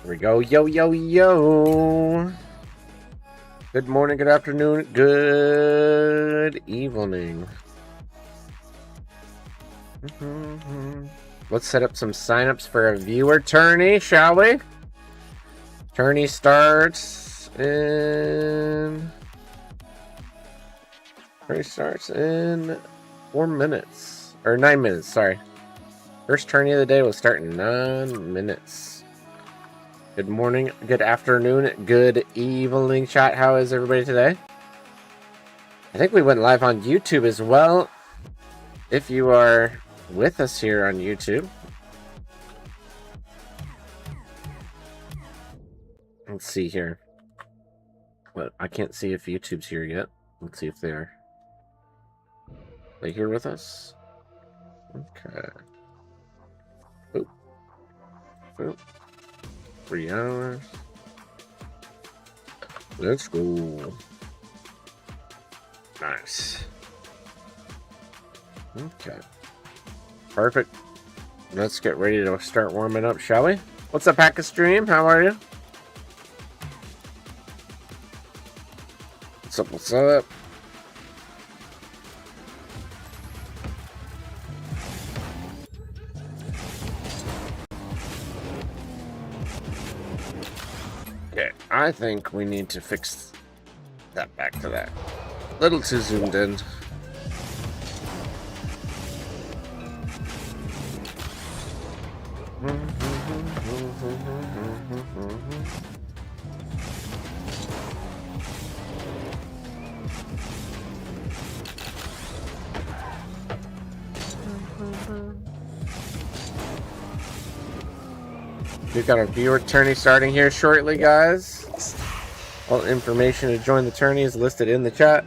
Here we go. Yo, yo, yo. Good morning, good afternoon, good evening. Let's set up some signups for a viewer tourney, shall we? Tourney starts in 4 minutes. Or 9 minutes, sorry. First tourney of the day will start in 9 minutes. Good morning, good afternoon, good evening, chat. How is everybody today? I think we went live on YouTube as well. If you are with us here on YouTube. Let's see here. But I can't see if YouTube's here yet. Let's see if they are. They here with us? Okay. Oop. Oop. 3 hours. Let's go. Nice. Okay. Perfect. Let's get ready to start warming up, shall we? What's up, Hack a Stream? How are you? What's up? What's up? Okay, I think we need to fix that back to that. A little too zoomed in. We've got our viewer tourney starting here shortly, guys. All information to join the tourney is listed in the chat.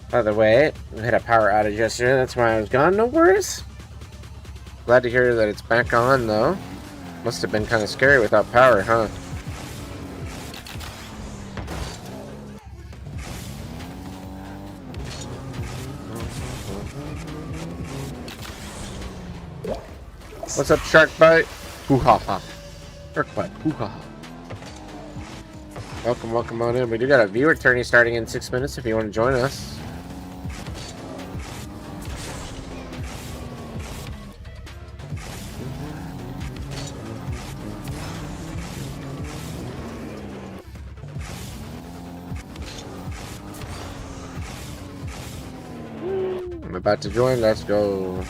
By the way, we had a power outage yesterday. That's why I was gone. No worries. Glad to hear that it's back on, though. Must have been kind of scary without power, huh? What's up, Sharkbite? Hoo-ha-ha. Sharkbite, hoo-ha-ha. Welcome, welcome on in. We do got a viewer tourney starting in 6 minutes if you want to join us. I'm about to join. Let's go.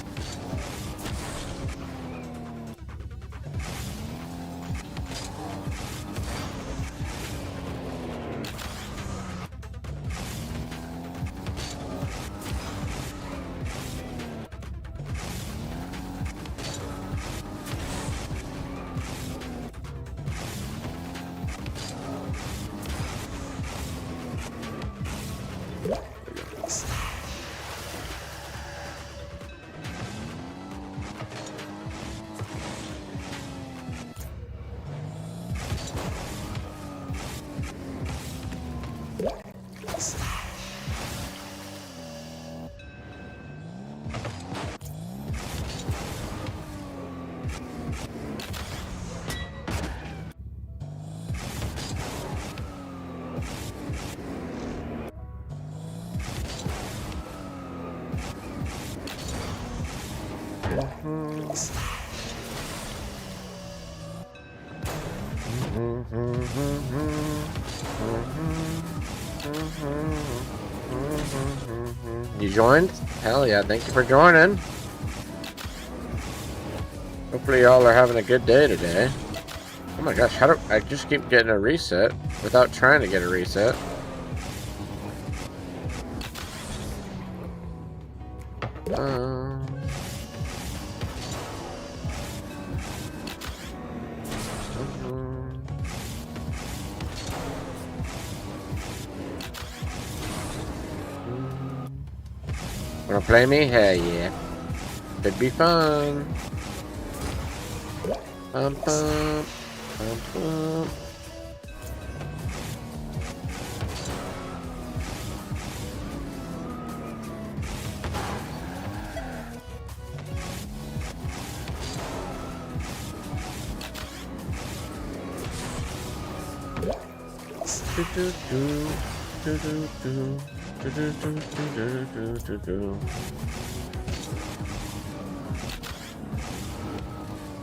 You joined? Hell yeah, thank you for joining. Hopefully y'all are having a good day today. Oh my gosh, how do I just keep getting a reset without trying to get a reset? Wanna play me? Hell yeah. It'd be fun. Bum, bum, bum, bum.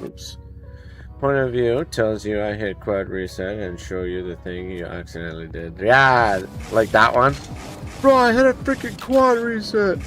Oops. Point of view tells you I hit quad reset and show you the thing you accidentally did. Yeah, like that one. Bro, I hit a freaking quad reset.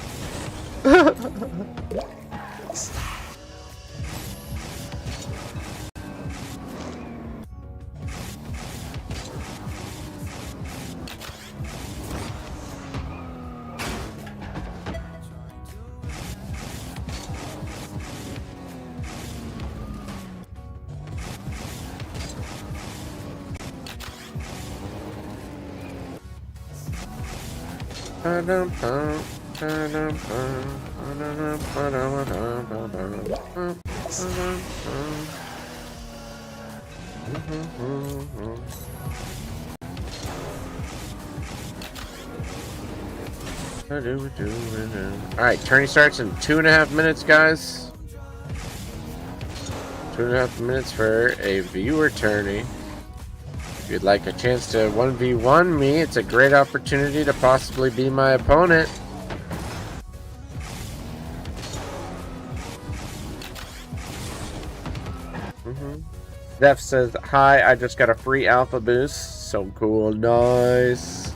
Alright, tourney starts in 2.5 minutes, guys. 2.5 minutes for a viewer tourney. If you'd like a chance to 1v1 me, it's a great opportunity to possibly be my opponent. Zeph says, hi, I just got a free alpha boost. So cool, nice.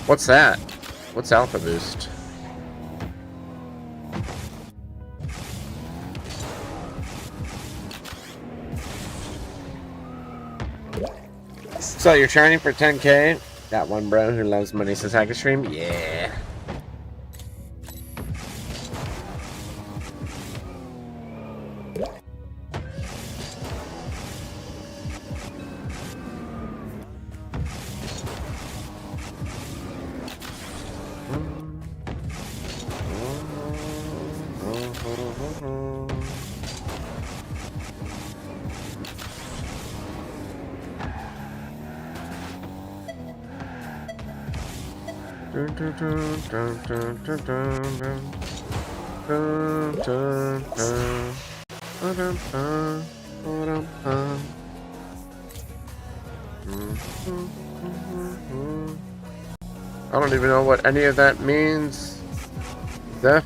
What's that? What's alpha boost? So you're training for 10K? That one bro who loves money says I can stream? Yeah. I don't even know what any of that means. Zeph?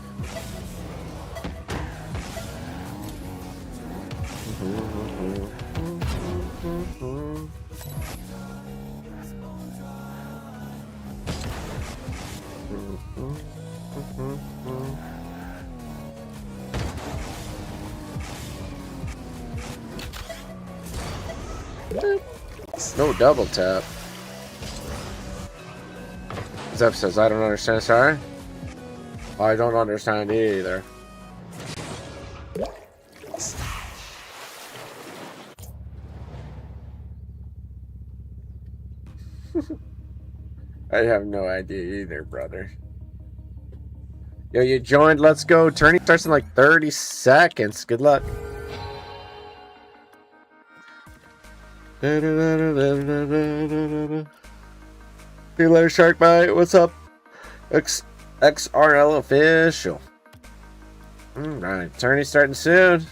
No double tap. Zeph says, I don't understand, sorry. I don't understand either. I have no idea either, brother. Yo, you joined. Let's go. Tourney starts in like 30 seconds. Good luck. See you later, Shark Bite. What's up? XRL official. Alright, tourney starting soon.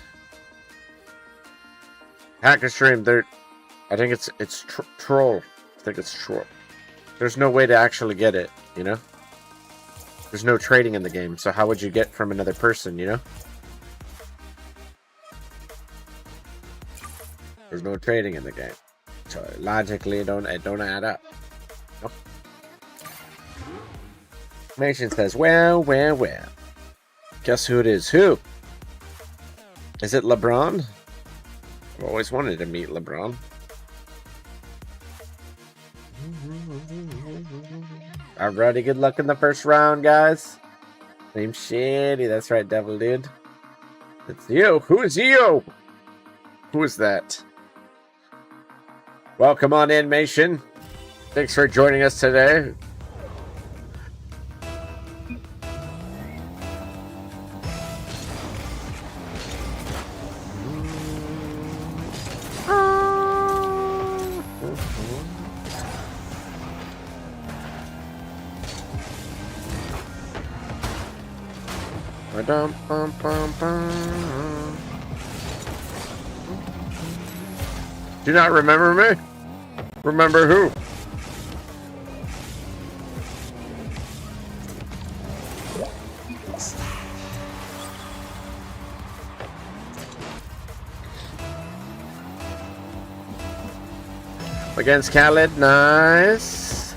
Hacker stream. I think it's troll. I think it's troll. There's no way to actually get it, you know? There's no trading in the game, so how would you get from another person, you know? There's no trading in the game. So logically it don't add up. No? Nation says, well. Guess who it is? Who? Is it LeBron? I've always wanted to meet LeBron. Alrighty, good luck in the first round, guys. Name shitty. That's right, devil dude. It's you. Who is you? Who is that? Welcome on in, Nation. Thanks for joining us today. Do you not remember me? Remember who? Against Khaled, nice.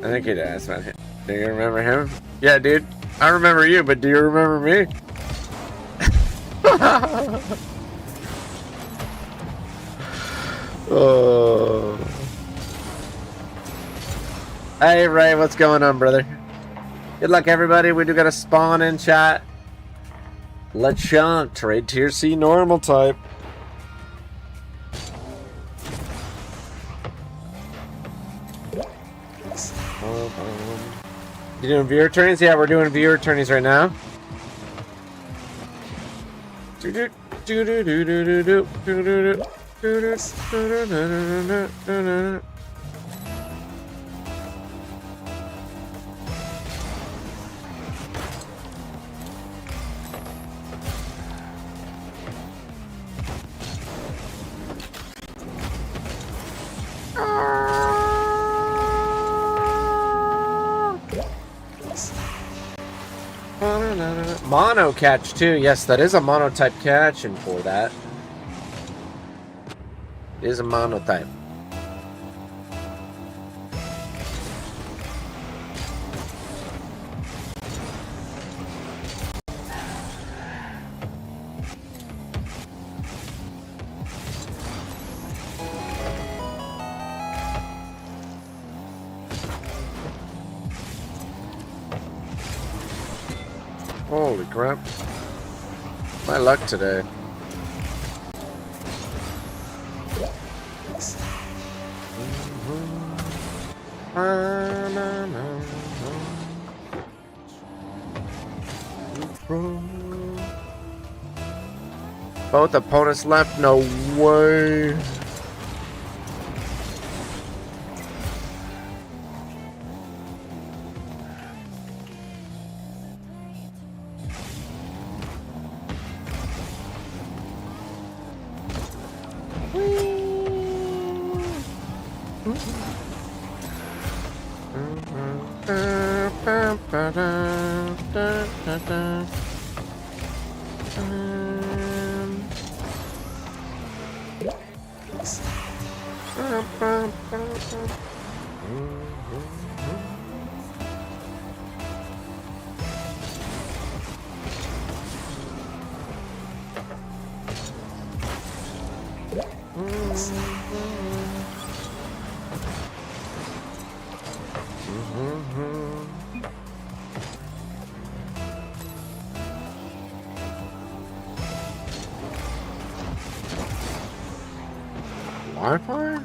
I think he'd ask about him. Do you remember him? Yeah, dude. I remember you, but do you remember me? Oh. Hey, Ray, what's going on, brother? Good luck, everybody. We do got a spawn in chat. LeChonk, trade tier C normal type. You doing viewer tourneys? Yeah, we're doing viewer tourneys right now. Mono catch too. Yes, that is a mono type catch, and for that it is a mono type. Holy crap. My luck today. Both opponents left, no way. Wi-Fi?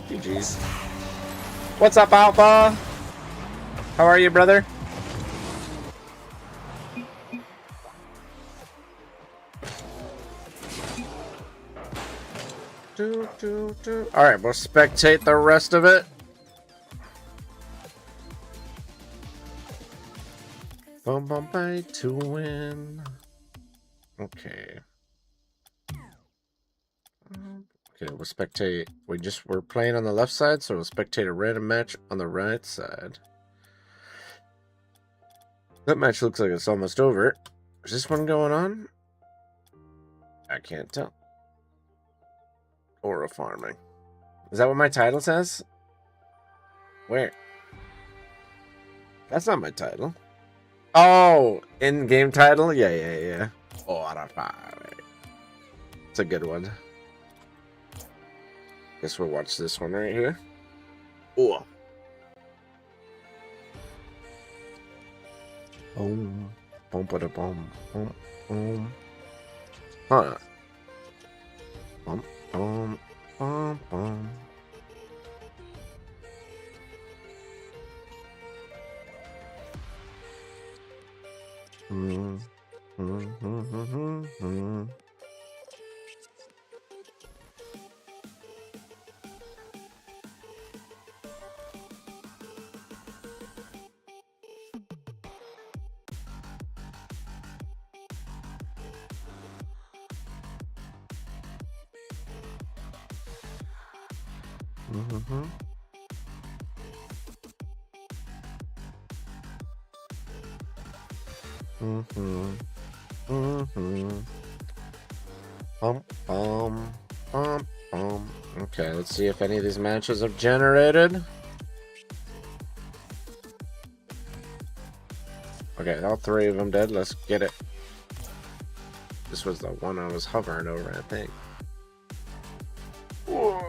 GG's. What's up, Alpha? How are you, brother? All right, we'll spectate the rest of it. Boom, boom, by to win. Okay. Okay, we'll spectate. We're playing on the left side, so we'll spectate a random match on the right side. That match looks like it's almost over. Is this one going on? I can't tell. Aura farming. Is that what my title says? Where? That's not my title. Oh, in-game title? Yeah. Aura farming. It's a good one. Guess we'll watch this one right here. Oh. Boom. Boom, ba da boom. Boom, boom. Huh. Boom, boom, boom, boom. Okay, let's see if any of these matches have generated. Okay, all three of them dead. Let's get it. This was the one I was hovering over, I think. Whoa.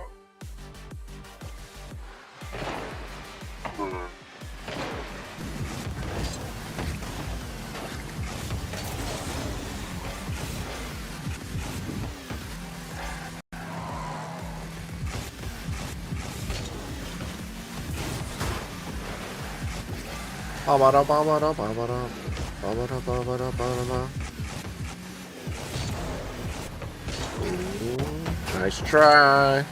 Nice try.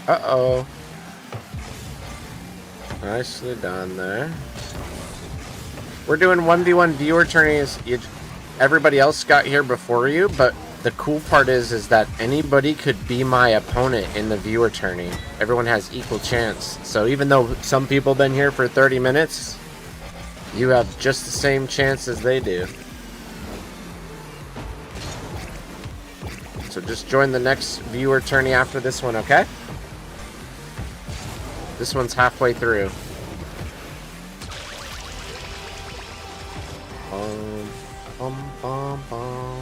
Uh-oh. Nicely done there. We're doing 1v1 viewer tourneys. Everybody else got here before you, but the cool part is that anybody could be my opponent in the viewer tourney. Everyone has equal chance. So even though some people have been here for 30 minutes, you have just the same chance as they do. So just join the next viewer tourney after this one, okay? This one's halfway through. Bum, bum, bum.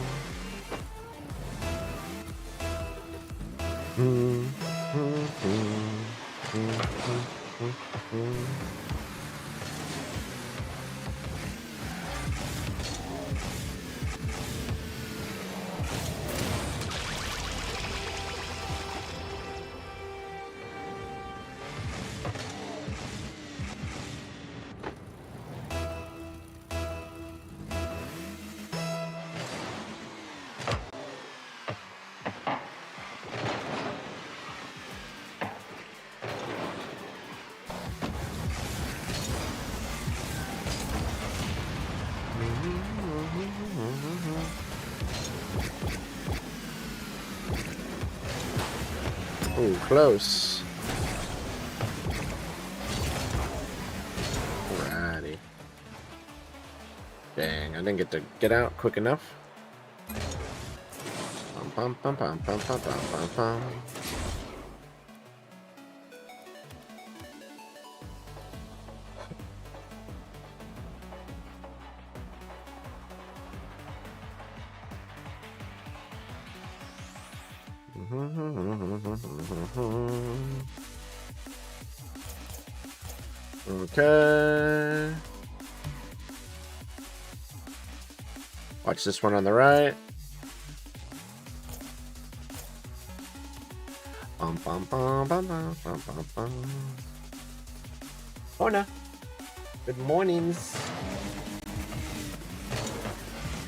Ooh, close. Alrighty. Dang, I didn't get to get out quick enough. Bum, bum, bum, bum, bum, bum, bum, bum. Okay. Watch this one on the right. Bum, bum, bum, bum, bum, bum, bum, bum. Mona. Good mornings.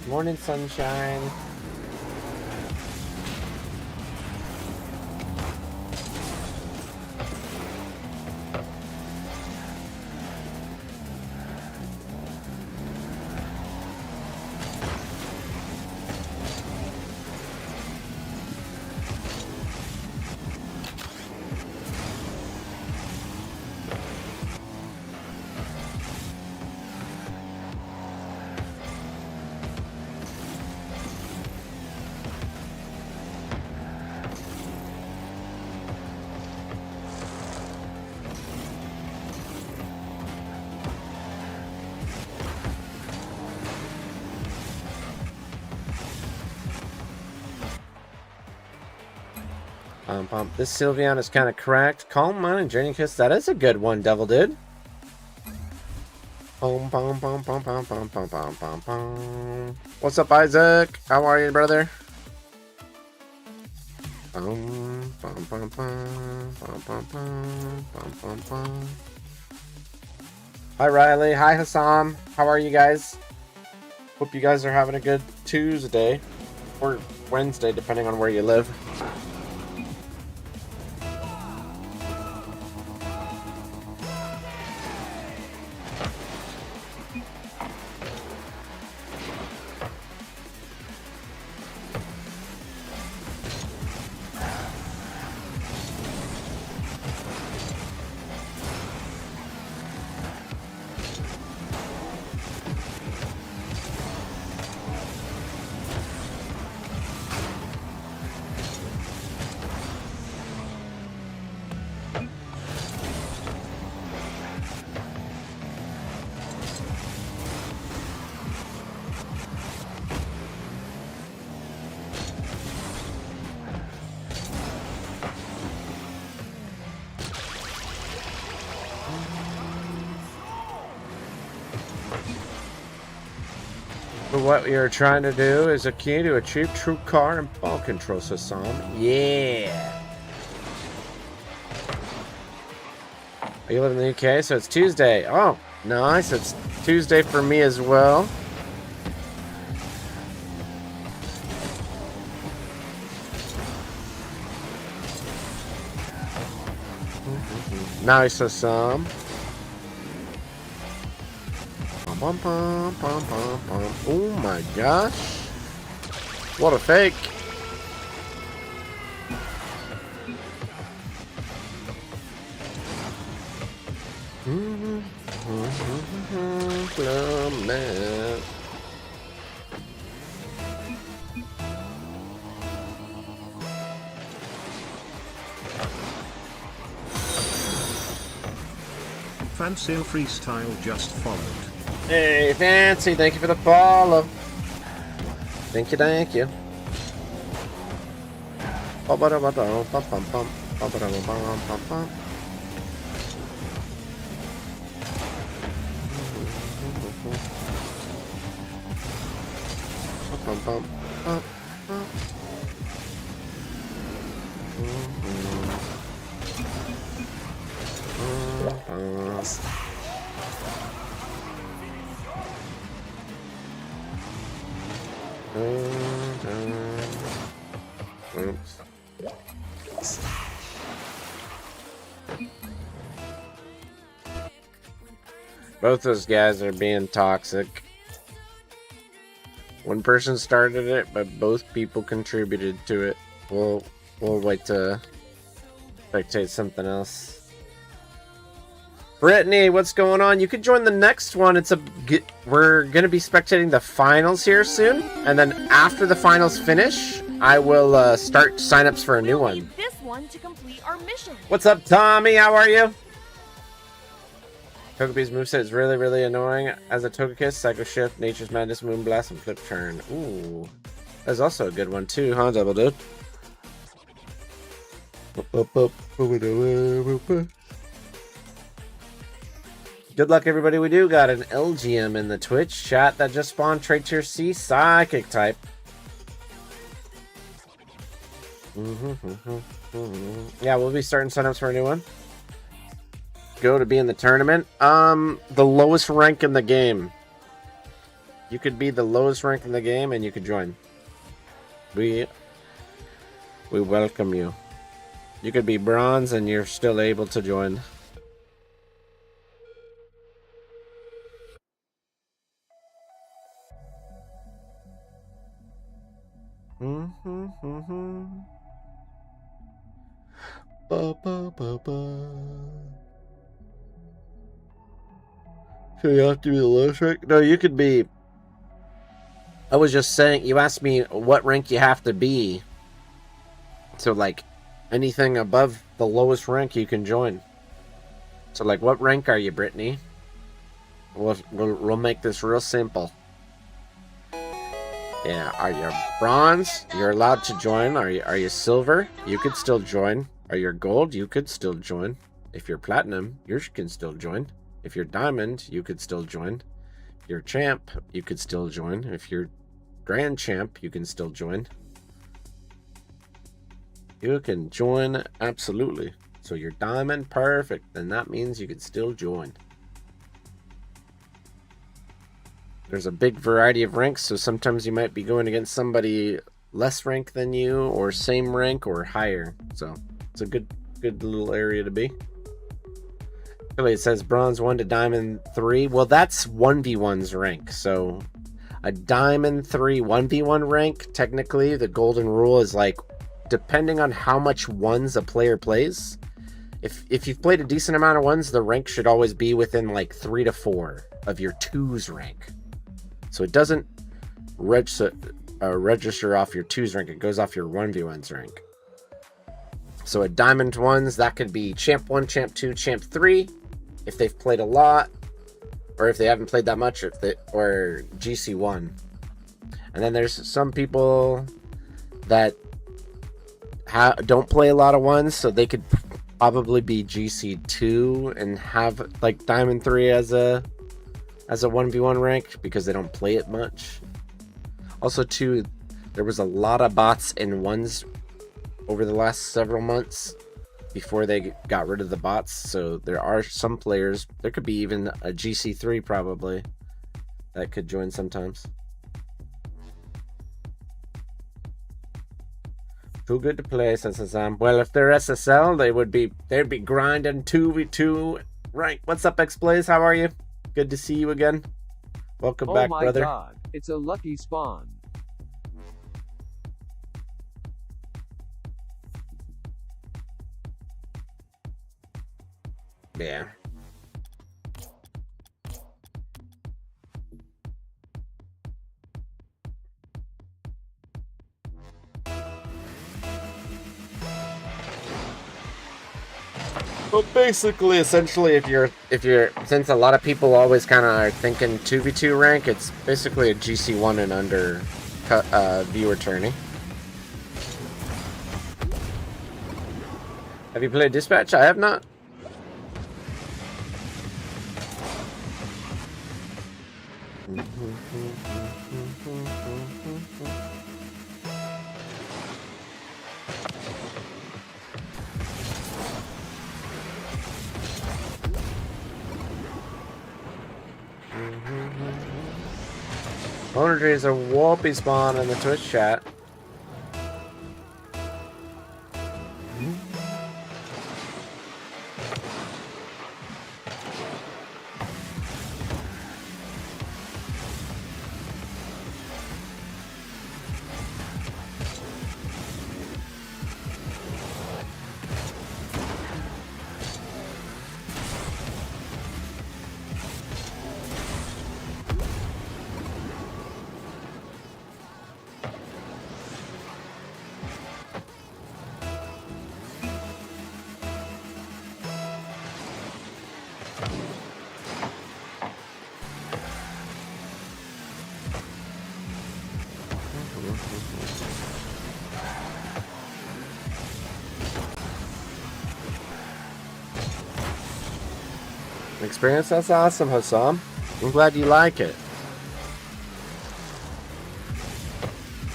Morning, sunshine. This Sylveon is kind of cracked. Calm Mind and Draining Kiss. That is a good one, Devil Dude. What's up, Isaac? How are you, brother? Hi, Riley. Hi, Hassam. How are you guys? Hope you guys are having a good Tuesday. Or Wednesday, depending on where you live. What you're trying to do is a key to achieve true car and ball control, Sassam. Yeah. You live in the UK, so it's Tuesday. Oh, nice. It's Tuesday for me as well. Nice, Sassam. Bum, bum, bum, bum, bum. Oh my gosh. What a fake. Fancy Freestyle just followed. Hey, Fancy, thank you for the follow. Thank you, thank you. Oops. Both those guys are being toxic. One person started it, but both people contributed to it. We'll wait to spectate something else. Brittany, what's going on? You could join the next one. We're gonna be spectating the finals here soon, and then after the finals finish, I will start signups for a new one. This one to complete our mission. What's up, Tommy? How are you? Togepi's moveset is really, really annoying. As a Togekiss, Psycho Shift, Nature's Madness, Moonblast, and Flip Turn. Ooh. That's also a good one too, huh, Double Dude? Good luck, everybody. We do got an LGM in the Twitch chat that just spawned Trade Tier C Psychic type. Yeah, we'll be starting signups for a new one. Go to be in the tournament. The lowest rank in the game. You could be the lowest rank in the game and you could join. We welcome you. You could be bronze and you're still able to join. So you have to be the lowest rank? No, you could be... I was just saying, you asked me what rank you have to be. So, like, anything above the lowest rank you can join. So, like, what rank are you, Brittany? We'll make this real simple. Yeah, are you bronze? You're allowed to join. Are you silver? You could still join. Are you gold? You could still join. If you're platinum, you can still join. If you're diamond, you could still join. If you're champ, you could still join. If you're grand champ, you can still join. You can join, absolutely. So you're diamond, perfect. Then that means you could still join. There's a big variety of ranks, so sometimes you might be going against somebody less rank than you, or same rank, or higher. So it's a good little area to be. It says bronze 1 to diamond 3. Well, that's 1v1's rank. So a diamond 3 1v1 rank, technically the golden rule is like, depending on how much ones a player plays, if you've played a decent amount of ones, the rank should always be within like 3 to 4 of your 2's rank. So it doesn't register off your 2's rank, it goes off your 1v1's rank. So a diamond 1's, that could be champ 1, champ 2, champ 3, if they've played a lot, or if they haven't played that much, or GC1. And then there's some people that don't play a lot of ones, so they could probably be GC2 and have like diamond 3 as a 1v1 rank because they don't play it much. Also too, there was a lot of bots in ones over the last several months before they got rid of the bots, so there are some players, there could be even a GC3 probably that could join sometimes. Too good to play, says Sam. Well, if they're SSL, they'd be grinding 2v2 rank. What's up, X-Blaze? How are you? Good to see you again. Welcome back, brother. Oh my god, it's a lucky spawn. Yeah. Well, basically, essentially, if you're, since a lot of people always kind of are thinking 2v2 rank, it's basically a GC1 and under viewer tourney. Have you played Dispatch? I have not. Owner is a whoopee spawn in the Twitch chat. Experience? That's awesome, Hassam. I'm glad you like it.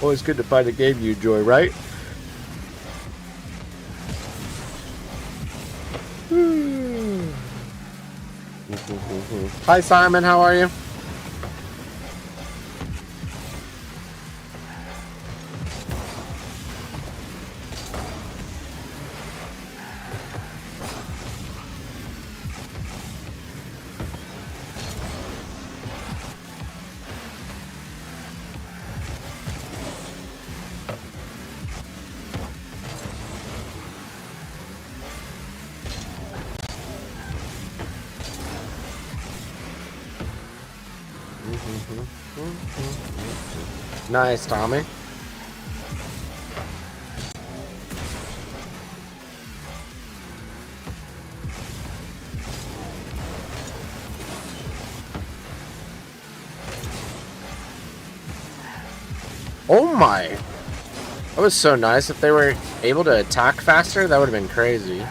Always good to find a game you enjoy, right? Hi, Simon. How are you? Nice, Tommy. Oh my! That was so nice. If they were able to attack faster, that would have been crazy.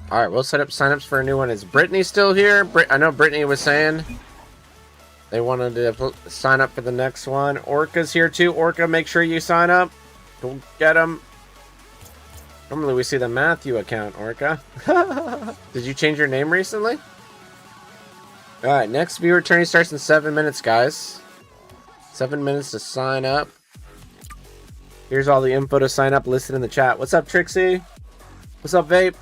All right, we'll set up signups for a new one. Is Brittany still here? I know Brittany was saying they wanted to sign up for the next one. Orca's here too. Orca, make sure you sign up. Go get them. Normally we see the Matthew account, Orca. Did you change your name recently? All right, next viewer turn starts in 7 minutes, guys. 7 minutes to sign up. Here's all the info to sign up listed in the chat. What's up, Trixie? What's up, Vape?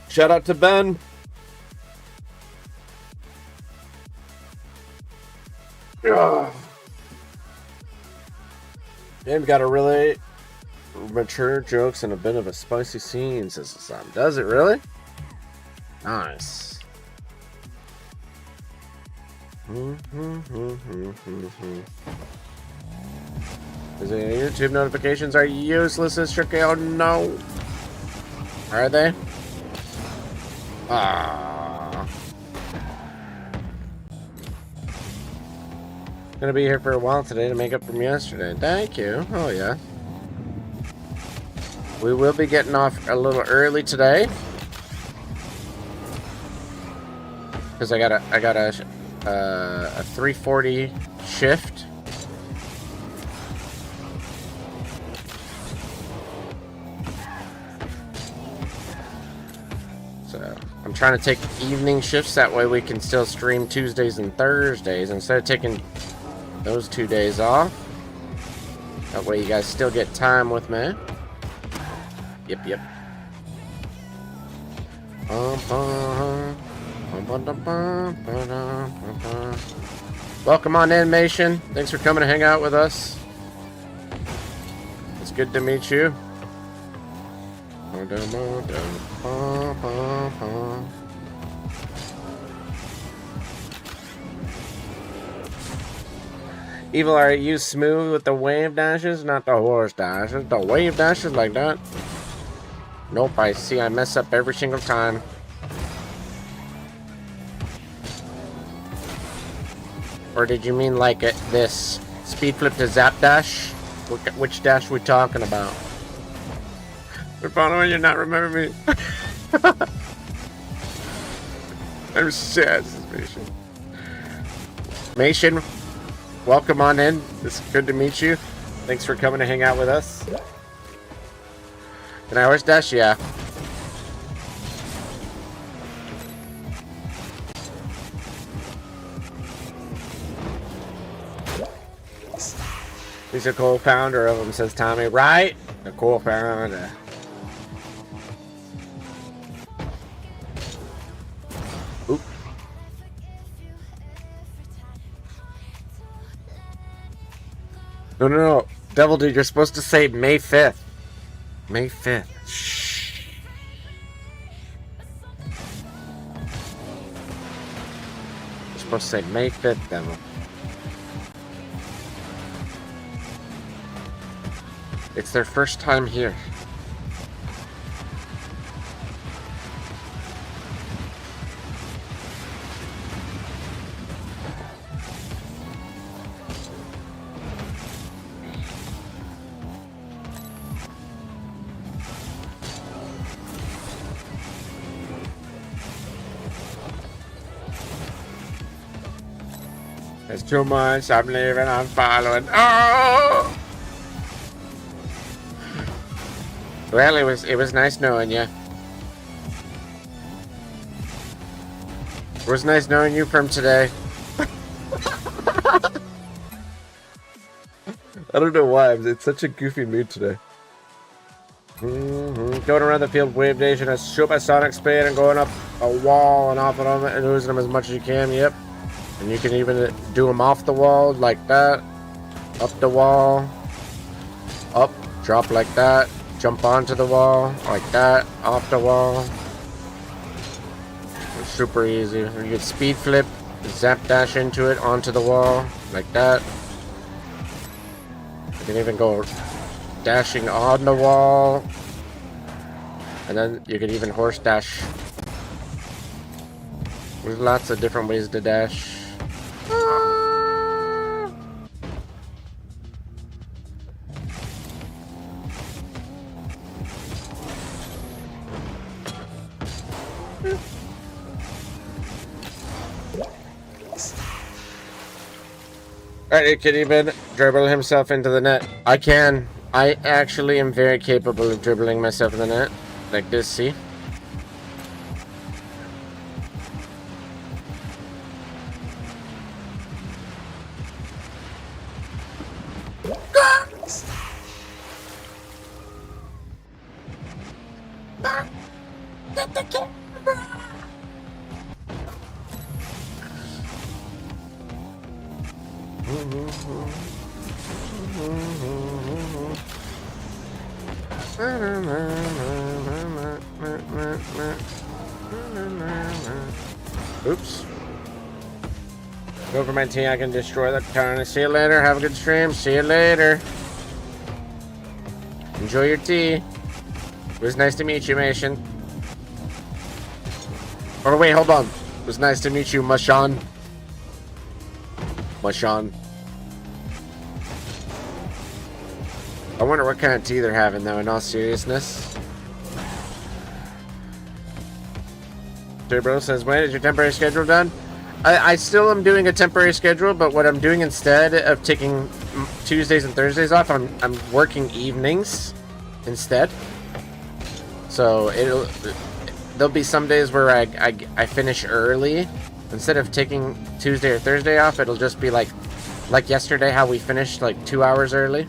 Shout out to Ben. Game got a really mature jokes and a bit of a spicy scene, says the sun. Does it really? Nice. Is it YouTube notifications are useless as Shirkale? No. Are they? Ah. Gonna be here for a while today to make up from yesterday. Thank you. Oh yeah. We will be getting off a little early today because I got a 3:40 shift. So I'm trying to take evening shifts, that way we can still stream Tuesdays and Thursdays instead of taking those 2 days off. That way you guys still get time with me. Yep. Welcome on in, Mation. Thanks for coming to hang out with us. It's good to meet you. Evil, are you smooth with the wave dashes? Not the horse dashes. The wave dashes like that? Nope, I see I mess up every single time. Or did you mean like this speed flip to zap dash? Which dash we talking about? Rapano, you're not remembering me. I'm sad, Mation. Mation, welcome on in. It's good to meet you. Thanks for coming to hang out with us. Can I horse dash? Yeah. He's a co-founder of them, says Tommy. Right? The co-founder. No, no, no. Devil Dude, you're supposed to say May 5th. May 5th. Shh. You're supposed to say May 5th, Devil. It's their first time here. There's too much. I'm leaving. I'm following. Oh! Well, it was nice knowing you. It was nice knowing you from today. I don't know why. I'm in such a goofy mood today. Going around the field, wave nation, a supersonic speed, and going up a wall and off and on and losing them as much as you can. Yep. And you can even do them off the wall like that. Up the wall. Up. Drop like that. Jump onto the wall like that. Off the wall. It's super easy. You can speed flip. Zap dash into it. Onto the wall. Like that. You can even go dashing on the wall. And then you can even horse dash. There's lots of different ways to dash. Alright, it can even dribble himself into the net. I can. I actually am very capable of dribbling myself in the net. Like this, see? Oops. Go for my team. I can destroy the town. See you later. Have a good stream. See you later. Enjoy your tea. It was nice to meet you, Mason. Oh, wait, hold on. It was nice to meet you, Mashan. Mashan. I wonder what kind of tea they're having, though, in all seriousness. Bro says, when is your temporary schedule done? I still am doing a temporary schedule, but what I'm doing instead of taking Tuesdays and Thursdays off, I'm working evenings instead. So there'll be some days where I finish early. Instead of taking Tuesday or Thursday off, it'll just be like yesterday, how we finished like 2 hours early.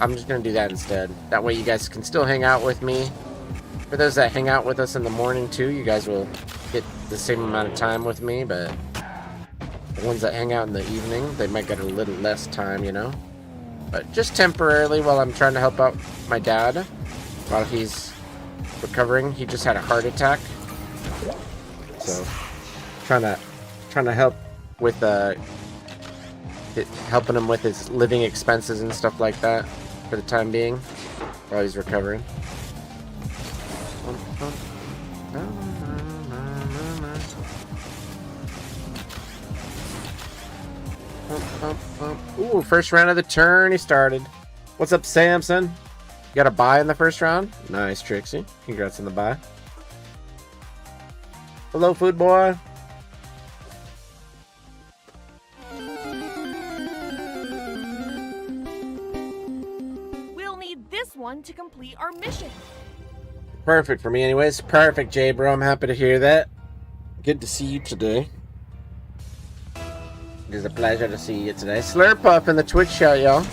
I'm just gonna do that instead. That way you guys can still hang out with me. For those that hang out with us in the morning too, you guys will get the same amount of time with me, but the ones that hang out in the evening, they might get a little less time, you know? But just temporarily while I'm trying to help out my dad while he's recovering. He just had a heart attack. So trying to help with helping him with his living expenses and stuff like that for the time being while he's recovering. Ooh, first round of the turn he started. What's up, Samson? You got a bye in the first round? Nice, Trixie. Congrats on the bye. Hello, food boy. We'll need this one to complete our mission. Perfect for me anyways. Perfect, Jay, bro. I'm happy to hear that. Good to see you today. It is a pleasure to see you today. Slurp up in the Twitch chat, y'all.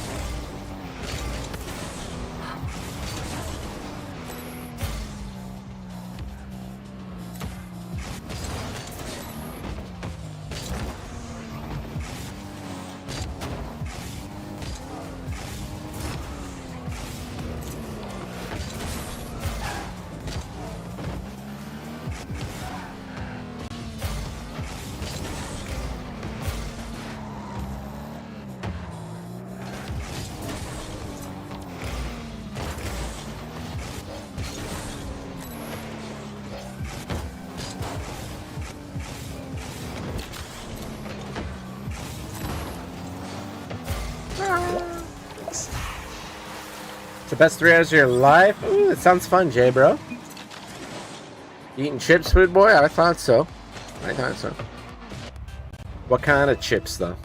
It's the best 3 hours of your life? Ooh, it sounds fun, Jay, bro. Eating chips, food boy? I thought so. I thought so. What kind of chips, though?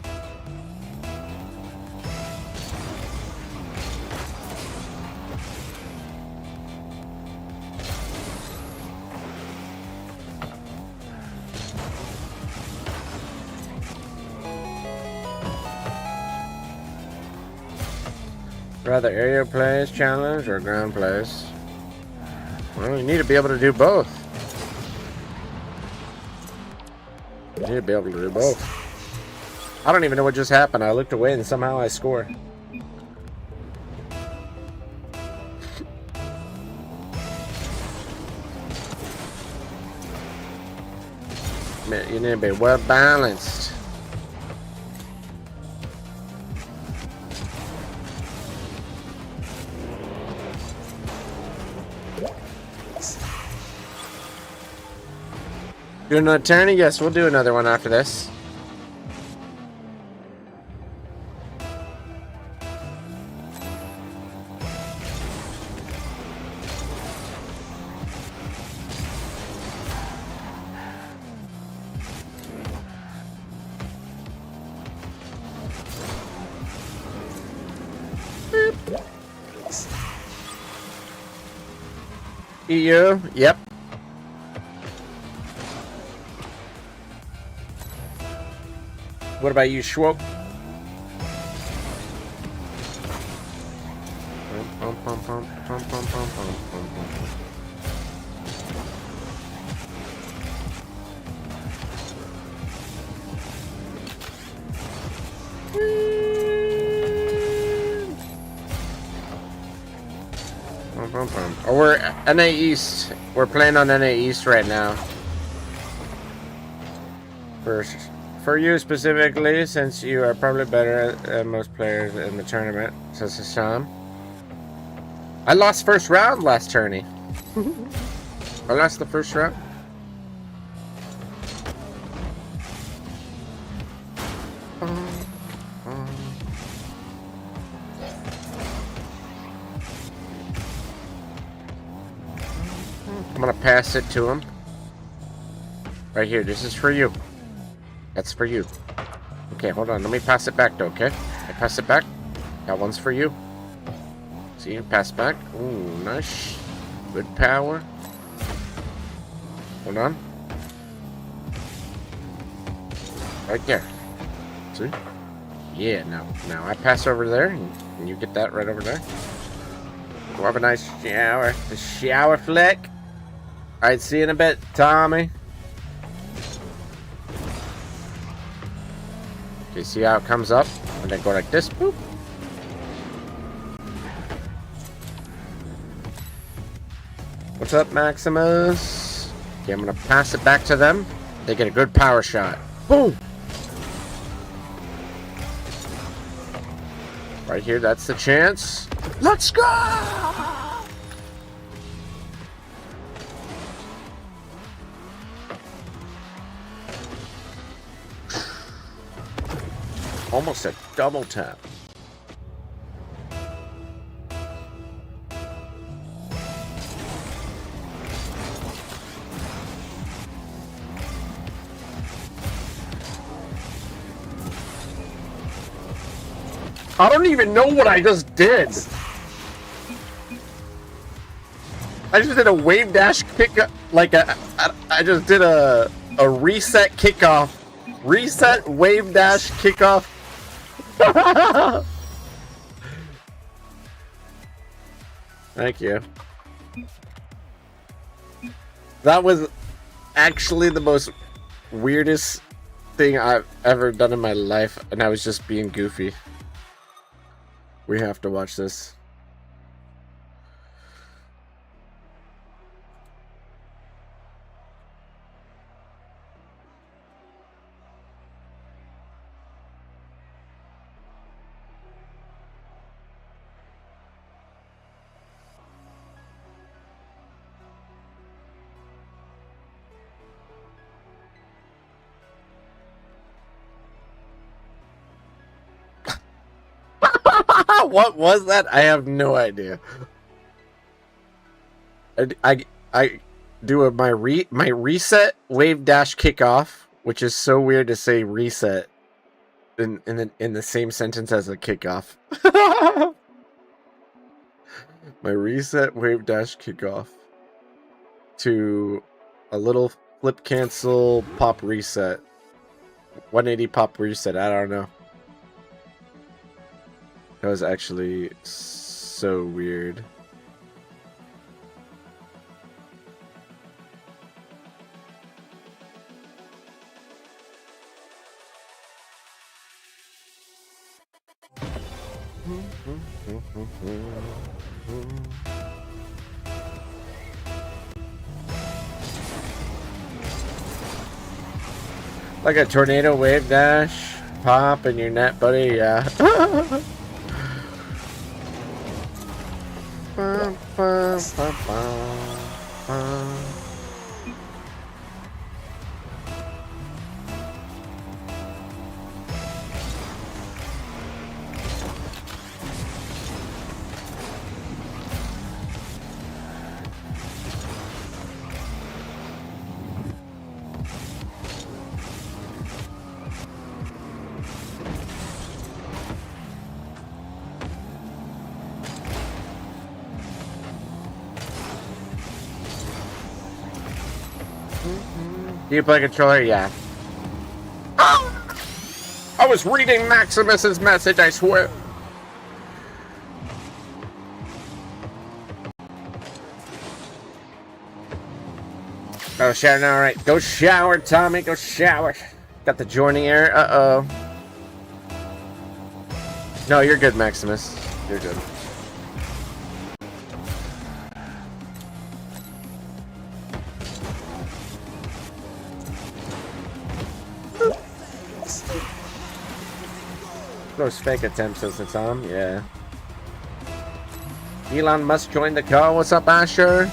Rather aerial plays challenge or ground plays? Well, you need to be able to do both. You need to be able to do both. I don't even know what just happened. I looked away and somehow I score. Man, you need to be well balanced. Do another tourney? Yes, we'll do another one after this. EU? Yep. What about you, Schwope? Oh, we're NA East. We're playing on NA East right now. First. For you specifically, since you are probably better than most players in the tournament, says Hassan. I lost first round last tourney. I lost the first round. I'm gonna pass it to him. Right here, this is for you. That's for you. Okay, hold on. Let me pass it back, though, okay? I pass it back. That one's for you. See, pass back. Ooh, nice. Good power. Hold on. Right there. See? Yeah, now I pass over there, and you get that right over there. Go have a nice shower. The shower flick. Alright, see you in a bit, Tommy. Okay, see how it comes up? And then go like this. Boop. What's up, Maximus? Okay, I'm gonna pass it back to them. They get a good power shot. Boom! Right here, that's the chance. Let's go! Almost a double tap. I don't even know what I just did. I just did a wave dash kick, like I just did a reset kickoff. Reset wave dash kickoff. Thank you. That was actually the most weirdest thing I've ever done in my life, and I was just being goofy. We have to watch this. What was that? I have no idea. I do my reset wave dash kickoff, which is so weird to say reset in the same sentence as a kickoff. My reset wave dash kickoff to a little flip cancel pop reset. 180 pop reset. I don't know. That was actually so weird. Like a tornado wave dash pop in your net, buddy. Yeah. Do you play controller? Yeah. I was reading Maximus's message, I swear. Go shower now, alright. Go shower, Tommy, go shower. Got the joining error. Uh-oh. No, you're good, Maximus. You're good. Those fake attempts, says the Tom. Yeah. Elon Musk joined the call. What's up, Asher?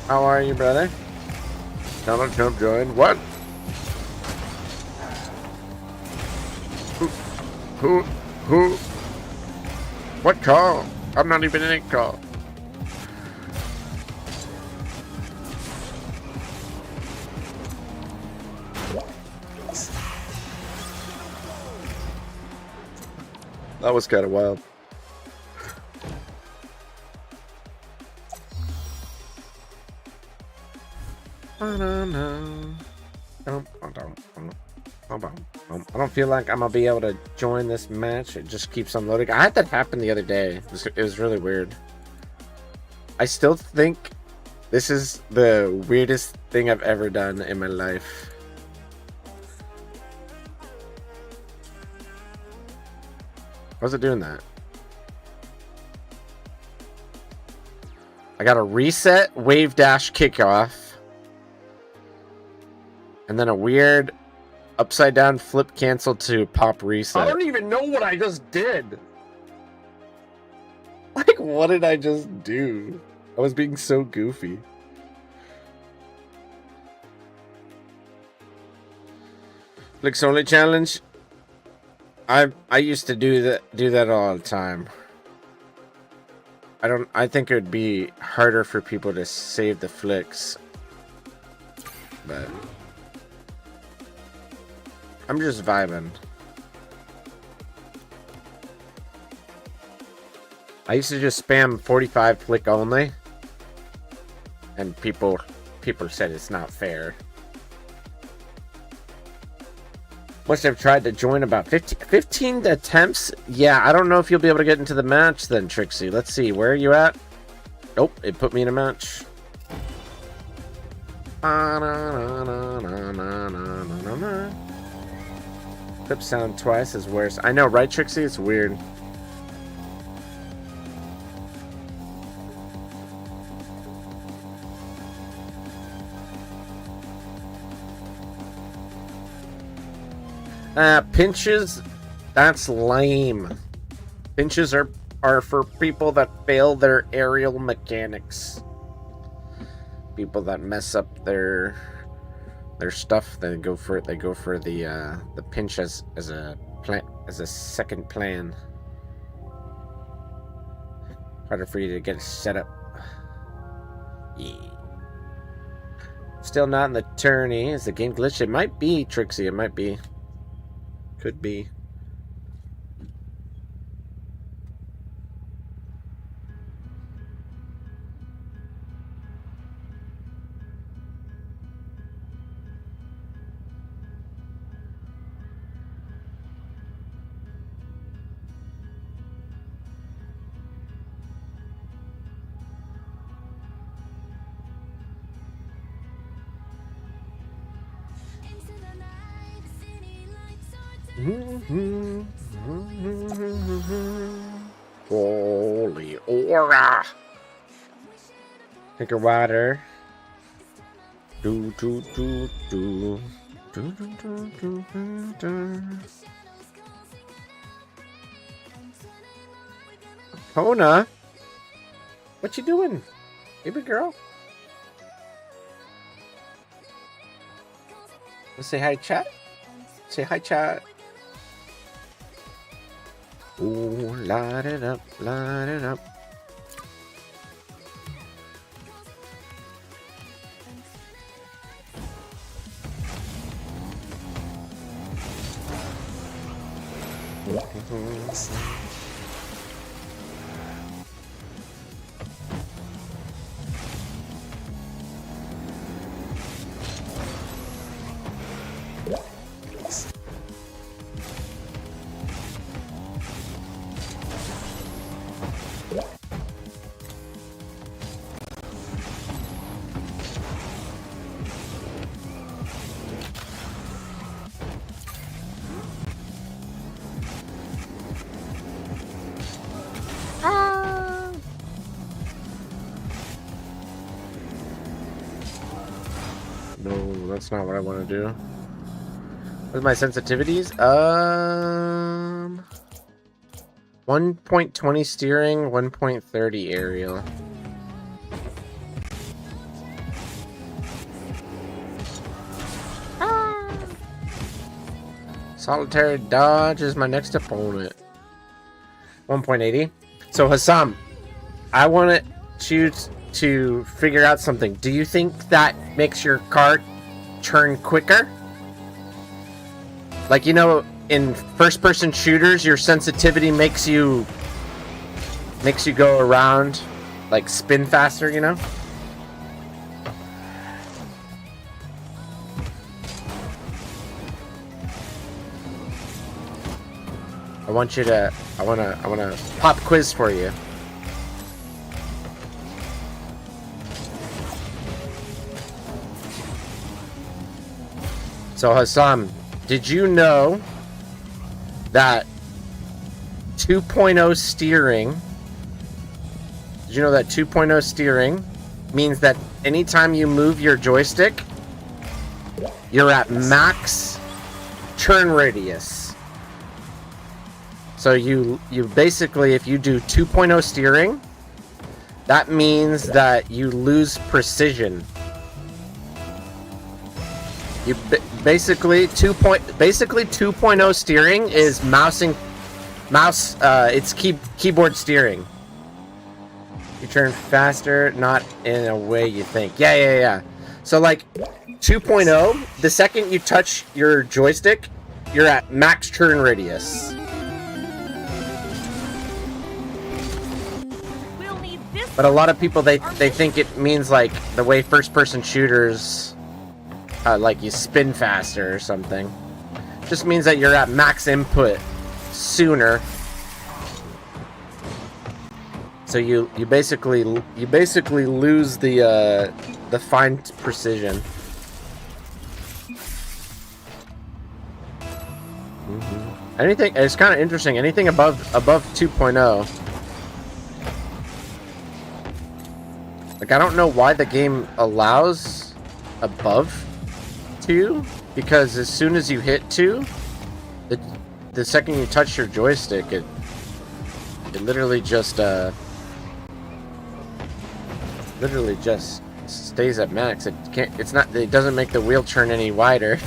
How are you, brother? Donald Trump joined. What? Who? What call? I'm not even in a call. That was kind of wild. I don't feel like I'm gonna be able to join this match. It just keeps unloading. I had that happen the other day. It was really weird. I still think this is the weirdest thing I've ever done in my life. How's it doing that? I got a reset wave dash kickoff. And then a weird upside down flip cancel to pop reset. I don't even know what I just did. Like, what did I just do? I was being so goofy. Flicks only challenge. I used to do that all the time. I think it would be harder for people to save the flicks. But I'm just vibing. I used to just spam 45 flick only. And people said it's not fair. Must have tried to join about 15 attempts. Yeah, I don't know if you'll be able to get into the match then, Trixie. Let's see, where are you at? Nope, it put me in a match. Clip sound twice is worse. I know, right, Trixie? It's weird. Pinches, that's lame. Pinches are for people that fail their aerial mechanics. People that mess up their stuff, they go for the pinch as as a second plan. Harder for you to get it set up. Yeah. Still not in the tourney. Is the game glitched? It might be, Trixie. It might be. Could be. Holy aura! Drink your water. Do do do do do do do do do. Kona, what you doing, baby girl? Let's say hi, chat. Say hi, chat. Ooh, light it up, light it up. No, that's not what I want to do. What's my sensitivities? 1.20 steering, 1.30 aerial. Solitary dodge is my next opponent. 1.80. So Hassam, I want you to figure out something. Do you think that makes your card turn quicker? Like, you know, in first-person shooters, your sensitivity makes you go around, like spin faster, you know? I want to pop quiz for you. So Hassam, did you know that 2.0 steering, did you know that 2.0 steering means that anytime you move your joystick, you're at max turn radius. So you basically, if you do 2.0 steering, that means that you lose precision. You basically 2.0 steering is it's keyboard steering. You turn faster, not in a way you think. Yeah. So like 2.0, the second you touch your joystick, you're at max turn radius. We'll need this. But a lot of people they think it means like the way first-person shooters. Like you spin faster or something. Just means that you're at max input sooner. So you basically lose the fine precision. Anything, it's kind of interesting. Anything above 2.0. Like, I don't know why the game allows above 2, because as soon as you hit 2, the second you touch your joystick, it literally just stays at max. It doesn't make the wheel turn any wider.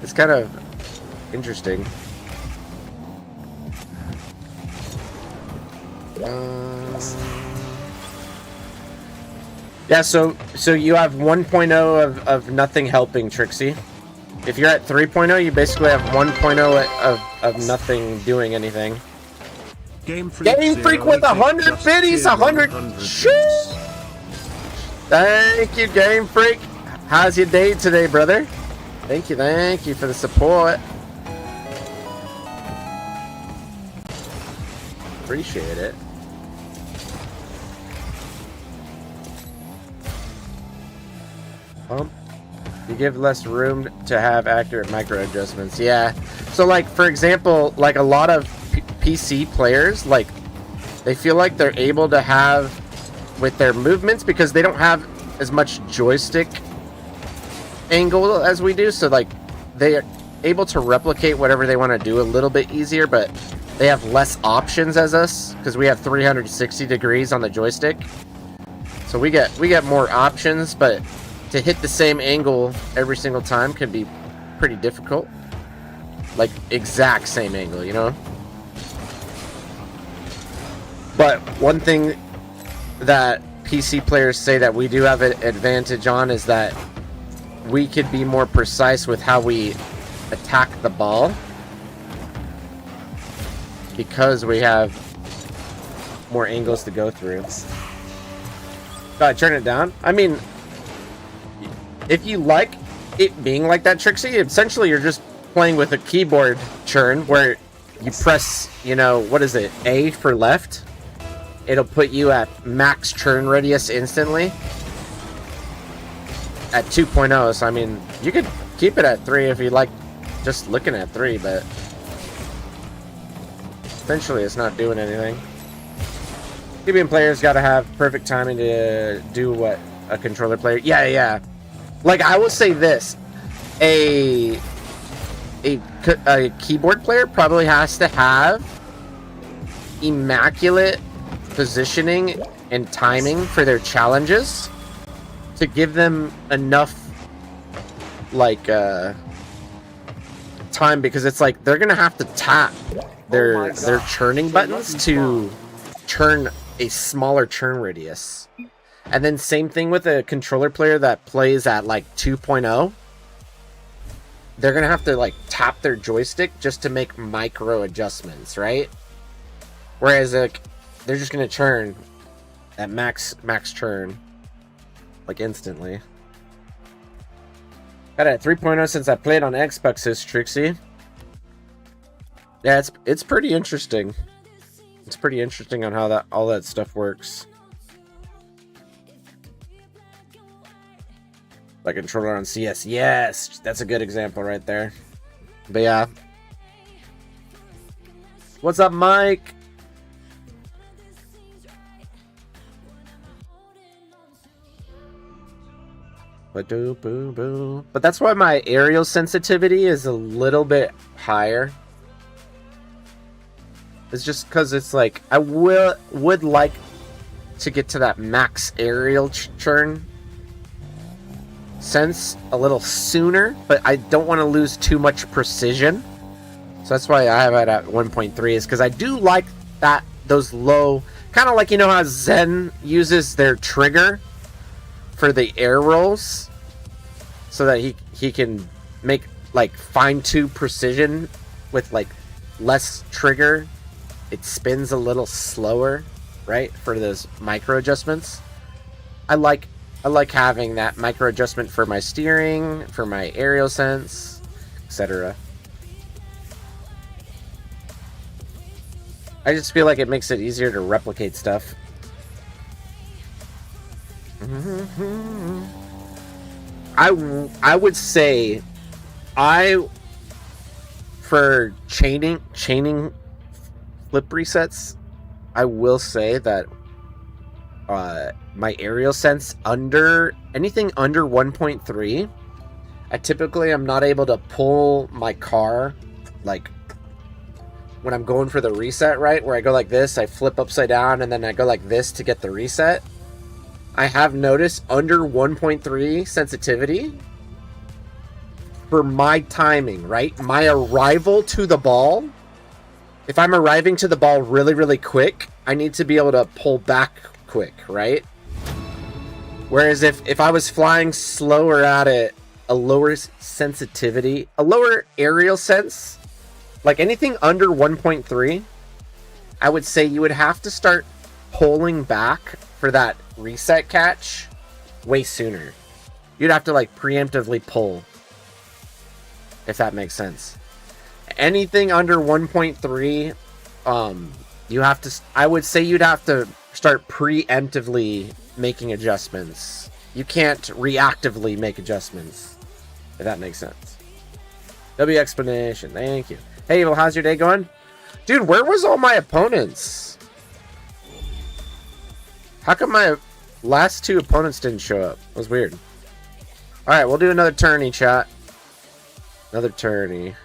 It's kind of interesting. Yeah, so you have 1.0 of nothing helping, Trixie. If you're at 3.0, you basically have 1.0 of nothing doing anything. Game Freak with 100 biddies, 100. Shoo! Thank you, Game Freak. How's your day today, brother? Thank you for the support. Appreciate it. You give less room to have accurate micro adjustments. Yeah. So, like, for example, like a lot of PC players, like, they feel like they're able to have with their movements because they don't have as much joystick angle as we do. So, like, they are able to replicate whatever they want to do a little bit easier, but they have less options as us because we have 360 degrees on the joystick. So we get more options, but to hit the same angle every single time can be pretty difficult. Like, exact same angle, you know? But one thing that PC players say that we do have an advantage on is that we could be more precise with how we attack the ball because we have more angles to go through. Gotta turn it down. I mean, if you like it being like that, Trixie, essentially you're just playing with a keyboard churn where you press, you know, what is it, A for left? It'll put you at max churn radius instantly at 2.0. So, I mean, you could keep it at 3 if you like just looking at 3, but essentially it's not doing anything. Keyboard players got to have perfect timing to do what a controller player. Yeah. Like, I will say this, a keyboard player probably has to have immaculate positioning and timing for their challenges to give them enough, like, time, because it's like they're gonna have to tap their churning buttons to churn a smaller churn radius. And then same thing with a controller player that plays at like 2.0. They're gonna have to like tap their joystick just to make micro adjustments, right? Whereas like they're just gonna churn at max churn like instantly. Got it at 3.0 since I played on Xbox, says Trixie. Yeah, it's pretty interesting. It's pretty interesting on how all that stuff works. Like a controller on CS. Yes, that's a good example right there. But yeah. What's up, Mike? But that's why my aerial sensitivity is a little bit higher. It's just because it's like I would like to get to that max aerial churn sense a little sooner, but I don't want to lose too much precision. So that's why I have it at 1.3, is because I do like those low, kind of like, you know how Zen uses their trigger for the air rolls so that he can make like fine-tune precision with like less trigger. It spins a little slower, right, for those micro adjustments. I like having that micro adjustment for my steering, for my aerial sense, etc. I just feel like it makes it easier to replicate stuff. I would say for chaining flip resets, I will say that my aerial sense anything under 1.3, I typically am not able to pull my car like when I'm going for the reset, right? Where I go like this, I flip upside down, and then I go like this to get the reset. I have noticed under 1.3 sensitivity for my timing, right? My arrival to the ball if I'm arriving to the ball really, really quick, I need to be able to pull back quick, right? Whereas if I was flying slower at it, a lower sensitivity, a lower aerial sense, like anything under 1.3, I would say you would have to start pulling back for that reset catch way sooner. You'd have to like preemptively pull, if that makes sense. Anything under 1.3, you have to, I would say you'd have to start preemptively making adjustments. You can't reactively make adjustments, if that makes sense. W explanation, thank you. Hey, Evil, how's your day going? Dude, where was all my opponents? How come my last two opponents didn't show up? It was weird. Alright, we'll do another tourney, chat. Another tourney.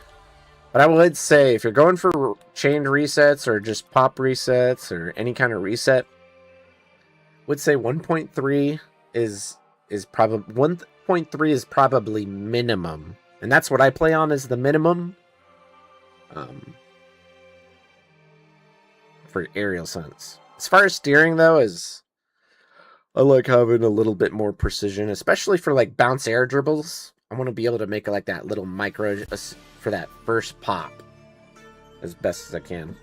But I would say, if you're going for chained resets or just pop resets or any kind of reset, I would say 1.3 is probably 1.3 is probably minimum. And that's what I play on as the minimum. For aerial sense. As far as steering though, I like having a little bit more precision, especially for like bounce air dribbles. I want to be able to make like that little micro for that first pop as best as I can.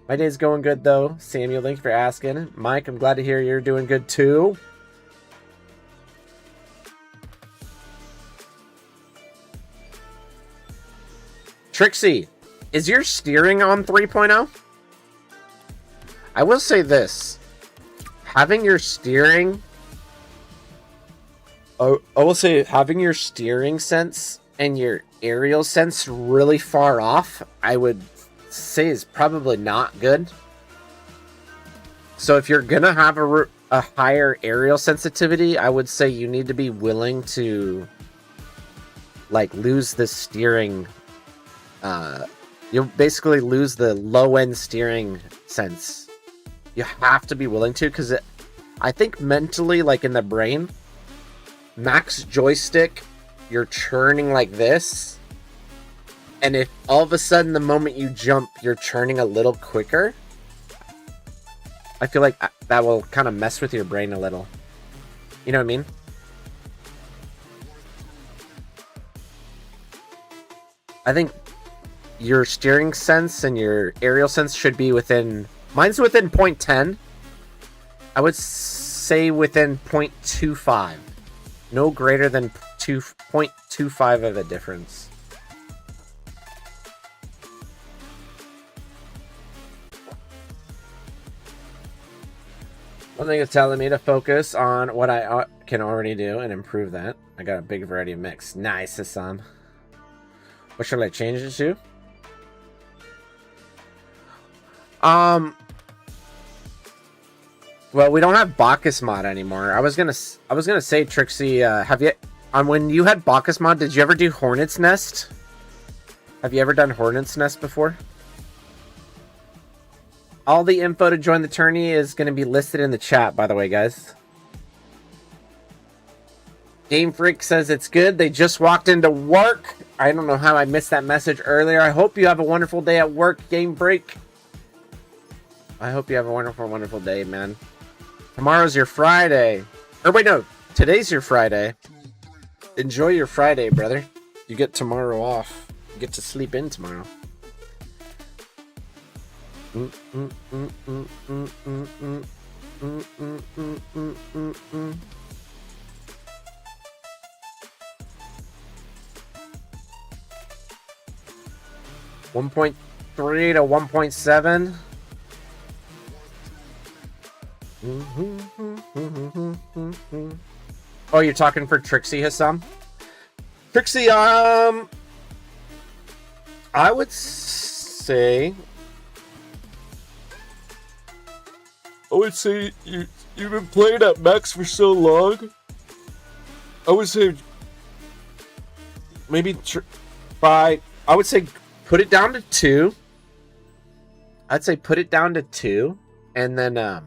My day's going good though. Samuel, thanks for asking. Mike, I'm glad to hear you're doing good too. Trixie, is your steering on 3.0? I will say this. Having your steering... I will say having your steering sense and your aerial sense really far off, I would say is probably not good. So if you're going to have a higher aerial sensitivity, I would say you need to be willing to like lose the steering. You'll basically lose the low-end steering sense. You have to be willing to, because I think mentally, like in the brain, max joystick, you're churning like this, and if all of a sudden the moment you jump you're churning a little quicker, I feel like that will kind of mess with your brain a little. You know what I mean? I think your steering sense and your aerial sense should be within... Mine's within 0.10. I would say within 0.25. No greater than 0.25 of a difference. One thing is telling me to focus on what I can already do and improve that. I got a big variety of mix. Nice, Hassan. What should I change it to? Well, we don't have Bacchus mod anymore. I was gonna say, Trixie, have you when you had Bacchus mod, did you ever do Hornet's Nest? Have you ever done Hornet's Nest before? All the info to join the tourney is going to be listed in the chat, by the way, guys. Game Freak says it's good. They just walked into work. I don't know how I missed that message earlier. I hope you have a wonderful day at work, Game Freak. I hope you have a wonderful, wonderful day, man. Tomorrow's your Friday. Or wait, no. Today's your Friday. Enjoy your Friday, brother. You get tomorrow off. You get to sleep in tomorrow. 1.3 to 1.7. Oh, you're talking for Trixie, Hassam? Trixie, I would say you've been playing at max for so long. I would say maybe I would say put it down to 2. I'd say put it down to 2, and then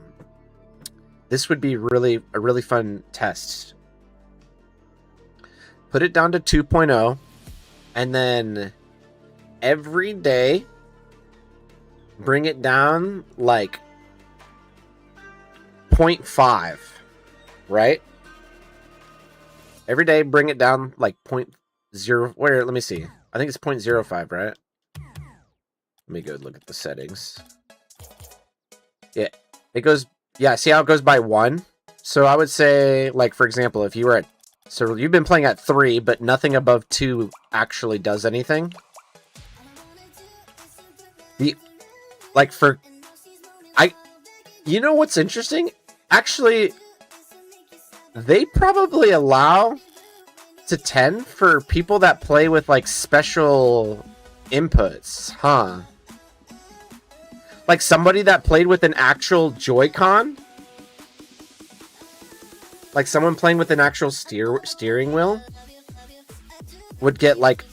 this would be a really fun test. Put it down to 2.0, and then every day bring it down like 0.5, right? Every day, bring it down like 0.0. Where? Let me see. I think it's 0.05, right? Let me go look at the settings. Yeah, it goes. Yeah, see how it goes by 1? So I would say, like, for example, if you were at... So you've been playing at 3, but nothing above 2 actually does anything. Like, for... You know what's interesting? Actually, they probably allow to 10 for people that play with, like, special inputs, huh? Like, somebody that played with an actual Joy-Con? Like, someone playing with an actual steering wheel? Would get, like...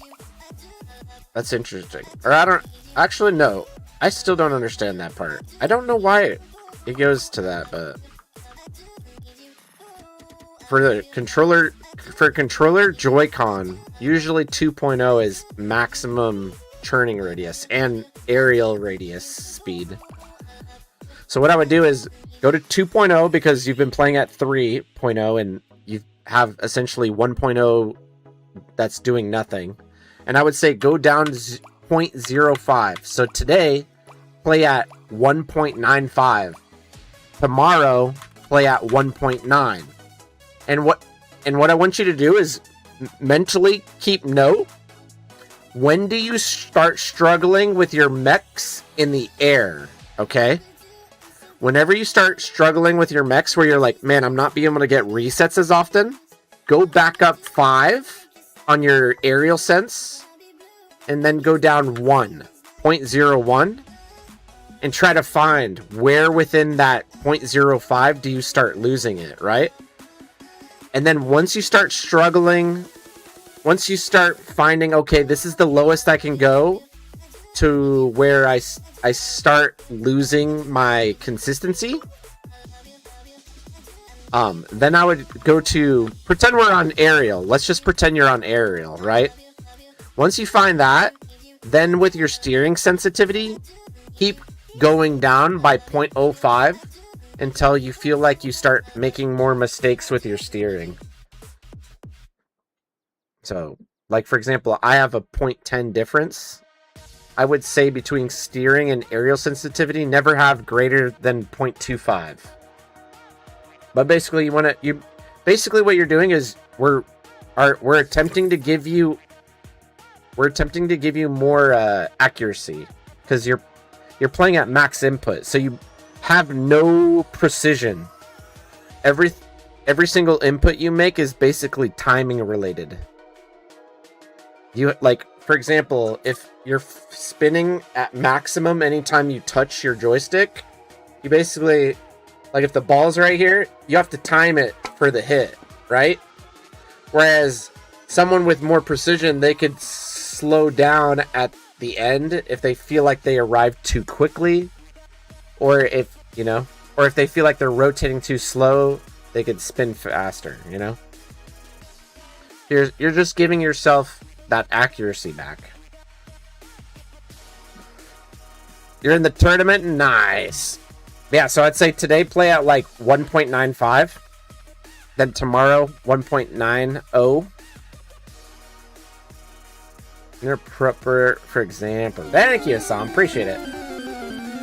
That's interesting. Or I don't... Actually, no. I still don't understand that part. I don't know why it goes to that, but... For the controller... For controller Joy-Con, usually 2.0 is maximum churning radius and aerial radius speed. So what I would do is go to 2.0 because you've been playing at 3.0 and you have essentially 1.0 that's doing nothing. And I would say go down to 0.05. So today, play at 1.95. Tomorrow, play at 1.9. And what I want you to do is mentally keep note. When do you start struggling with your mechs in the air? Okay? Whenever you start struggling with your mechs where you're like, man, I'm not being able to get resets as often, go back up 5 on your aerial sense, and then go down 1.01, and try to find where within that 0.05 do you start losing it, right? And then once you start struggling, once you start finding, okay, this is the lowest I can go to where I start losing my consistency, then I would go to, pretend we're on aerial. Let's just pretend you're on aerial, right? Once you find that, then with your steering sensitivity, keep going down by 0.05 until you feel like you start making more mistakes with your steering. So, like, for example, I have a 0.10 difference. I would say between steering and aerial sensitivity, never have greater than 0.25. But basically, basically what you're doing is we're attempting to give you more accuracy because you're playing at max input, so you have no precision. Every single input you make is basically timing related. You, like, for example, if you're spinning at maximum anytime you touch your joystick, you basically, like, if the ball's right here, you have to time it for the hit, right? Whereas someone with more precision, they could slow down at the end if they feel like they arrived too quickly, or if they feel like they're rotating too slow, they could spin faster, you know? You're just giving yourself that accuracy back. You're in the tournament? Nice. Yeah, so I'd say today play at like 1.95. Then tomorrow, 1.90. You're proper, for example. Thank you, Sam. Appreciate it.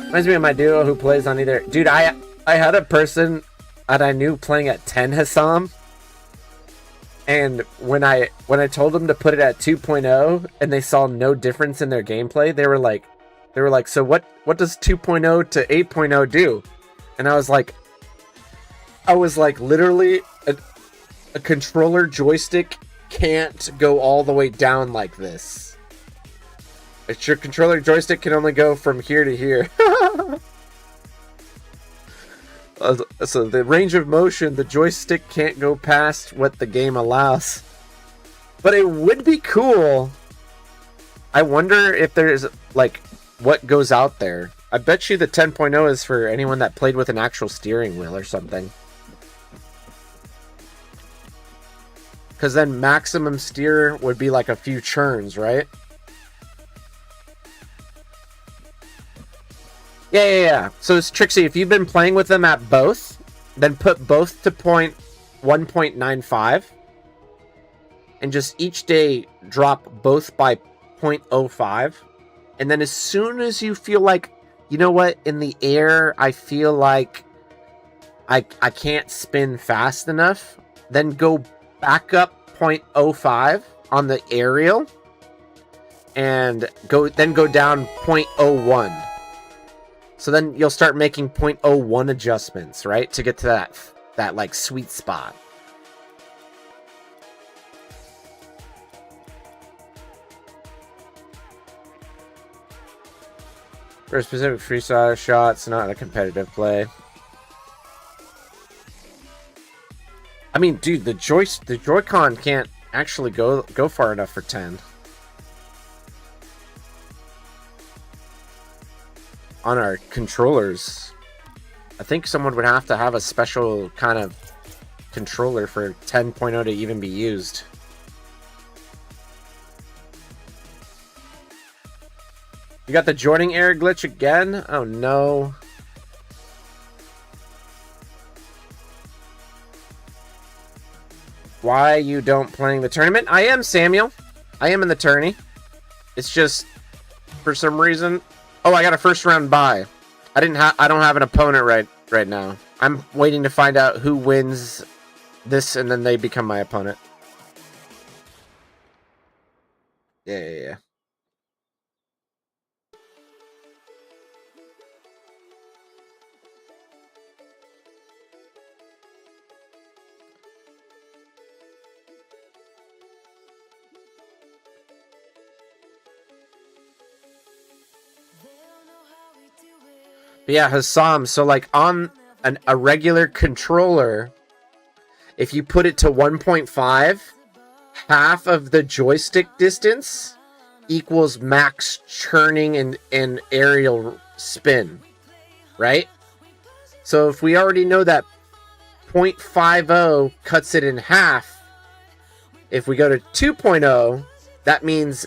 Reminds me of my duo who plays on either... Dude, I had a person that I knew playing at 10 Hassam. And when I told them to put it at 2.0 and they saw no difference in their gameplay, they were like, so what does 2.0 to 8.0 do? And I was like, literally a controller joystick can't go all the way down like this. It's your controller joystick can only go from here to here. So the range of motion, the joystick can't go past what the game allows. But it would be cool. I wonder if there's, like, what goes out there. I bet you the 10.0 is for anyone that played with an actual steering wheel or something. Because then maximum steer would be like a few churns, right? Yeah. So it's Trixie, if you've been playing with them at both, then put both to 1.95 and just each day drop both by 0.05. And then as soon as you feel like, you know what, in the air, I feel like I can't spin fast enough, then go back up 0.05 on the aerial and go down 0.01. So then you'll start making 0.01 adjustments, right? To get to that like sweet spot. For a specific freestyle shot, it's not a competitive play. I mean, dude, the Joy-Con can't actually go far enough for 10. On our controllers, I think someone would have to have a special kind of controller for 10.0 to even be used. You got the joining error glitch again? Oh no. Why you don't playing the tournament? I am, Samuel. I am in the tourney. It's just for some reason. Oh, I got a first round bye. I don't have an opponent right now. I'm waiting to find out who wins this and then they become my opponent. Yeah. But yeah, Hassam, so like on a regular controller, if you put it to 1.5, half of the joystick distance equals max churning and aerial spin, right? So if we already know that 0.50 cuts it in half, if we go to 2.0, that means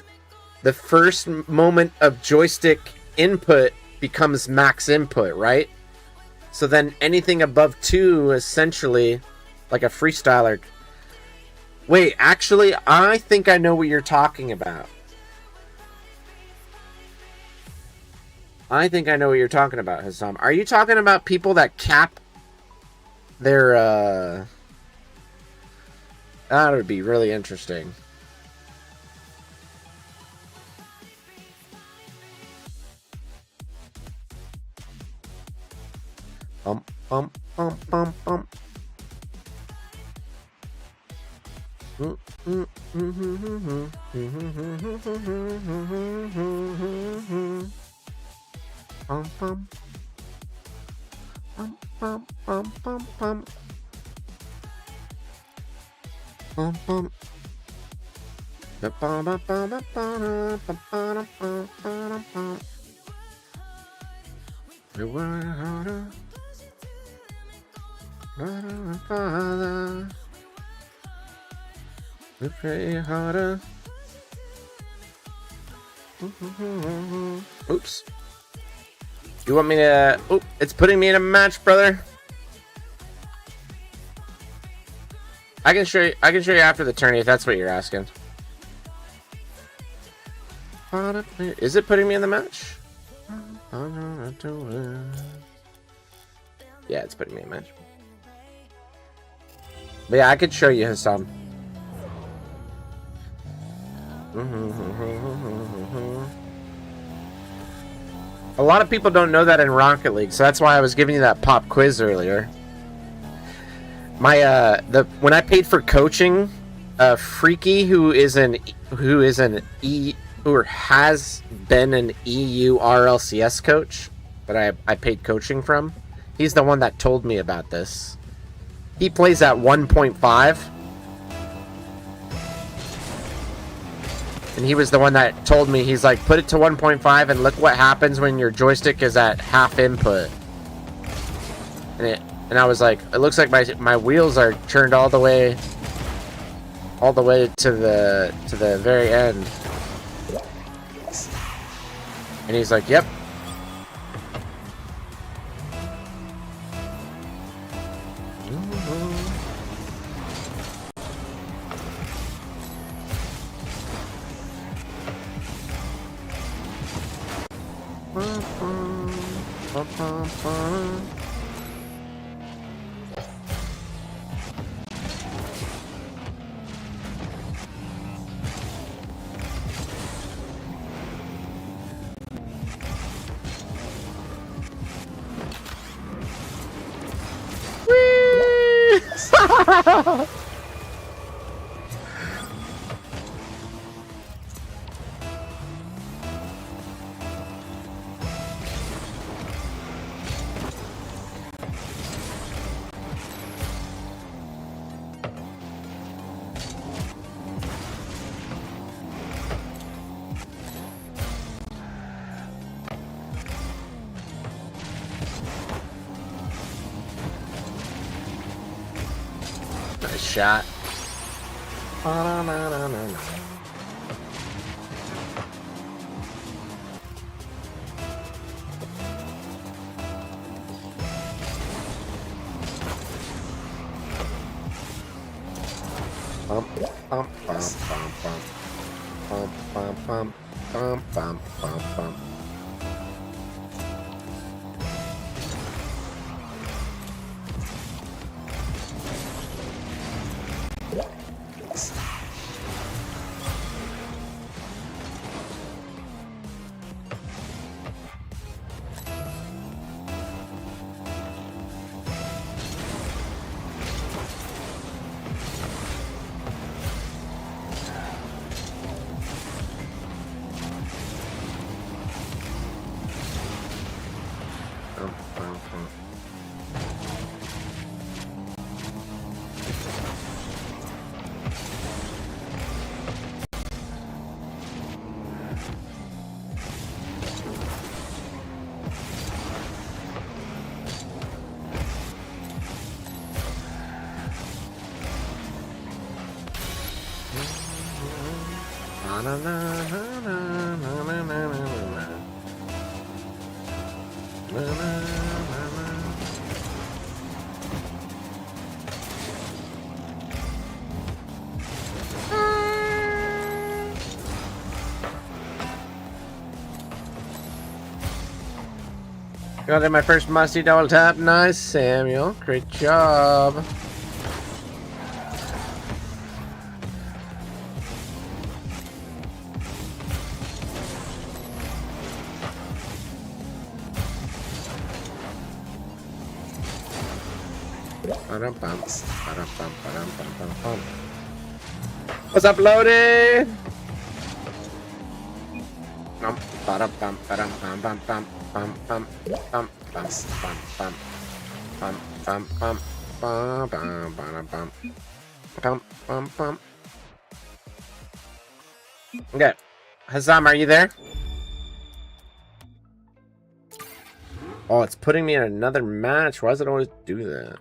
the first moment of joystick input becomes max input, right? So then anything above 2, essentially, like a freestyler. Wait, actually, I think I know what you're talking about. I think I know what you're talking about, Hassam. Are you talking about people that cap their, that would be really interesting. Bum. We were harder. Father, we pray harder. Oops. You want me to? Oh, it's putting me in a match, brother. I can show you. I can show you after the tourney if that's what you're asking. Is it putting me in the match? Yeah, it's putting me in a match. But yeah, I could show you Hassam. A lot of people don't know that in Rocket League, so that's why I was giving you that pop quiz earlier. My when I paid for coaching, Freaky, who has been an EU RLCS coach that I paid coaching from, he's the one that told me about this. He plays at 1.5. And he was the one that told me, he's like, put it to 1.5 and look what happens when your joystick is at half input. And I was like, it looks like my wheels are turned all the way to the very end. And he's like, yep. Nice shot. Bump, bump, bump, bump, bump. Bump, bump, bump, bump, bump, bump, bump. Bump, bump, bump. Na na na na na na na na na na. Na na na na. Got in my first musty double tap. Nice, Samuel. Great job. What's up, Lodi? Okay, Hazam, are you there? Oh, it's putting me in another match. Why does it always do that?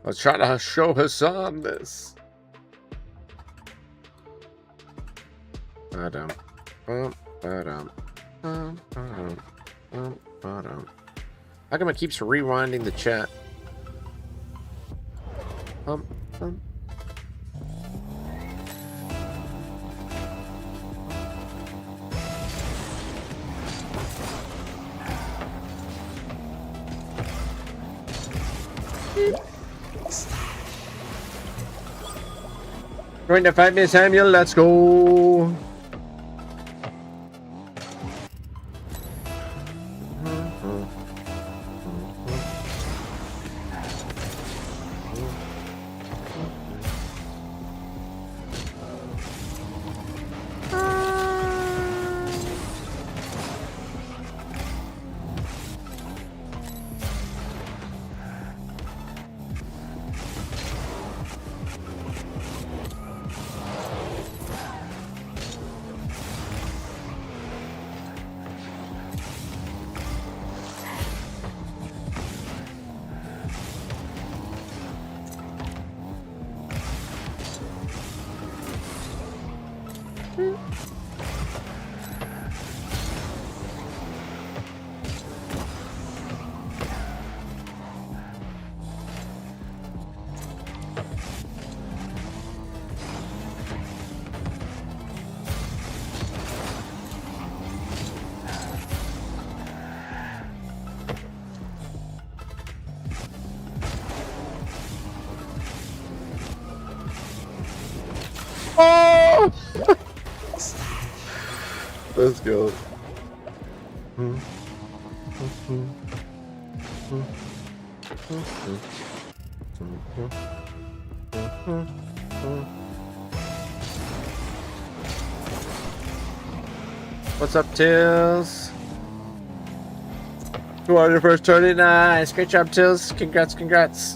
Let's try to show Hassan this. How come it keeps rewinding the chat? Going to fight me, Samuel. Let's go. Let's go. What's up, Tills? You won your first tourney. Nice. Great job, Tills. Congrats, congrats.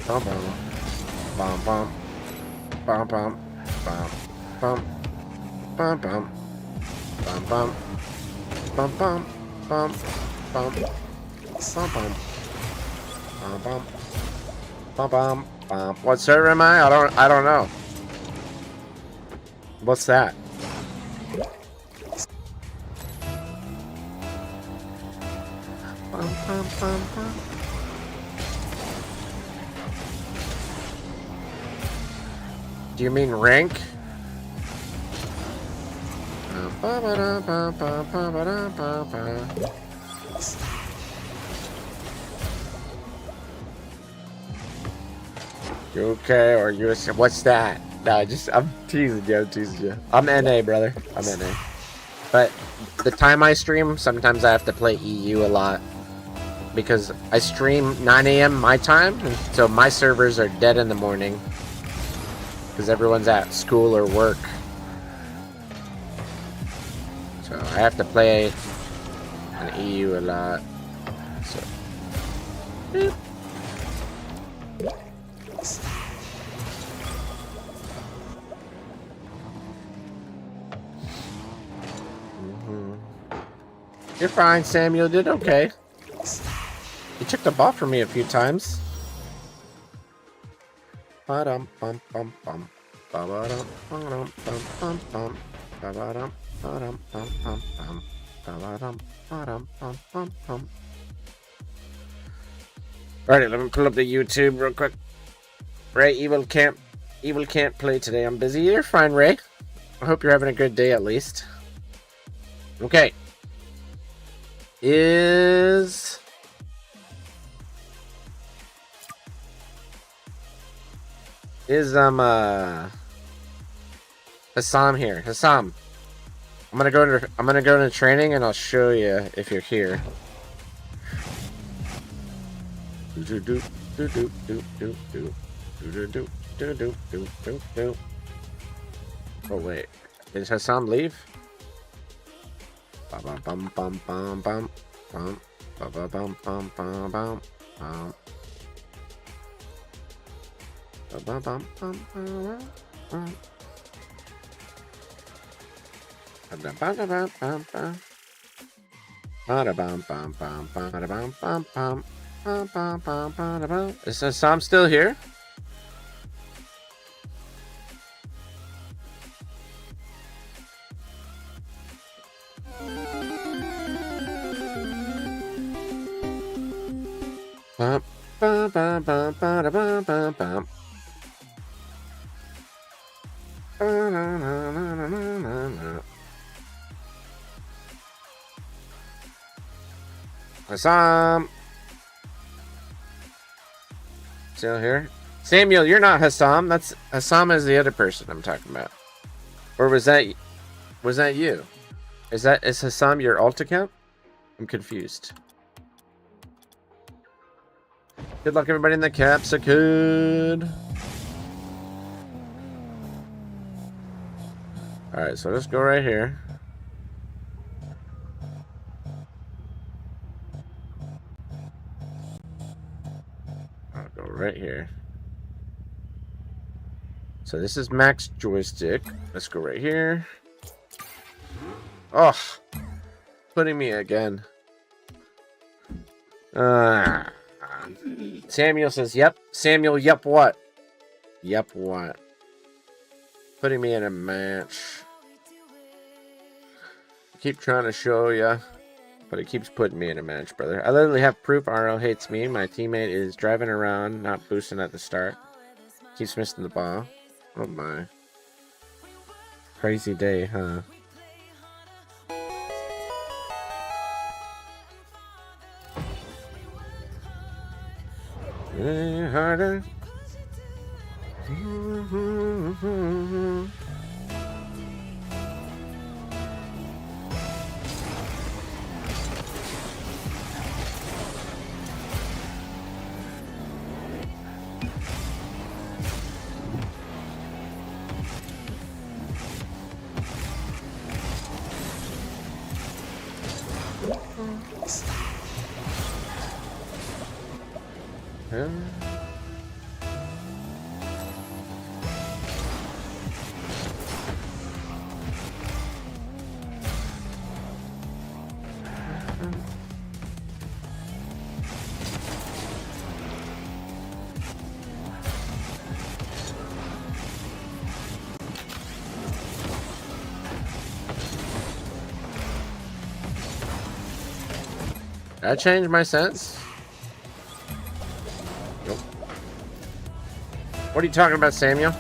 Bum bum bum bum bum bum bum bum bum bum bum bum bum bum bum bum bum bum bum bum. What server am I? I don't know. What's that? Bum bum bum bum. Do you mean rank? You okay, or you? What's that? No, I'm teasing you. I'm teasing you. I'm NA, brother. I'm NA. But the time I stream, sometimes I have to play EU a lot because I stream 9 a.m. my time, and so my servers are dead in the morning. Because everyone's at school or work. So I have to play an EU a lot. So. Beep. You're fine, Samuel. Did okay. You took the ball from me a few times. Ba-dum bum bum bum. Ba-ba-dum bum bum bum bum. Ba-ba-dum ba-dum bum bum bum. Ba-ba-dum ba-dum bum bum bum. Alright, let me pull up the YouTube real quick. Ray, Evil can't play today. I'm busy. You're fine, Ray. I hope you're having a good day at least. Okay. Is Hassam here. Hassam, I'm gonna go into training and I'll show you if you're here. Oh wait, did Hassam leave? Bum bum bum bum bum bum bum bum bum bum bum bum. Bum bum bum bum bum. Is Sam still here? Bum bum bum bum bum bum bum bum. Hassam, still here? Samuel, you're not Hassam. That's Hassam is the other person I'm talking about. Or was that you? Is Hassam your alt account? I'm confused. Good luck, everybody in the capsicum. All right, so let's go right here. I'll go right here. So this is max joystick. Let's go right here. Oh, putting me again. Samuel says, yep. Samuel, yep what? Yep what? Putting me in a match. I keep trying to show ya, but it keeps putting me in a match, brother. I literally have proof RL hates me. My teammate is driving around, not boosting at the start. Keeps missing the ball. Oh my. Crazy day, huh? Harder. Did I change my sense? Nope. What are you talking about, Samuel?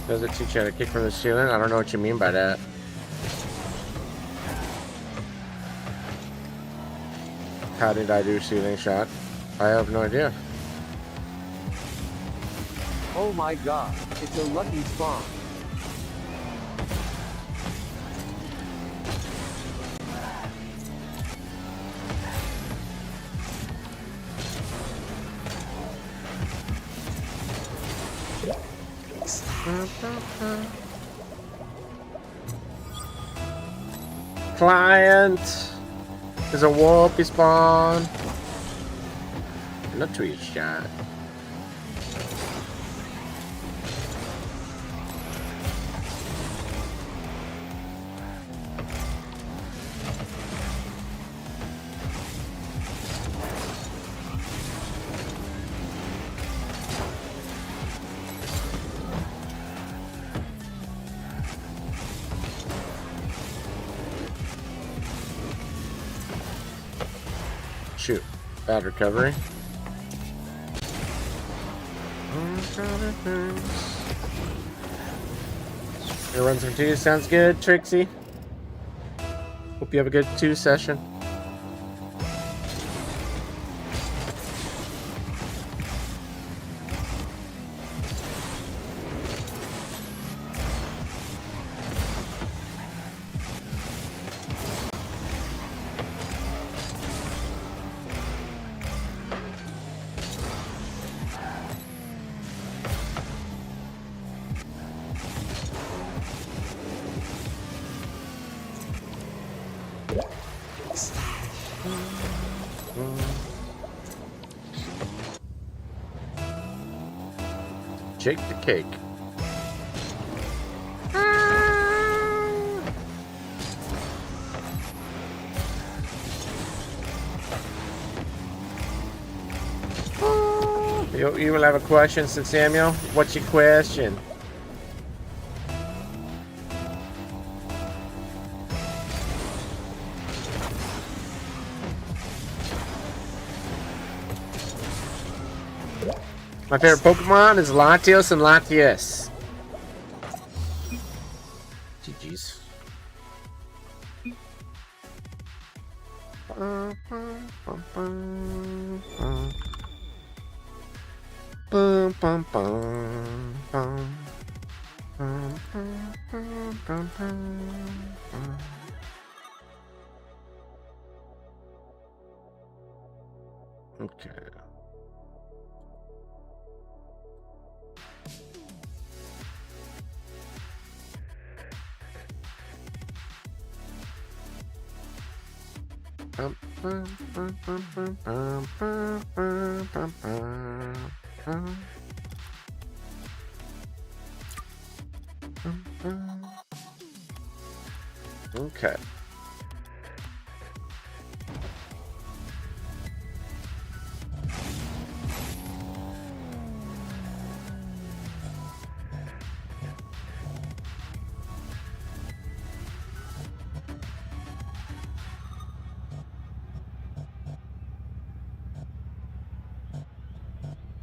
Does it teach you how to kick from the ceiling? I don't know what you mean by that. How did I do ceiling shot? I have no idea. Oh my god, it's a lucky spawn. Client is a whoopie spawn. Not tweet shot. Shoot. Bad recovery. Your runs from 2 sounds good, Trixie. Hope you have a good 2 session. Jake the cake. You will have a question, said Samuel. What's your question? My favorite Pokemon is Latios and Latias. GG's. Okay. Okay.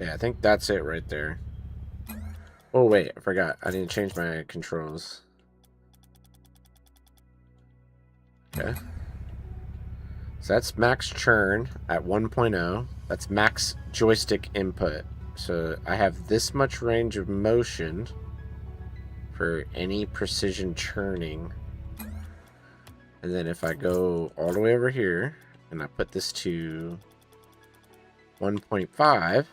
Yeah, I think that's it right there. Oh, wait, I forgot. I need to change my controls. Okay. So that's max churn at 1.0. That's max joystick input. So I have this much range of motion for any precision churning. And then if I go all the way over here and I put this to 1.5,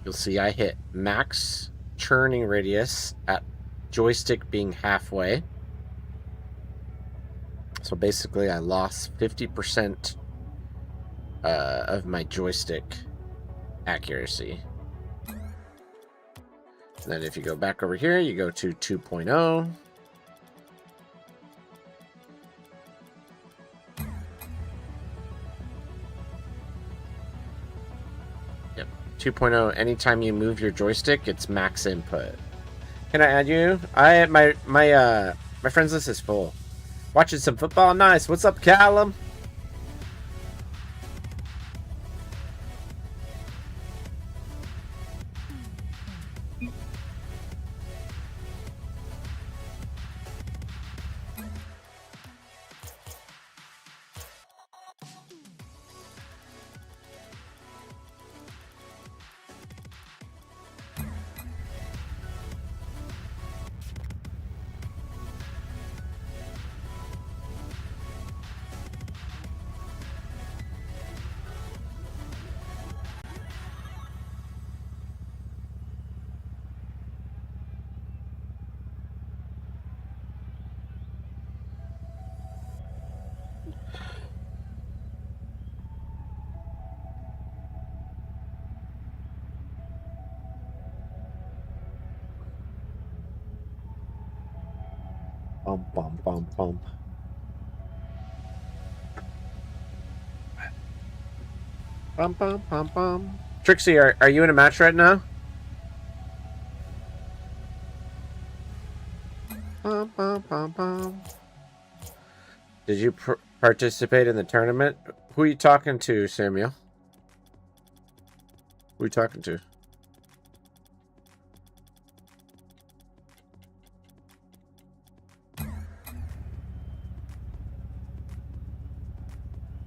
you'll see I hit max churning radius at joystick being halfway. So basically I lost 50% of my joystick accuracy. And then if you go back over here, you go to 2.0. Yep, 2.0, anytime you move your joystick, it's max input. Can I add you? My friends list is full. Watching some football? Nice. What's up, Callum? Bum, bum, bum, bum. Bum, bum, bum, bum. Trixie, are you in a match right now? Bum, bum, bum, bum. Did you participate in the tournament? Who are you talking to, Samuel? Who are you talking to?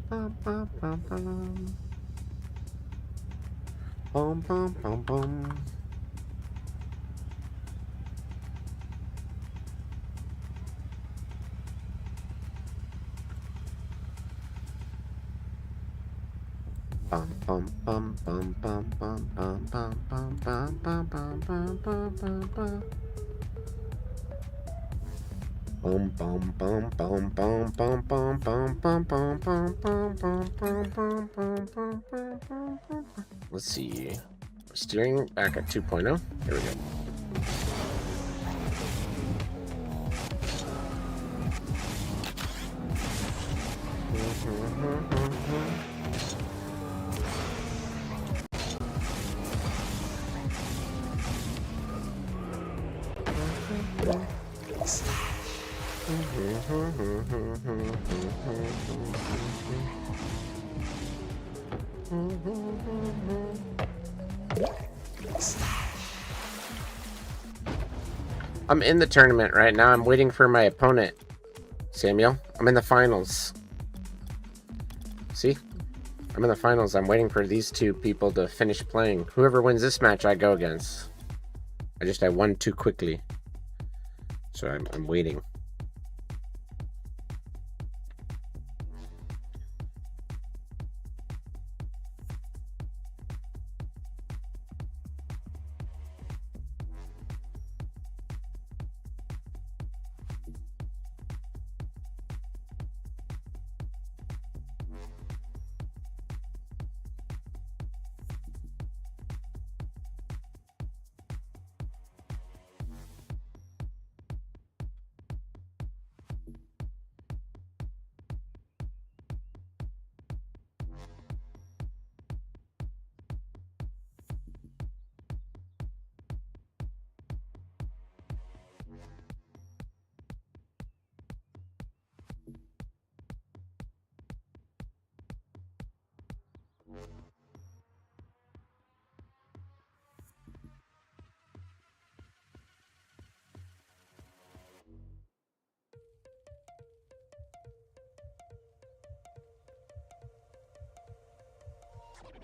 Bum, bum, bum, bum. Bum, bum, bum, bum. Bum, bum, bum, bum, bum, bum, bum, bum, bum, bum, bum, bum, bum, bum, bum, bum. Bum, bum, bum, bum, bum, bum, bum, bum, bum, bum, bum, bum, bum, bum, bum, bum, bum, bum. Let's see. Steering back at 2.0. Here we go. I'm in the tournament right now. I'm waiting for my opponent, Samuel. I'm in the finals. See? I'm in the finals. I'm waiting for these two people to finish playing. Whoever wins this match, I go against. I won too quickly. So I'm waiting.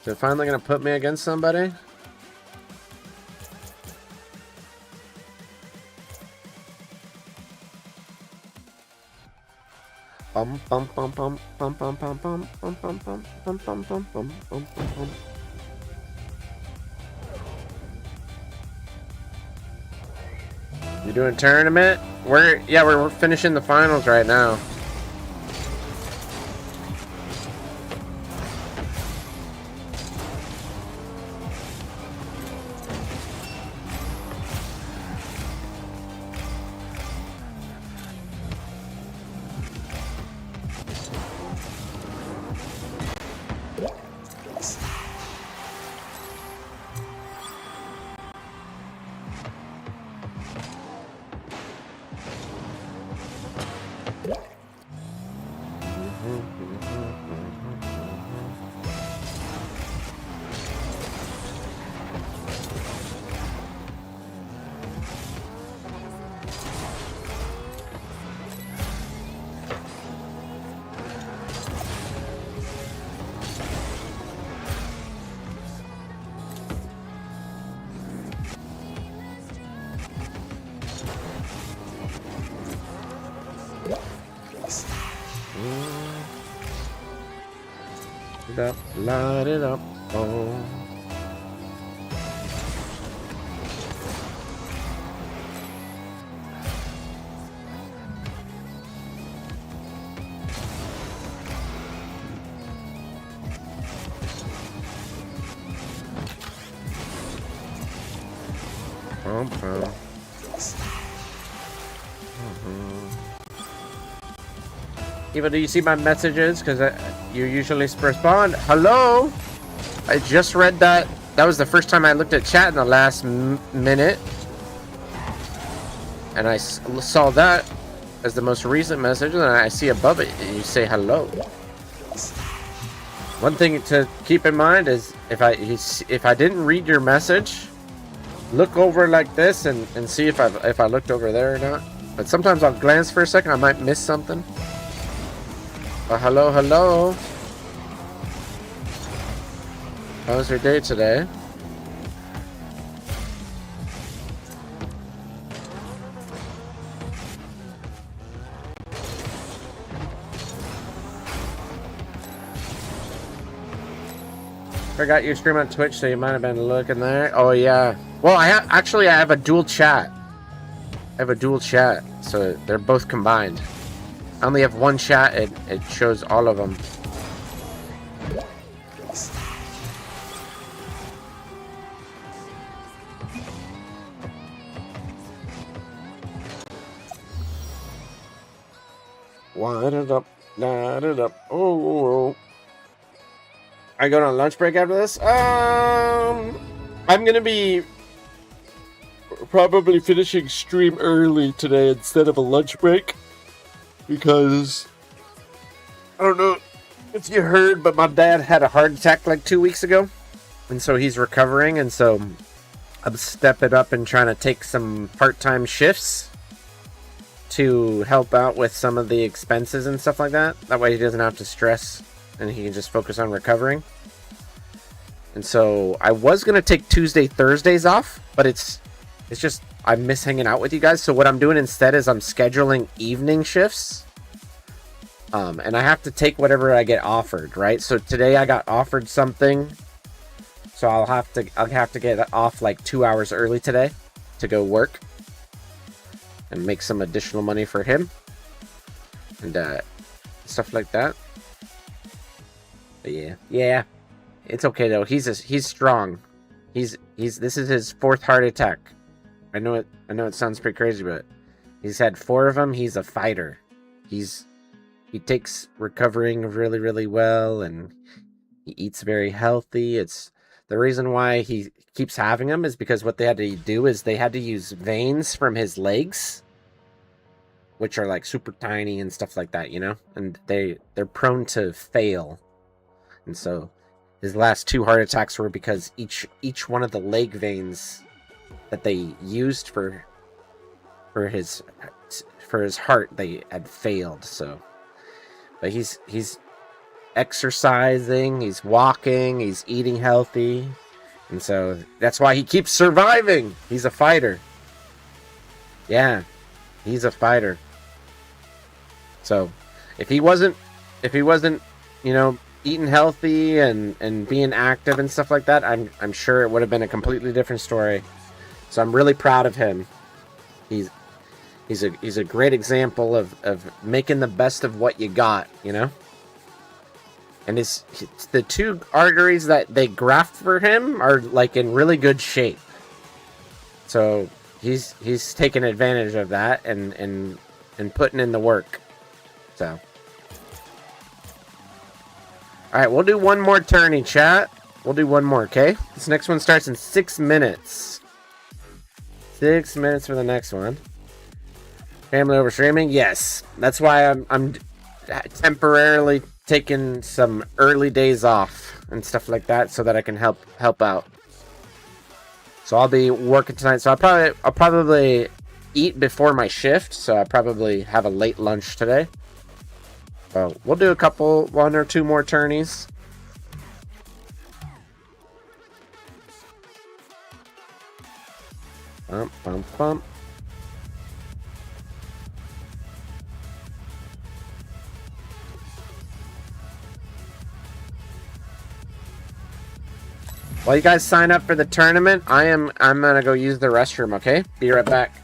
Is it finally gonna put me against somebody? Bum bum bum bum bum bum bum bum bum bum bum bum bum bum bum bum bum. You doing tournament? We're finishing the finals right now. Light it up, oh. Eva, do you see my messages? Because you usually respond. Hello? I just read that. That was the first time I looked at chat in the last minute. And I saw that as the most recent message. And I see above it, you say hello. One thing to keep in mind is if I didn't read your message, look over like this and see if I looked over there or not. But sometimes I'll glance for a second. I might miss something. Hello, hello. How was your day today? Forgot you stream on Twitch, so you might have been looking there. Oh yeah. Well, I have a dual chat. I have a dual chat, so they're both combined. I only have one chat. It shows all of them. Light it up, light it up. Oh. I go on lunch break after this. I'm gonna be probably finishing stream early today instead of a lunch break. Because, I don't know if you heard, but my dad had a heart attack like 2 weeks ago. And so he's recovering, and so I'm stepping up and trying to take some part-time shifts to help out with some of the expenses and stuff like that. That way he doesn't have to stress, and he can just focus on recovering. And so I was going to take Tuesday, Thursdays off, but it's just, I miss hanging out with you guys. So what I'm doing instead is I'm scheduling evening shifts. And I have to take whatever I get offered, right? So today I got offered something. So I'll have to get off like 2 hours early today to go work and make some additional money for him and stuff like that. But yeah, it's okay though. He's strong. This is his 4th heart attack. I know it sounds pretty crazy, but he's had 4 of them. He's a fighter. He takes recovering really, really well, and he eats very healthy. It's the reason why he keeps having them is because what they had to do is they had to use veins from his legs, which are like super tiny and stuff like that, you know, and they're prone to fail. And so his last 2 heart attacks were because each one of the leg veins that they used for his heart, they had failed. So, but he's exercising, he's walking, he's eating healthy. And so that's why he keeps surviving. He's a fighter. Yeah, he's a fighter. So if he wasn't, you know, eating healthy and being active and stuff like that, I'm sure it would have been a completely different story. So I'm really proud of him. He's a great example of making the best of what you got, you know? And the two arteries that they graft for him are like in really good shape. So he's taking advantage of that and putting in the work. So alright, we'll do one more tourney, chat. We'll do one more, okay? This next one starts in 6 minutes. 6 minutes for the next one. Family over streaming? Yes. That's why I'm temporarily taking some early days off and stuff like that so that I can help out. So I'll be working tonight. So I'll probably eat before my shift. So I'll probably have a late lunch today. So we'll do one or two more tourneys. Bump, bump, bump. While you guys sign up for the tournament, I'm gonna go use the restroom, okay? Be right back.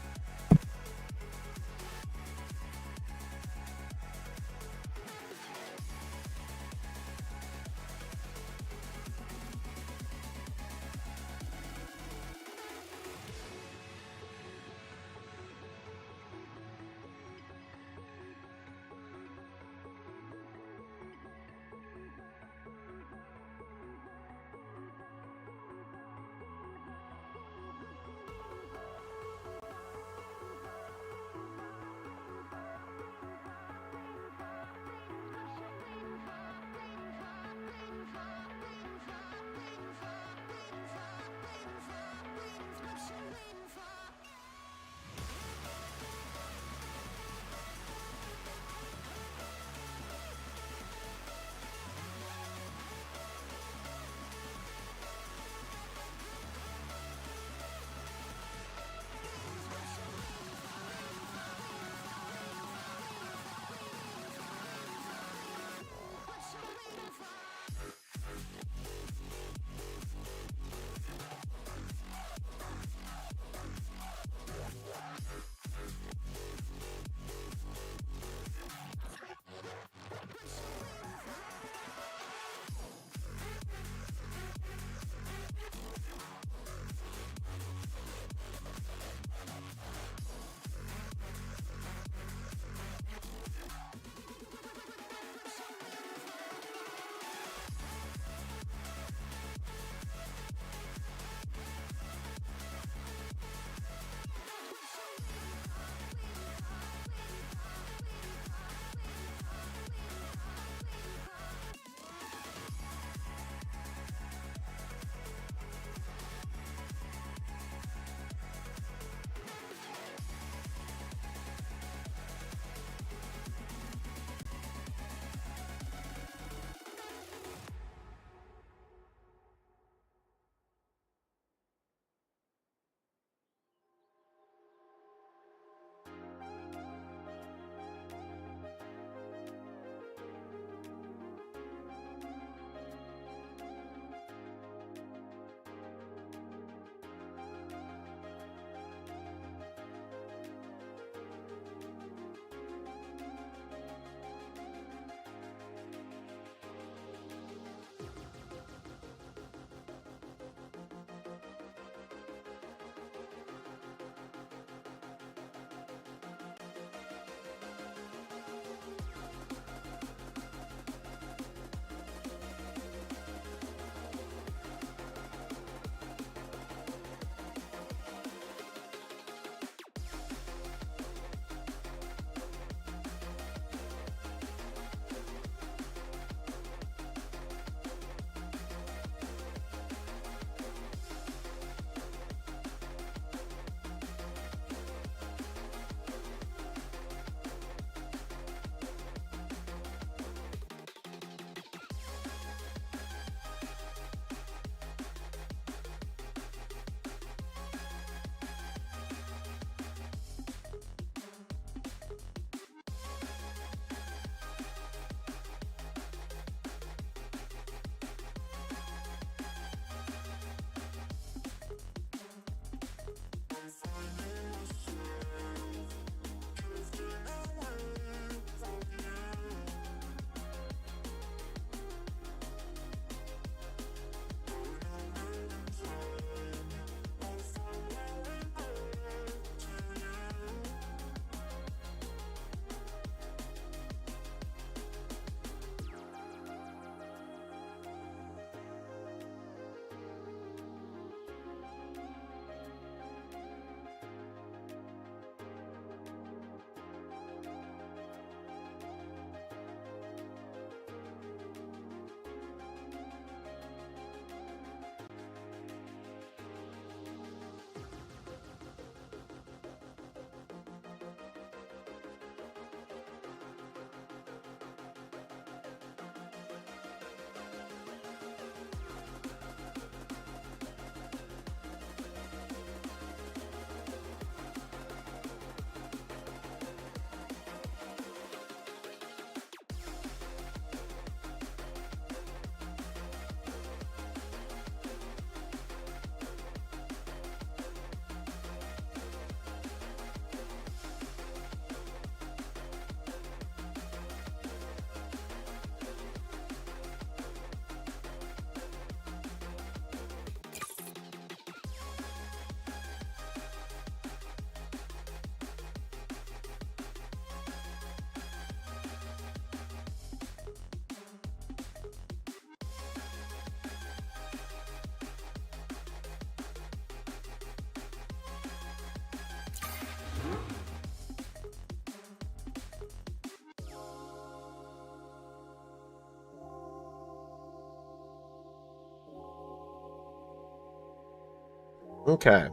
Okay.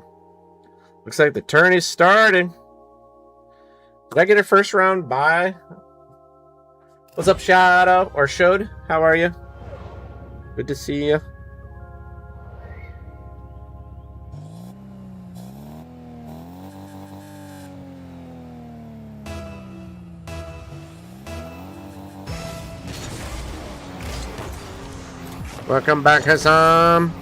Looks like the tourney's started. Did I get a first round bye? What's up, Shadow or Shode? How are you? Good to see you. Welcome back, Hassam.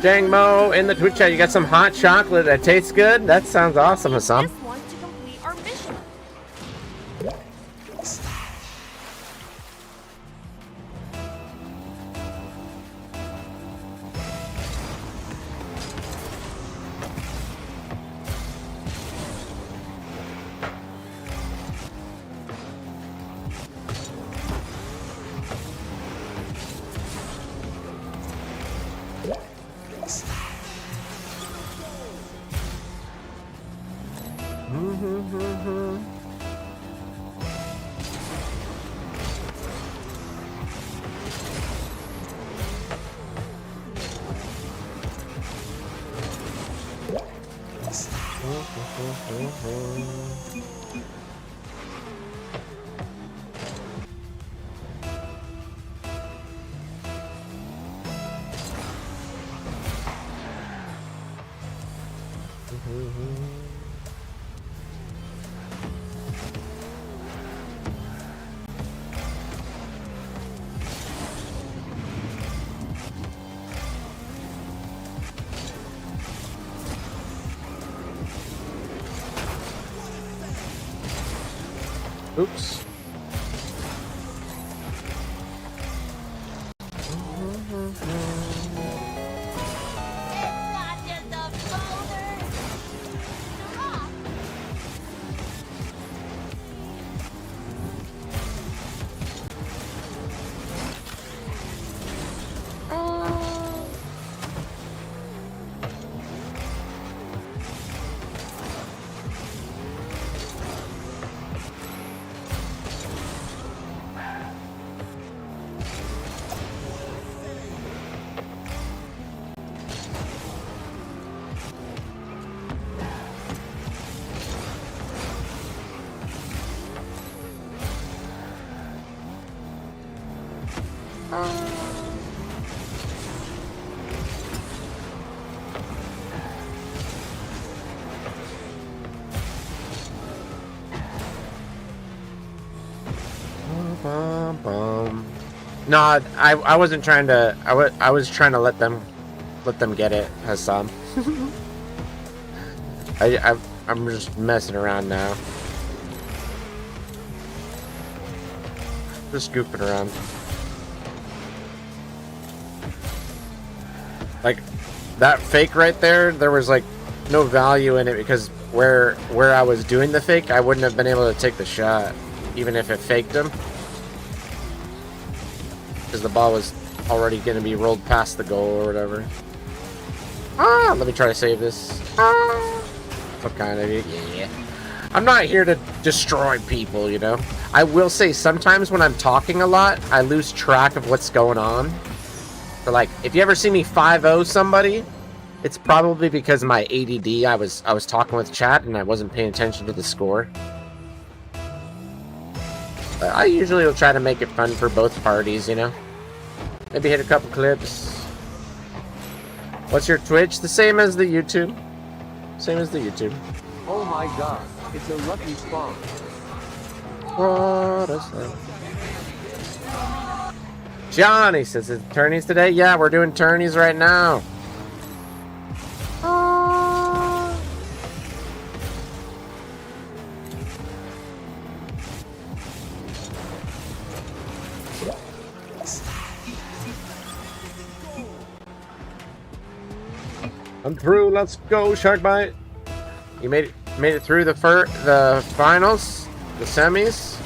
Dang Mo in the Twitch chat, you got some hot chocolate that tastes good? That sounds awesome, Hassam. This one to complete our mission. Oops. No, I wasn't trying to. I was trying to let them get it, Hassam. I'm just messing around now. Just goofing around. Like that fake right there, there was like no value in it because where I was doing the fake, I wouldn't have been able to take the shot, even if it faked him. Because the ball was already going to be rolled past the goal or whatever. Ah, let me try to save this. Ah, what kind of it? Yeah. I'm not here to destroy people, you know. I will say sometimes when I'm talking a lot, I lose track of what's going on. But like, if you ever see me 5-0 somebody, it's probably because of my ADD. I was talking with chat and I wasn't paying attention to the score. But I usually will try to make it fun for both parties, you know. Maybe hit a couple clips. What's your Twitch? The same as the YouTube. Same as the YouTube. Oh my god, it's a lucky spawn. What is that? Johnny says it's tourneys today. Yeah, we're doing tourneys right now. I'm through. Let's go, Sharkbite. You made it through the finals, the semis.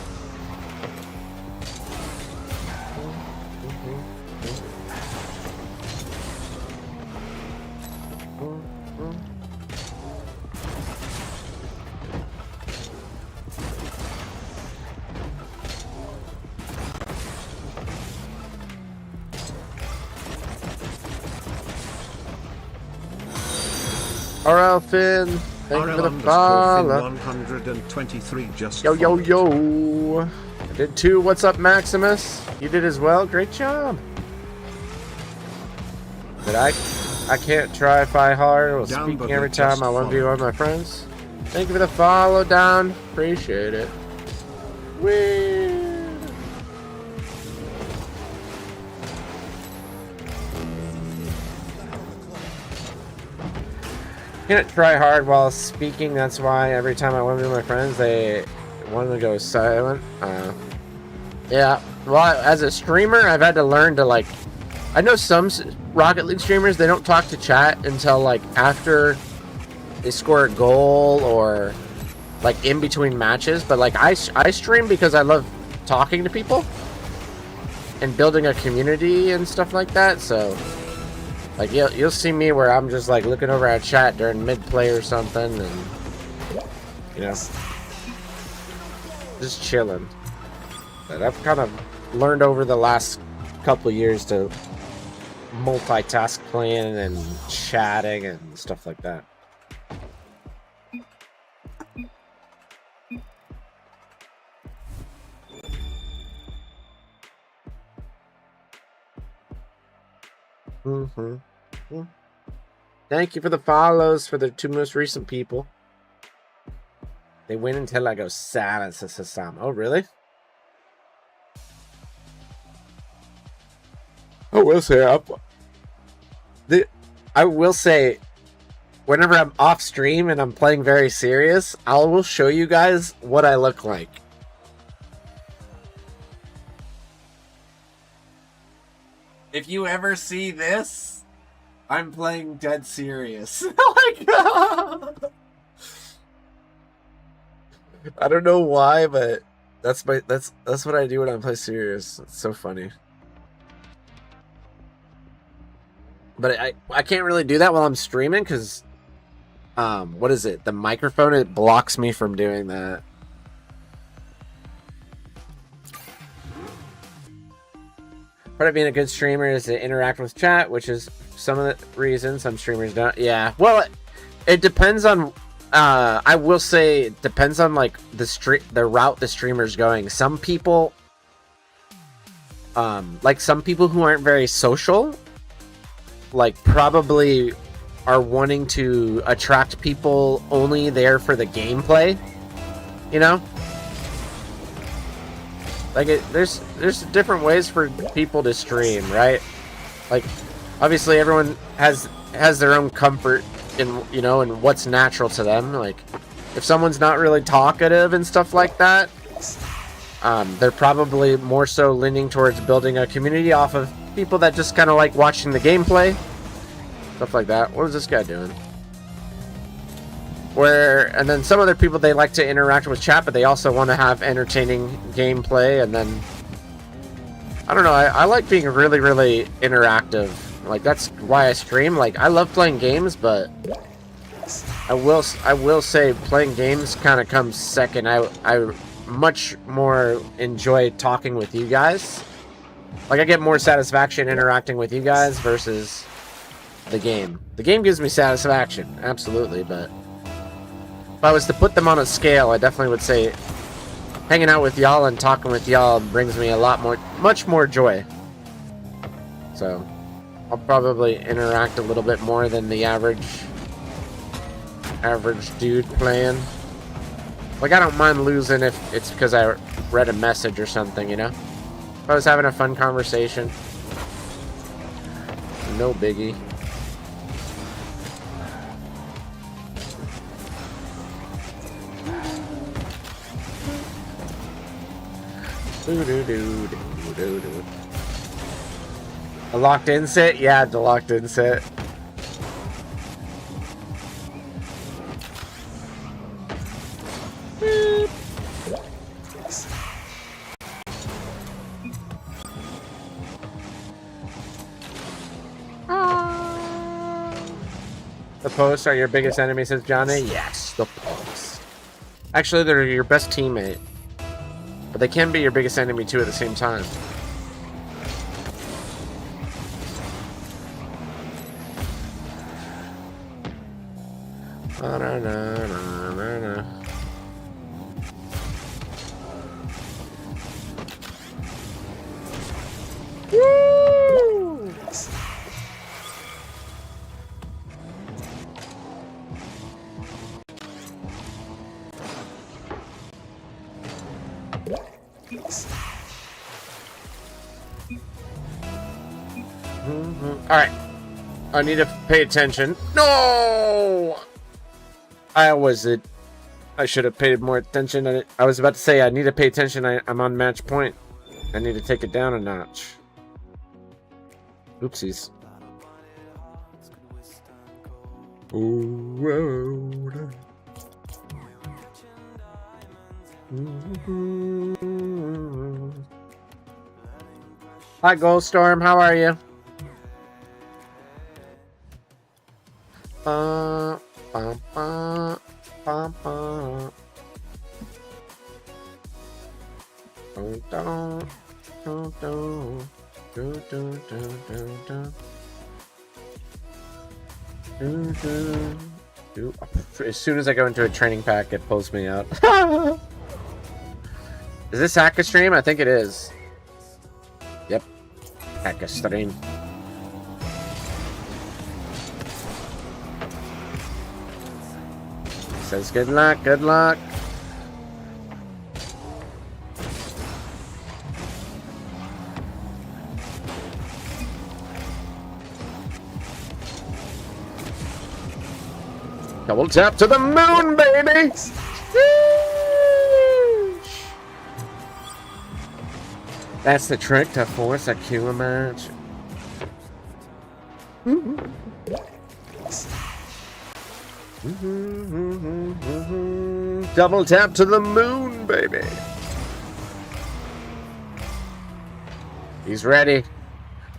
RL Finn, thank you for the follow. 123 just Yo, yo, followed. yo. I did too. What's up, Maximus? You did as well. Great job. But I can't try fi hard while Down, speaking but every it time just I followed. 1v1 my friends. Thank you for the follow, Down. Appreciate it. Whee! Can't try hard while speaking. That's why every time I 1v1 my friends, they want to go silent. Yeah. Well, as a streamer, I've had to learn to like. I know some Rocket League streamers, they don't talk to chat until like after they score a goal or like in between matches. But like I stream because I love talking to people and building a community and stuff like that. So like you'll see me where I'm just like looking over at chat during mid play or something, and you know, just chilling. But I've kind of learned over the last couple of years to multitask playing and chatting and stuff like that. Thank you for the follows for the 2 most recent people. They win until I go silent, says Sam. Oh, really? I will say, whenever I'm off stream and I'm playing very serious, I will show you guys what I look like. If you ever see this, I'm playing dead serious. Like, I don't know why, but that's what I do when I play serious. It's so funny. But I can't really do that while I'm streaming because, what is it? The microphone, it blocks me from doing that. Part of being a good streamer is to interact with chat, which is some of the reasons some streamers don't. Yeah, well, it depends on. I will say it depends on like the route the streamer's going. Some people, like some people who aren't very social, like probably are wanting to attract people only there for the gameplay, you know? Like there's different ways for people to stream, right? Like obviously everyone has their own comfort in, you know, and what's natural to them. Like if someone's not really talkative and stuff like that, they're probably more so leaning towards building a community off of people that just kind of like watching the gameplay, stuff like that. What is this guy doing? And then some other people, they like to interact with chat, but they also want to have entertaining gameplay. And then I don't know, I like being really, really interactive. Like that's why I stream. Like I love playing games, but I will say playing games kind of comes second. I much more enjoy talking with you guys. Like I get more satisfaction interacting with you guys versus the game. The game gives me satisfaction, absolutely, but if I was to put them on a scale, I definitely would say hanging out with y'all and talking with y'all brings me much more joy. So I'll probably interact a little bit more than the average dude playing. Like I don't mind losing if it's because I read a message or something, you know? If I was having a fun conversation, no biggie. A locked in set? Yeah, the locked in set. The posts are your biggest enemy, says Johnny. Yes, the posts. Actually, they're your best teammate. But they can be your biggest enemy too at the same time. Woo! All right, I need to pay attention. No, I should have paid more attention. I was about to say I need to pay attention. I'm on match point. I need to take it down a notch. Oopsies. Hi, Goldstorm. How are you? As soon as I go into a training pack, it pulls me out. Is this Hacker Stream? I think it is. Yep. Hacker Stream. Says good luck, good luck. Double tap to the moon, baby! That's the trick to force a Q match. Double tap to the moon, baby. He's ready.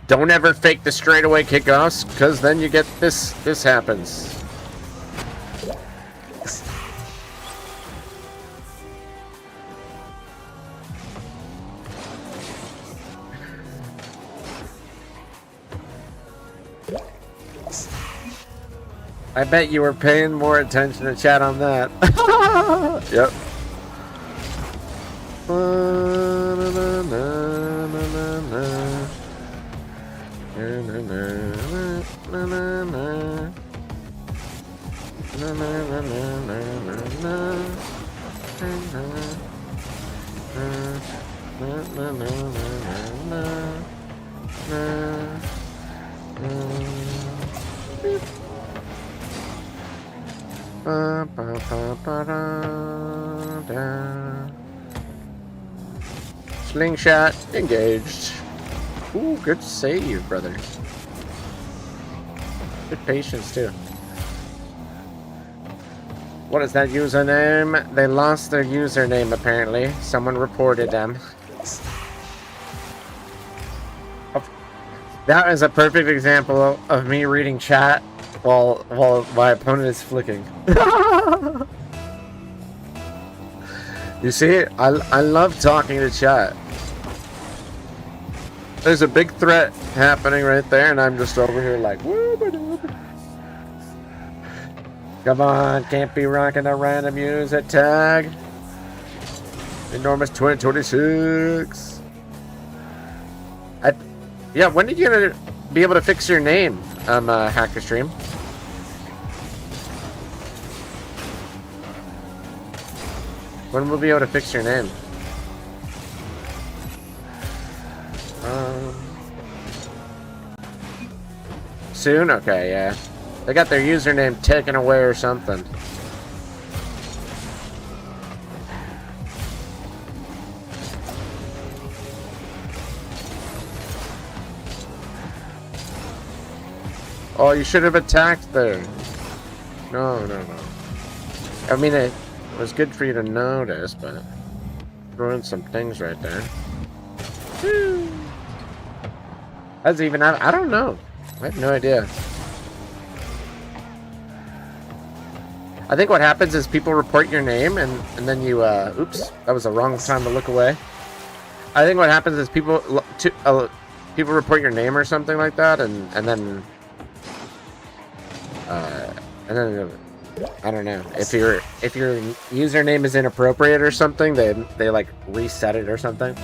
Don't ever fake the straightaway kickoffs, because then you get this. This happens. I bet you were paying more attention to chat on that. Yep. Slingshot engaged. Ooh, good save, brother. Good patience too. What is that username? They lost their username apparently. Someone reported them. That is a perfect example of me reading chat while my opponent is flicking. You see, I love talking to chat. There's a big threat happening right there, and I'm just over here like, woo. Come on, can't be rocking a random user tag. Enormous 2026. Yeah, when did you gonna be able to fix your name, Hacker Stream? When we'll be able to fix your name? Soon? Okay, yeah. They got their username taken away or something. Oh, you should have attacked there. No. I mean, it was good for you to notice, but throwing some things right there. That's even, I don't know. I have no idea. I think what happens is people report your name and then you, oops, that was the wrong time to look away. I think what happens is people report your name or something like that, and then I don't know. If your username is inappropriate or something, they like reset it or something.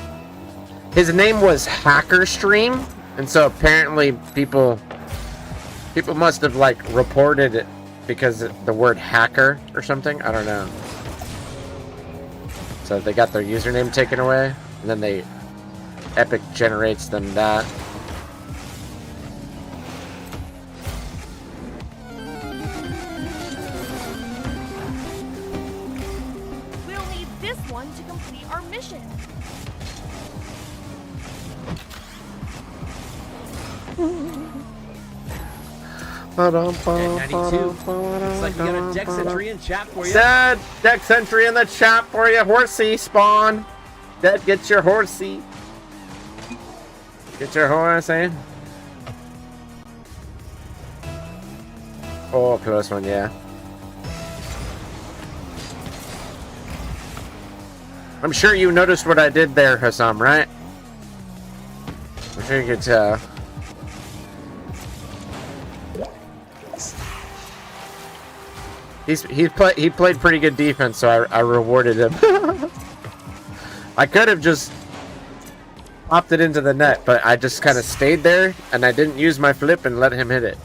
His name was Hacker Stream, and so apparently people must have like reported it because of the word hacker or something. I don't know. So they got their username taken away, and then Epic generates them that. We'll need this one to complete our mission. At 92. Looks like you got a Dex entry in chat for you. Sad Dex entry in the chat for you. Horsey spawn. Dead, get your horsey. Get your horsey. Oh, close one, yeah. I'm sure you noticed what I did there, Hassam, right? I'm sure you could tell. He played pretty good defense, so I rewarded him. I could have just popped it into the net, but I just kind of stayed there and I didn't use my flip and let him hit it.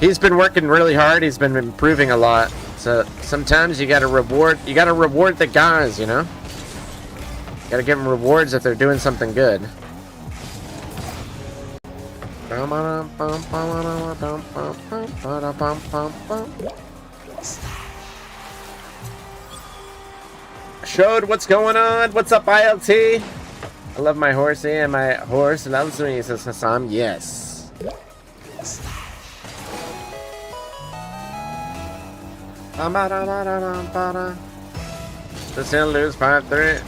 He's been working really hard. He's been improving a lot. So sometimes you gotta reward the guys, you know? Gotta give them rewards if they're doing something good. Showed what's going on? What's up, ILT? I love my horsey and my horse loves me, says Hassam. Yes. Just gonna lose 5-3.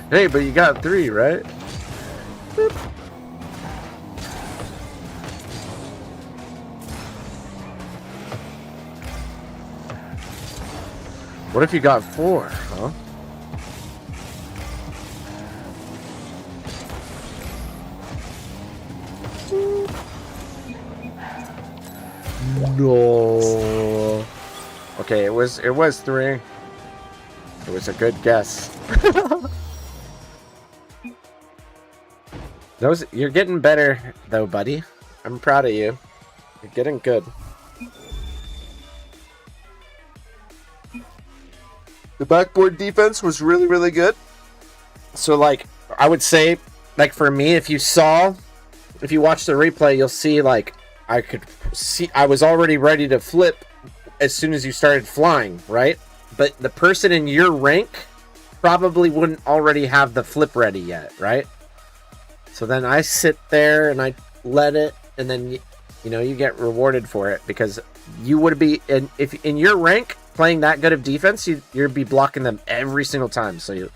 Hey, but you got 3, right? Boop. What if you got 4, huh? No. Okay, it was 3. It was a good guess. You're getting better though, buddy. I'm proud of you. You're getting good. The backboard defense was really, really good. So, like, I would say, like, for me, if you watch the replay, you'll see, like, I was already ready to flip as soon as you started flying, right? But the person in your rank probably wouldn't already have the flip ready yet, right? So then I sit there and I let it, and then, you get rewarded for it because you would be, if in your rank, playing that good of defense, you'd be blocking them every single time. So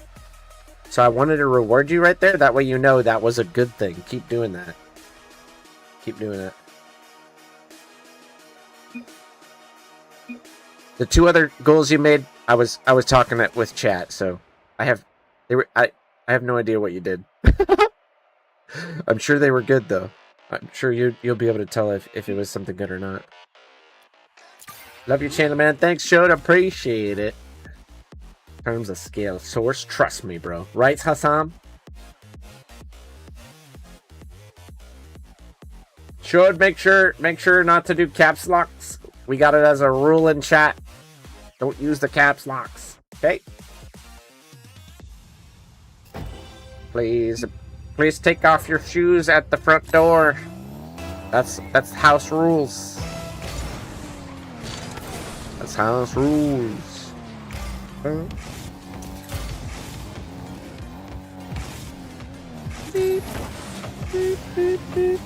I wanted to reward you right there. That way you know that was a good thing. Keep doing that. Keep doing it. The 2 other goals you made, I was talking it with chat, so I have no idea what you did. I'm sure they were good though. I'm sure you'll be able to tell if it was something good or not. Love your channel, man. Thanks, Showed. Appreciate it. Terms of scale. Source, trust me, bro. Right, Hassam? Showed, make sure not to do caps locks. We got it as a rule in chat. Don't use the caps locks. Okay? Please take off your shoes at the front door. That's house rules. That's house rules. Beep, beep, beep, beep.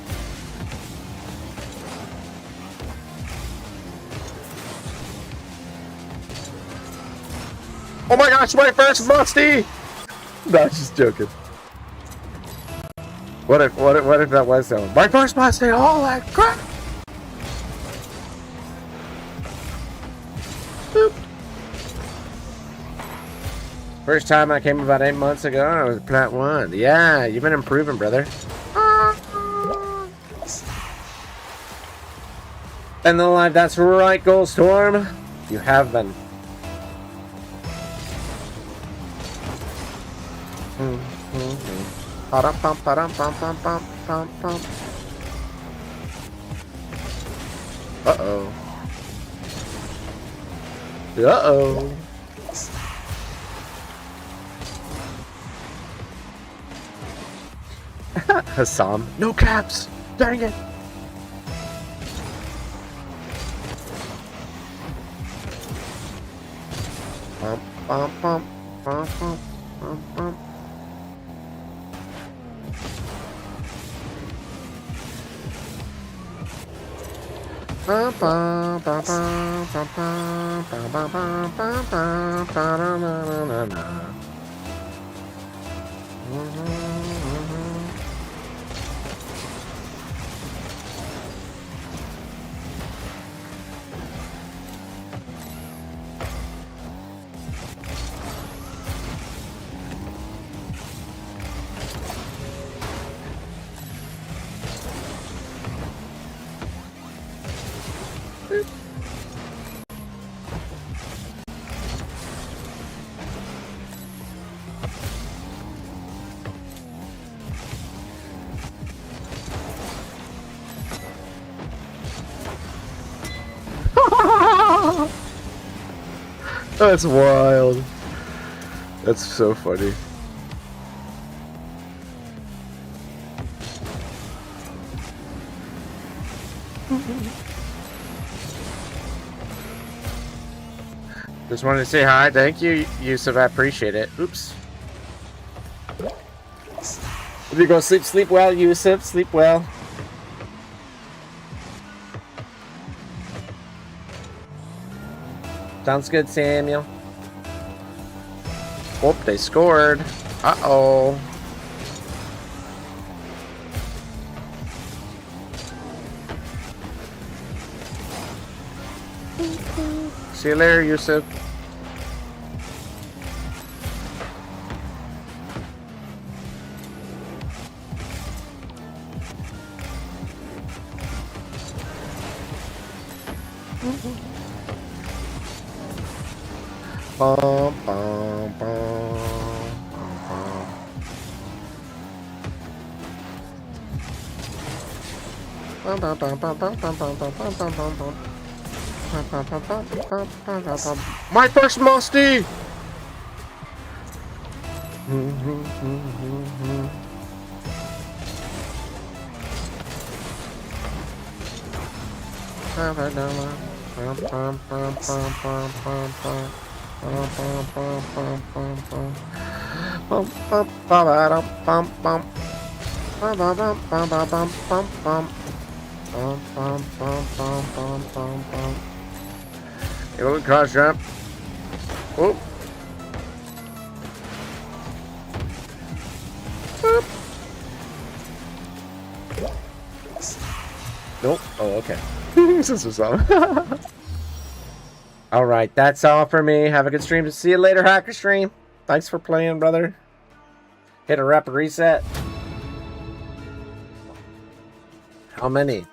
Oh my gosh, my first musty! No, just joking. What if that was so? My first musty! Holy crap! Boop. First time I came about 8 months ago, I was plat 1. Yeah, you've been improving, brother. And the live, that's right, Goldstorm. You have been. Uh-oh. Uh-oh. Hassan. No caps! Dang it! Bump, bump, bump, bump, bump, bump, bump. Ba ba ba ba ba ba ba ba ba ba ba ba na na na na. That's wild. That's so funny. Just wanted to say hi. Thank you, Yusuf. I appreciate it. Oops. If you go sleep, sleep well, Yusuf. Sleep well. Sounds good, Samuel. Oh, they scored. Uh-oh. See you later, Yusuf. Bum, bum, bum, bum, bum. My first musty. Hey, look, cross jump. Oh. Boop. Nope. Oh, okay. This is something. All right, that's all for me. Have a good stream. See you later, Hacker Stream. Thanks for playing, brother. Hit a rapid reset. How many?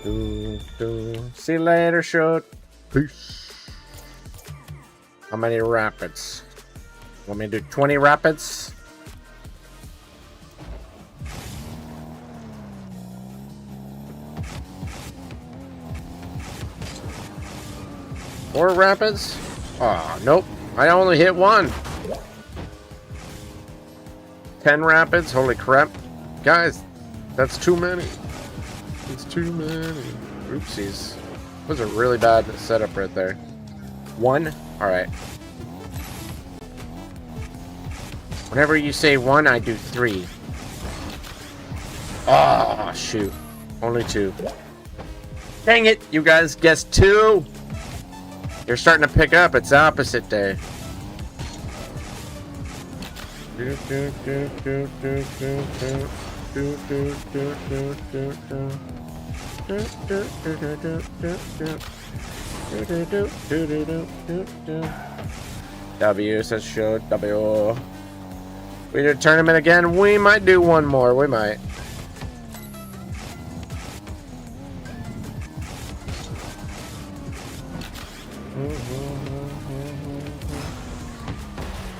See you later, shoot. Peace. How many rapids? Want me to do 20 rapids? Four rapids? Oh, nope. I only hit one. 10 rapids? Holy crap. Guys, that's too many. It's too many. Oopsies. That was a really bad setup right there. One? Alright. Whenever you say one, I do three. Oh, shoot. Only two. Dang it! You guys guessed two! You're starting to pick up. It's opposite day. W says show W. We do a tournament again. We might do one more. We might.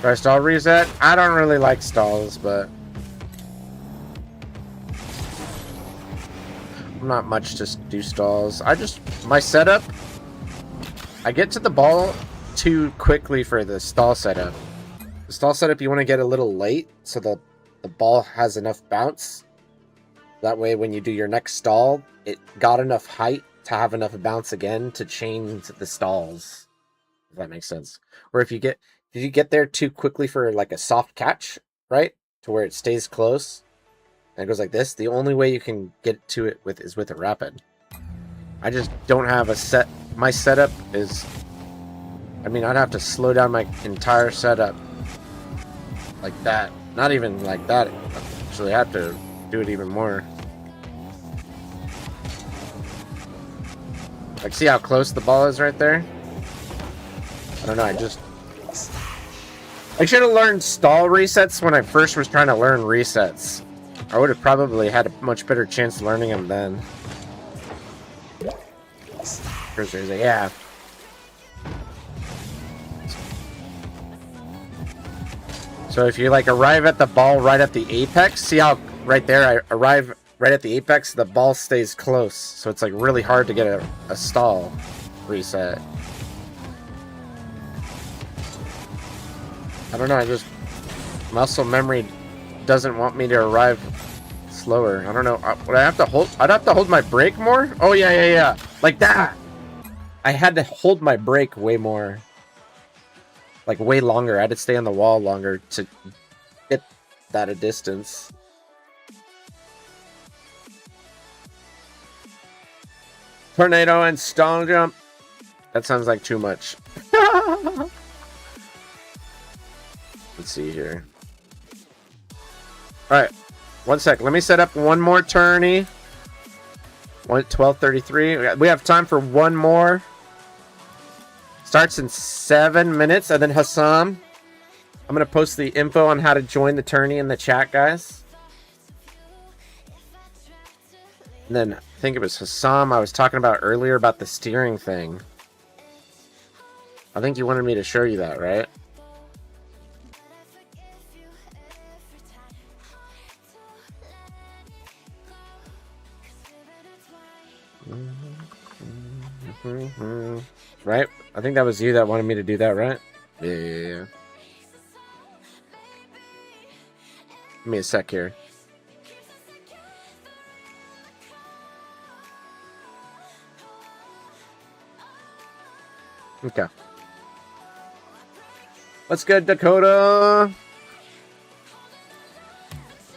Do I stall reset? I don't really like stalls, but I'm not much to do stalls. My setup, I get to the ball too quickly for the stall setup. The stall setup, you want to get a little late so the ball has enough bounce. That way when you do your next stall, it got enough height to have enough bounce again to change the stalls. If that makes sense. Or if you get there too quickly for like a soft catch, right? To where it stays close and it goes like this, the only way you can get to it is with a rapid. I just don't have a set. My setup is, I mean, I'd have to slow down my entire setup like that. Not even like that. Actually, I have to do it even more. Like, see how close the ball is right there? I don't know, I should have learned stall resets when I first was trying to learn resets. I would have probably had a much better chance learning them then. Yeah. So if you like arrive at the ball right at the apex, see how right there I arrive right at the apex, the ball stays close. So it's like really hard to get a stall reset. I don't know, muscle memory doesn't want me to arrive slower. I don't know. Would I have to hold? I'd have to hold my brake more? Oh yeah. Like that. I had to hold my brake way more. Like way longer. I had to stay on the wall longer to get that a distance. Tornado and stall jump. That sounds like too much. Let's see here. Alright. One sec. Let me set up one more tourney. 12:33. We have time for one more. Starts in 7 minutes. And then Hassam. I'm going to post the info on how to join the tourney in the chat, guys. And then I think it was Hassam I was talking about earlier about the steering thing. I think you wanted me to show you that, right? Right? I think that was you that wanted me to do that, right? Yeah. Give me a sec here. Okay. What's good, Dakota?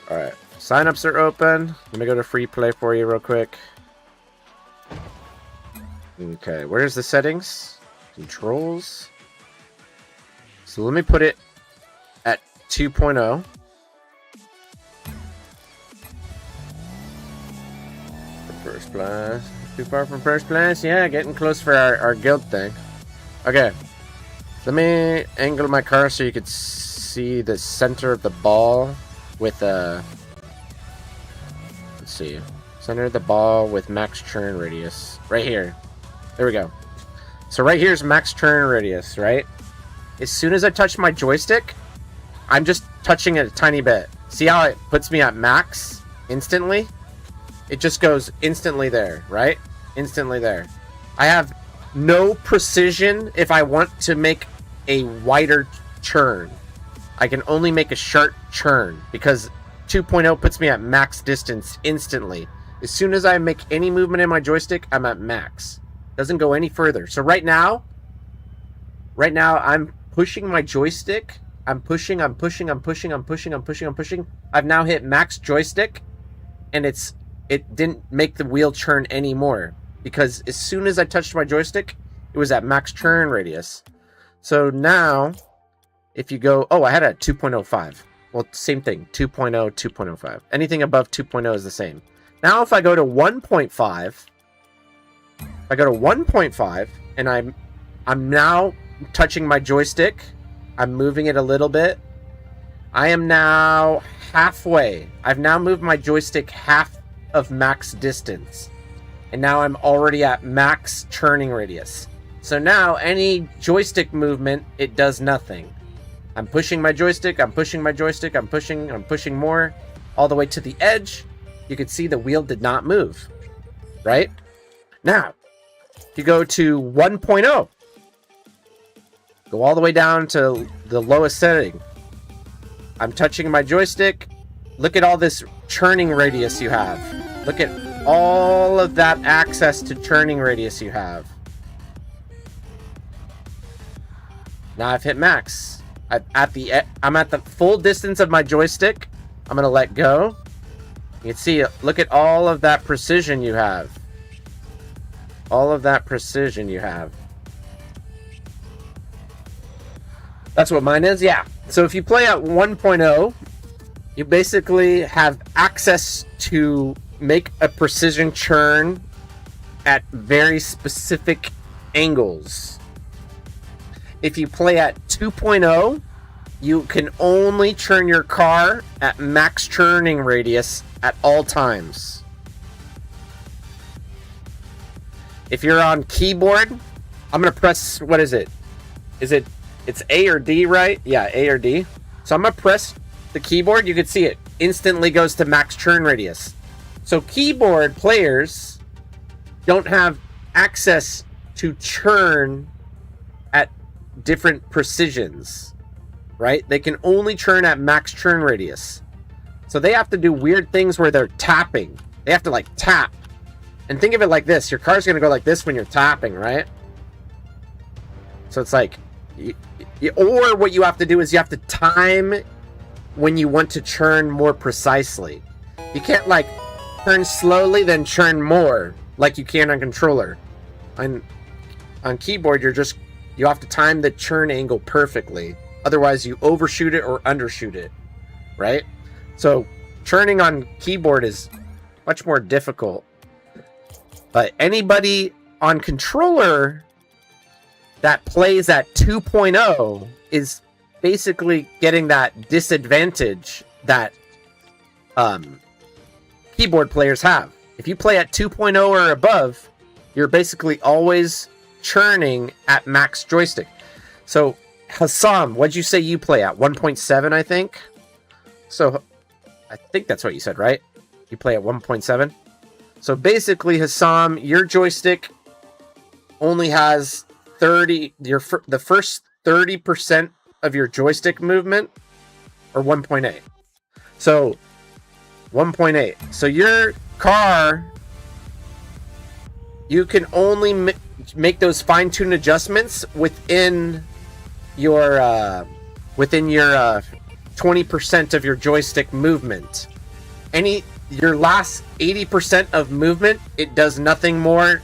Alright. Sign-ups are open. Let me go to free play for you real quick. Okay, where's the settings? Controls. So let me put it at 2.0. First place. Too far from first place? Yeah, getting close for our guild thing. Okay. Let me angle my car so you could see the center of the ball with a... Let's see. Center of the ball with max turn radius. Right here. There we go. So right here is max turn radius, right? As soon as I touch my joystick, I'm just touching it a tiny bit. See how it puts me at max instantly? It just goes instantly there, right? Instantly there. I have no precision if I want to make a wider churn. I can only make a sharp churn because 2.0 puts me at max distance instantly. As soon as I make any movement in my joystick, I'm at max. Doesn't go any further. So right now I'm pushing my joystick. I'm pushing. I've now hit max joystick, and it didn't make the wheel churn anymore because as soon as I touched my joystick, it was at max turn radius. So now if you go, oh, I had it at 2.05. Well, same thing, 2.0, 2.05. Anything above 2.0 is the same. Now if I go to 1.5, I go to 1.5 and I'm now touching my joystick. I'm moving it a little bit. I am now halfway. I've now moved my joystick half of max distance. And now I'm already at max turning radius. So now any joystick movement, it does nothing. I'm pushing my joystick, I'm pushing my joystick, I'm pushing more, all the way to the edge. You can see the wheel did not move, right? Now, if you go to 1.0, go all the way down to the lowest setting. I'm touching my joystick. Look at all this churning radius you have. Look at all of that access to churning radius you have. Now I've hit max. I'm at the full distance of my joystick. I'm gonna let go. You can see, look at all of that precision you have. All of that precision you have. That's what mine is, yeah. So if you play at 1.0, you basically have access to make a precision churn at very specific angles. If you play at 2.0, you can only churn your car at max churning radius at all times. If you're on keyboard, I'm gonna press, what is it? It's A or D, right? Yeah, A or D. So I'm gonna press the keyboard. You can see it instantly goes to max churn radius. So keyboard players don't have access to churn at different precisions, right? They can only churn at max churn radius. So they have to do weird things where they're tapping. They have to like tap. And think of it like this. Your car's gonna go like this when you're tapping, right? So it's like, or what you have to do is you have to time when you want to churn more precisely. You can't like churn slowly then churn more like you can on controller. On keyboard, you have to time the churn angle perfectly. Otherwise you overshoot it or undershoot it, right? So churning on keyboard is much more difficult. But anybody on controller that plays at 2.0 is basically getting that disadvantage that keyboard players have. If you play at 2.0 or above, you're basically always churning at max joystick. So Hassam, what'd you say you play at? 1.7, I think? So I think that's what you said, right? You play at 1.7? So basically, Hassam, your joystick only has the first 30% of your joystick movement, or 1.8. So 1.8. So your car, you can only make those fine-tuned adjustments within your 20% of your joystick movement. Your last 80% of movement, it does nothing more,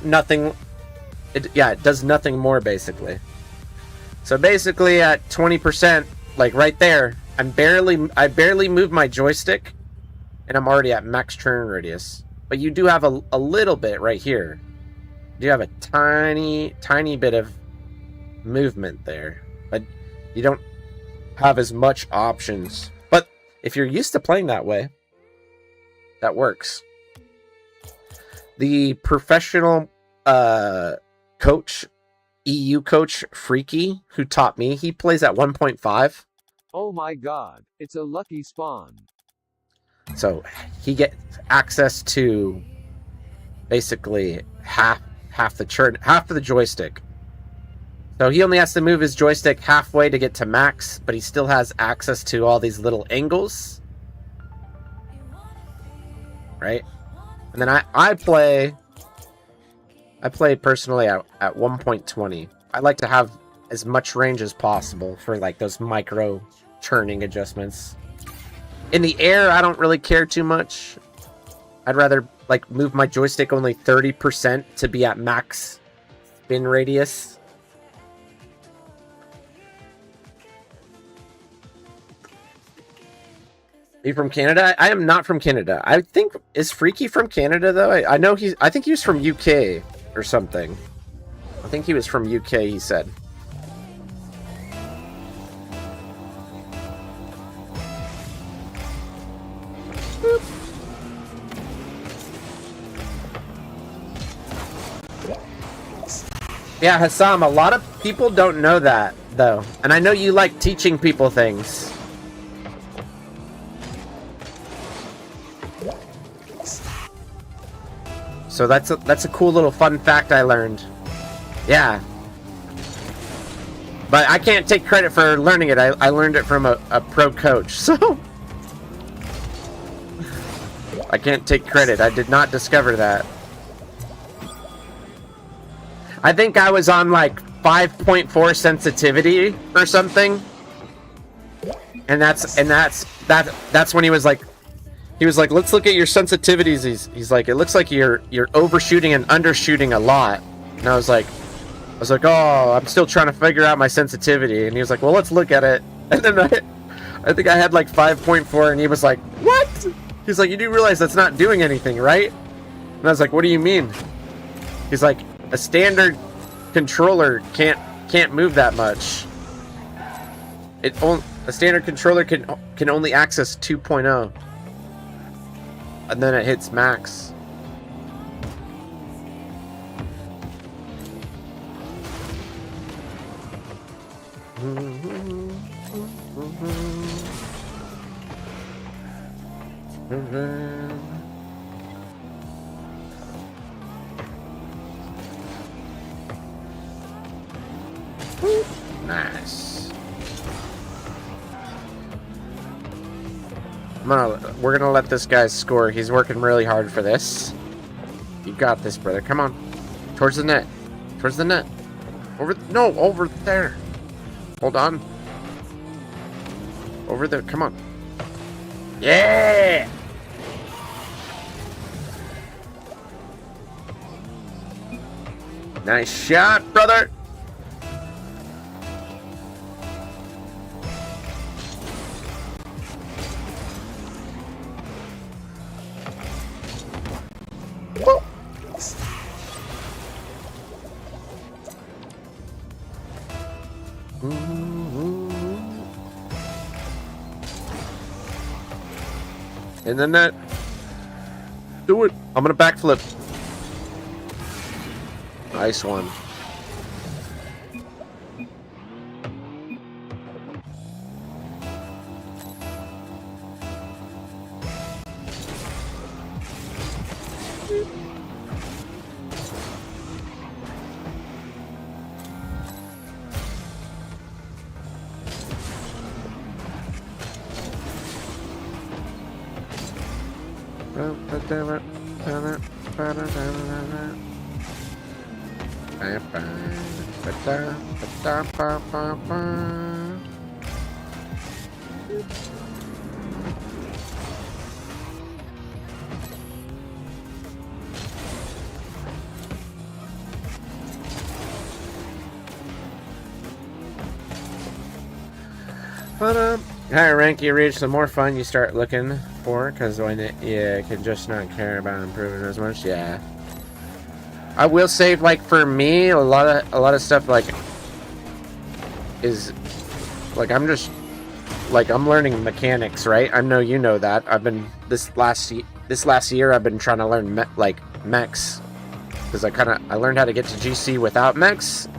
it does nothing more basically. So basically at 20%, like right there, I barely move my joystick and I'm already at max churn radius. But you do have a little bit right here. You have a tiny bit of movement there, but you don't have as much options. But if you're used to playing that way, that works. The professional coach, EU coach Freaky, who taught me, he plays at 1.5. Oh my god, it's a lucky spawn. So he gets access to basically half of the joystick. So he only has to move his joystick halfway to get to max, but he still has access to all these little angles. Right? And then I play personally at 1.20. I like to have as much range as possible for like those micro churning adjustments. In the air, I don't really care too much. I'd rather like move my joystick only 30% to be at max spin radius. Are you from Canada? I am not from Canada. I think, is Freaky from Canada though? I know I think he was from UK or something. I think he was from UK, he said. Yeah, Hassam, a lot of people don't know that, though. And I know you like teaching people things. So that's a cool little fun fact I learned. Yeah. But I can't take credit for learning it. I learned it from a pro coach, so... I can't take credit. I did not discover that. I think I was on like 5.4 sensitivity or something. And that's when he was like, let's look at your sensitivities. He's like, it looks like you're overshooting and undershooting a lot. And I was like, oh, I'm still trying to figure out my sensitivity. And he was like, well, let's look at it. And then I think I had like 5.4, and he was like, what? He's like, you do realize that's not doing anything, right? And I was like, what do you mean? He's like, a standard controller can't move that much. A standard controller can only access 2.0. And then it hits max. Nice. We're gonna let this guy score. He's working really hard for this. You got this, brother. Come on. Towards the net. Towards the net. Over there. Hold on. Over there. Come on. Yeah! Nice shot, brother. Whoa. In the net. Do it. I'm gonna backflip. Nice one. Higher rank you reach, the more fun you start looking for, because when you can just not care about improving as much. Yeah, I will say, like, for me, a lot of stuff like is like I'm learning mechanics, right? I know you know that. I've been this last year I've been trying to learn mechs, because I learned how to get to GC without mechs.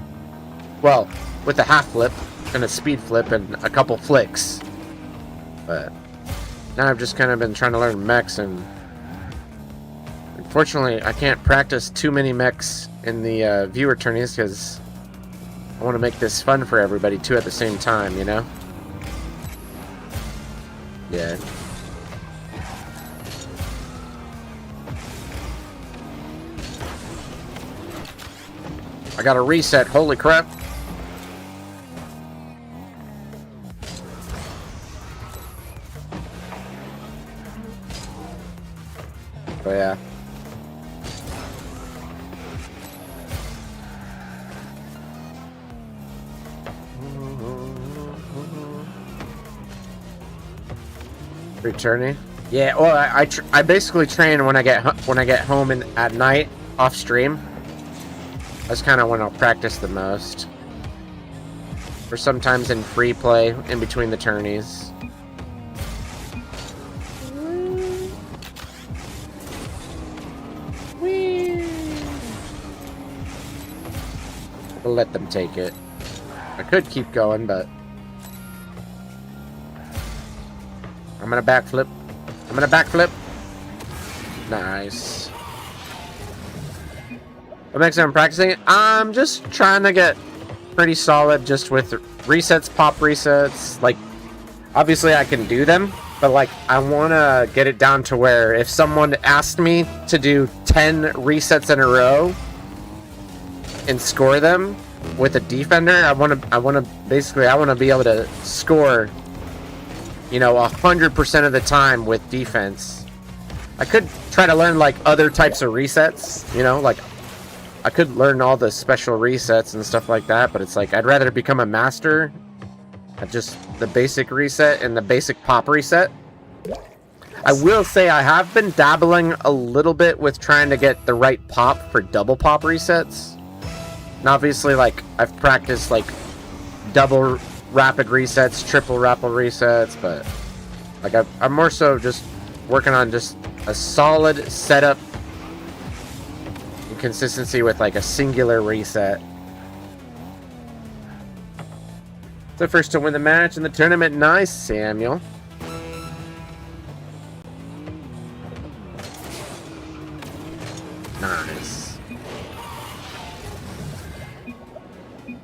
Well, with a half flip and a speed flip and a couple flicks. But now I've just kind of been trying to learn mechs, and unfortunately I can't practice too many mechs in the viewer tourneys, because I want to make this fun for everybody too at the same time, you know? Yeah. I got a reset, holy crap. Oh yeah. Returning. Yeah. Well, I basically train when I get home at night off stream. That's kind of when I'll practice the most. Or sometimes in free play in between the tourneys. We'll let them take it. I could keep going, but I'm gonna backflip. I'm gonna backflip. Nice. What makes I'm practicing it? I'm just trying to get pretty solid just with resets, pop resets. Like, obviously I can do them, but like I want to get it down to where if someone asked me to do 10 resets in a row and score them with a defender, I want to be able to score, you know, 100% of the time with defense. I could try to learn like other types of resets, you know, like I could learn all the special resets and stuff like that, but it's like I'd rather become a master at just the basic reset and the basic pop reset. I will say I have been dabbling a little bit with trying to get the right pop for double pop resets. And obviously, like, I've practiced like double rapid resets, triple rapid resets, but like I'm more so just working on just a solid setup and consistency with like a singular reset. The first to win the match in the tournament. Nice, Samuel. Nice.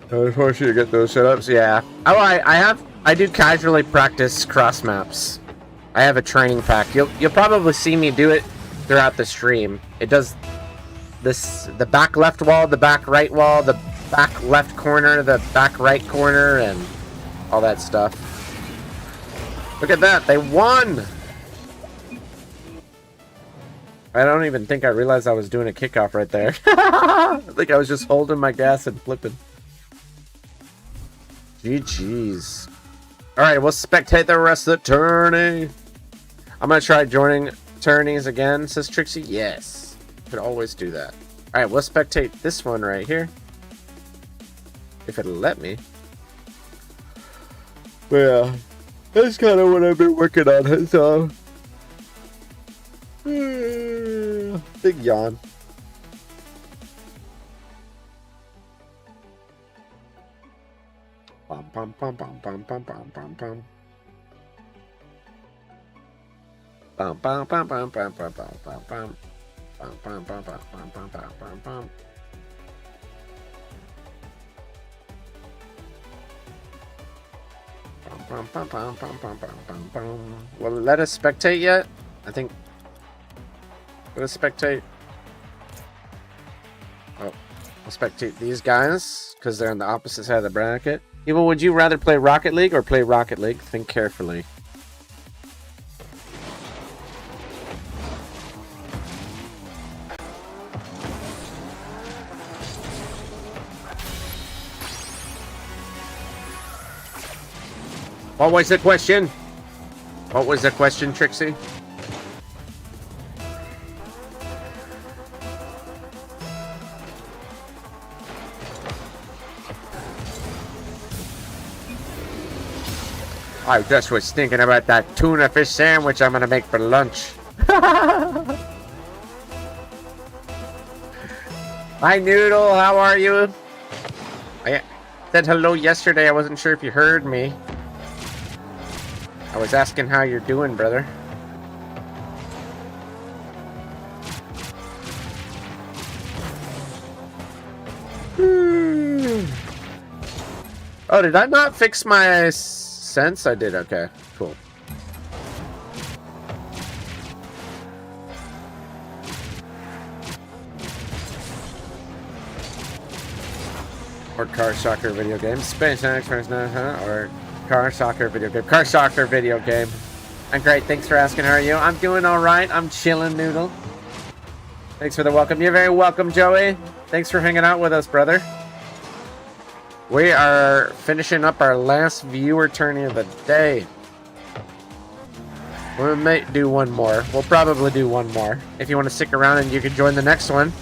I just want you to get those setups. Yeah. Oh, I do casually practice cross maps. I have a training pack. You'll probably see me do it throughout the stream. It does this: the back left wall, the back right wall, the back left corner, the back right corner, and all that stuff. Look at that, they won! I don't even think I realized I was doing a kickoff right there. I think I was just holding my gas and flipping. GG's. Alright, we'll spectate the rest of the tourney. I'm gonna try joining tourneys again, says Trixie. Yes. Could always do that. Alright, we'll spectate this one right here. If it'll let me. But yeah, that's kind of what I've been working on. So, big yawn. Bum bum bum bum bum bum bum bum bum. Bum bum bum bum bum bum bum bum bum. Bum bum bum bum bum bum bum bum bum. Bum, bum, bum, bum, bum, bum, bum, bum. Will it let us spectate yet? I think. Let us spectate. Oh, we'll spectate these guys because they're on the opposite side of the bracket. Evil, would you rather play Rocket League or play Rocket League? Think carefully. What was the question? What was the question, Trixie? I just was thinking about that tuna fish sandwich I'm gonna make for lunch. Hi, Noodle. How are you? I said hello yesterday. I wasn't sure if you heard me. I was asking how you're doing, brother. Oh, did I not fix my sense? I did. Okay, cool. Or car soccer video game. Space X-Rays, or car soccer video game. Car soccer video game. I'm great. Thanks for asking. How are you? I'm doing all right. I'm chilling, Noodle. Thanks for the welcome. You're very welcome, Joey. Thanks for hanging out with us, brother. We are finishing up our last viewer tourney of the day. We may do one more. We'll probably do one more. If you want to stick around and you can join the next one.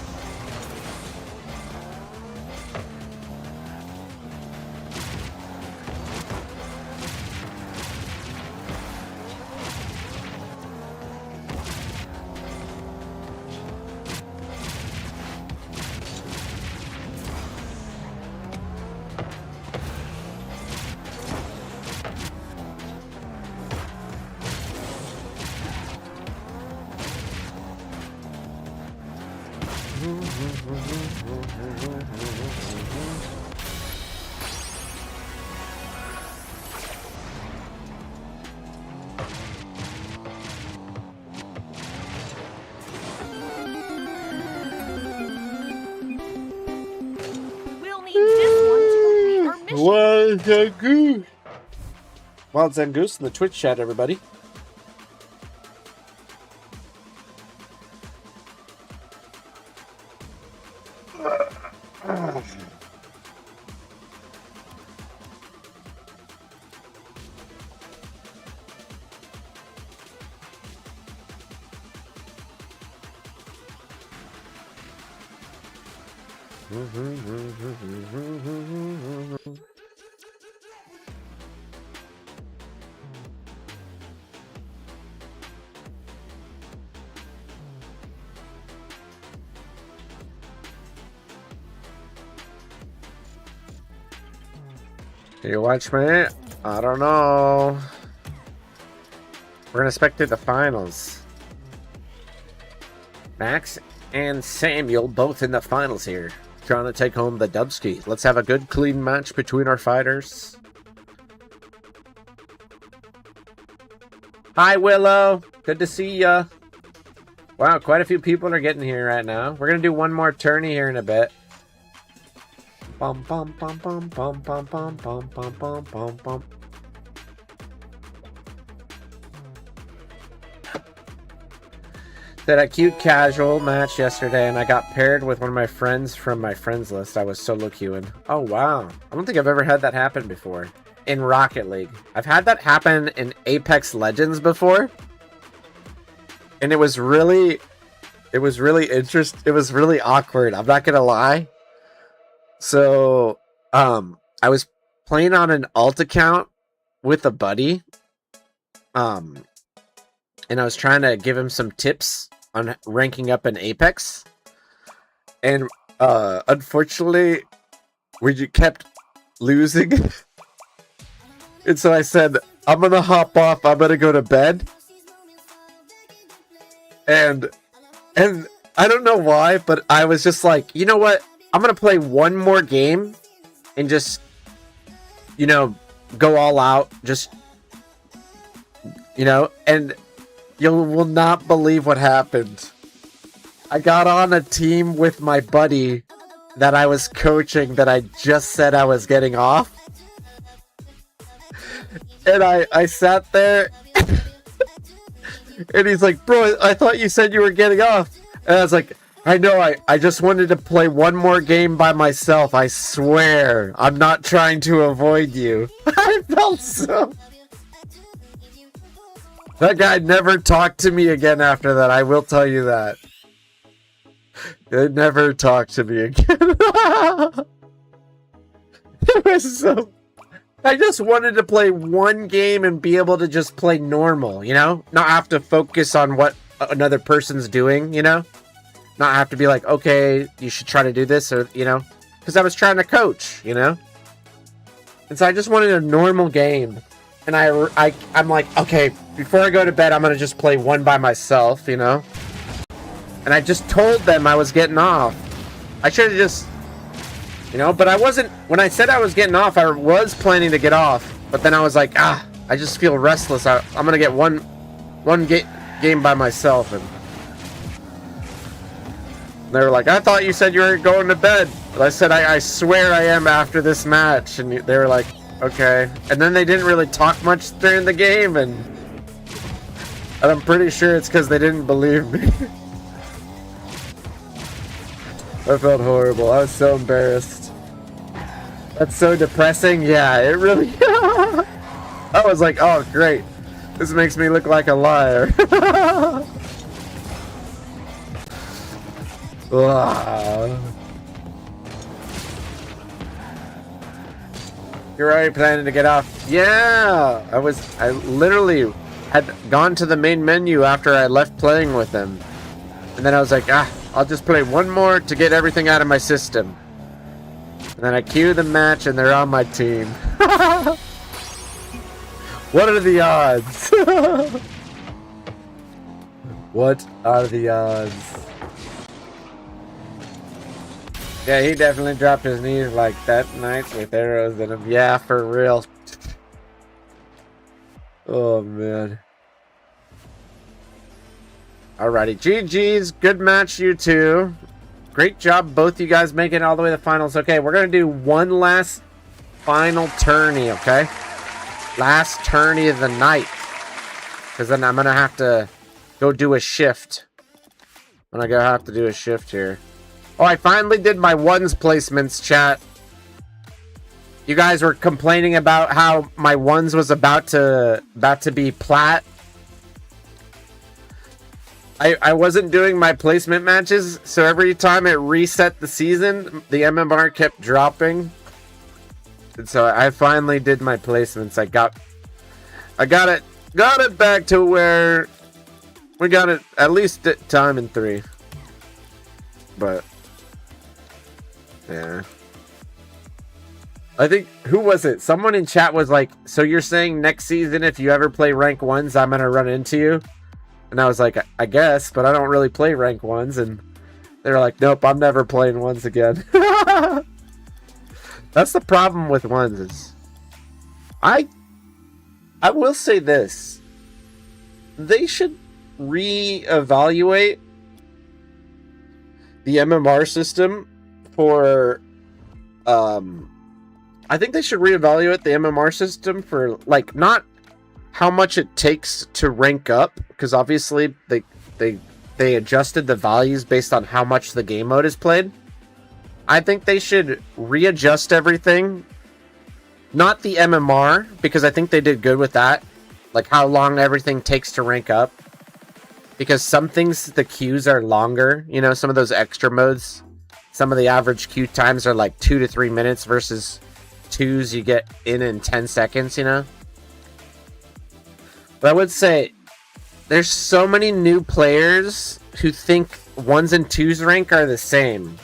We'll need this one to complete our mission. Wild Zangoose. Wild Zangoose in the Twitch chat, everybody. You watch me? I don't know. We're gonna spectate the finals. Max and Samuel both in the finals here, trying to take home the Dubski. Let's have a good, clean match between our fighters. Hi, Willow. Good to see ya. Wow, quite a few people are getting here right now. We're gonna do one more tourney here in a bit. Bum bum bum bum bum bum bum bum bum bum bum bum. Did a cute casual match yesterday, and I got paired with one of my friends from my friends list. I was solo queuing. Oh wow! I don't think I've ever had that happen before in Rocket League. I've had that happen in Apex Legends before, and it was really interesting. It was really awkward. I'm not gonna lie. So, I was playing on an alt account with a buddy, and I was trying to give him some tips on ranking up in Apex, and unfortunately, we kept losing, and so I said, I'm gonna hop off, I'm gonna go to bed, and I don't know why, but I was just like, you know what? I'm going to play one more game and just, you know, go all out. Just, you know, and you will not believe what happened. I got on a team with my buddy that I was coaching that I just said I was getting off. And I sat there and he's like, bro, I thought you said you were getting off. And I was like, I know, I just wanted to play one more game by myself. I swear. I'm not trying to avoid you. I felt so... That guy never talked to me again after that. I will tell you that. He never talked to me again. It was so... I just wanted to play one game and be able to just play normal, you know? Not have to focus on what another person's doing, you know? Not have to be like, okay, you should try to do this, or, you know, because I was trying to coach, you know, and so I just wanted a normal game, and I'm like, okay, before I go to bed, I'm gonna just play one by myself, you know, and I just told them I was getting off. I should have just, you know, but I wasn't. When I said I was getting off, I was planning to get off, but then I was like, I just feel restless. I'm gonna get one game by myself, and they were like, I thought you said you were going to bed. But I said, I swear I am after this match. And they were like, okay. And then they didn't really talk much during the game. And I'm pretty sure it's because they didn't believe me. I felt horrible. I was so embarrassed. That's so depressing. Yeah, it really... I was like, oh, great. This makes me look like a liar. Wow. You're already planning to get off? Yeah, I literally had gone to the main menu after I left playing with them. And then I was like, I'll just play one more to get everything out of my system. And then I queue the match and they're on my team. What are the odds? What are the odds? Yeah, he definitely dropped his knees like that night with arrows in him. Yeah, for real. Oh, man. Alrighty, GG's. Good match, you two. Great job, both you guys making it all the way to the finals. Okay, we're going to do one last final tourney, okay? Last tourney of the night. Because then I'm going to have to go do a shift. I'm going to have to do a shift here. Oh, I finally did my ones placements, chat. You guys were complaining about how my ones was about to be plat. I wasn't doing my placement matches, so every time it reset the season, the MMR kept dropping. And so I finally did my placements. I got it back to where we got it at least at Diamond 3. But yeah. I think, who was it? Someone in chat was like, so you're saying next season if you ever play rank 1s, I'm going to run into you? And I was like, I guess, but I don't really play rank 1s. And they're like, nope, I'm never playing 1s again. That's the problem with 1s is I will say this. They should reevaluate the MMR system for I think they should reevaluate the MMR system for like not how much it takes to rank up, because obviously they adjusted the values based on how much the game mode is played. I think they should readjust everything, not the MMR, because I think they did good with that, like how long everything takes to rank up, because some things the queues are longer, you know, some of those extra modes, some of the average queue times are like 2 to 3 minutes versus 2s you get in 10 seconds, you know. But I would say there's so many new players who think 1s and 2s rank are the same,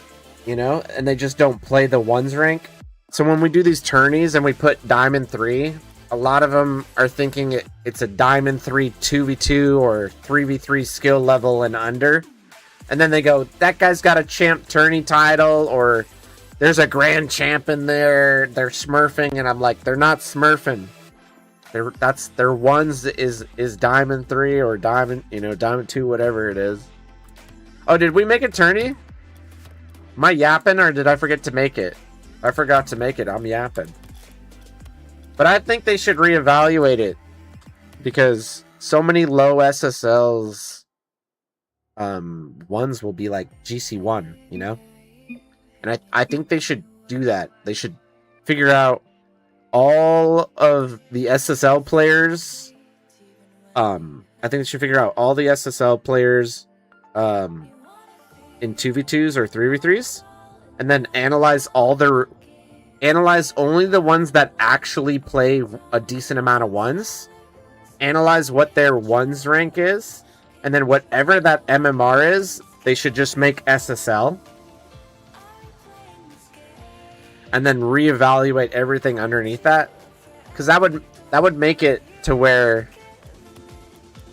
you know, and they just don't play the 1s rank. So when we do these tourneys and we put Diamond 3, a lot of them are thinking it's a Diamond 3 2v2 or 3v3 skill level and under. And then they go, that guy's got a champ tourney title, or there's a grand champ in there, they're smurfing, and I'm like, they're not smurfing. Their ones is Diamond 3 or Diamond, you know, Diamond 2, whatever it is. Oh, did we make a tourney? Am I yapping, or did I forget to make it? I forgot to make it. I'm yapping. But I think they should reevaluate it, because so many low SSLs ones will be like GC1, you know? And I think they should do that. They should figure out all of the SSL players. I think they should figure out all the SSL players in 2v2s or 3v3s, and then analyze only the ones that actually play a decent amount of 1s. Analyze what their 1s rank is, and then whatever that MMR is, they should just make SSL. And then reevaluate everything underneath that, because that would make it to where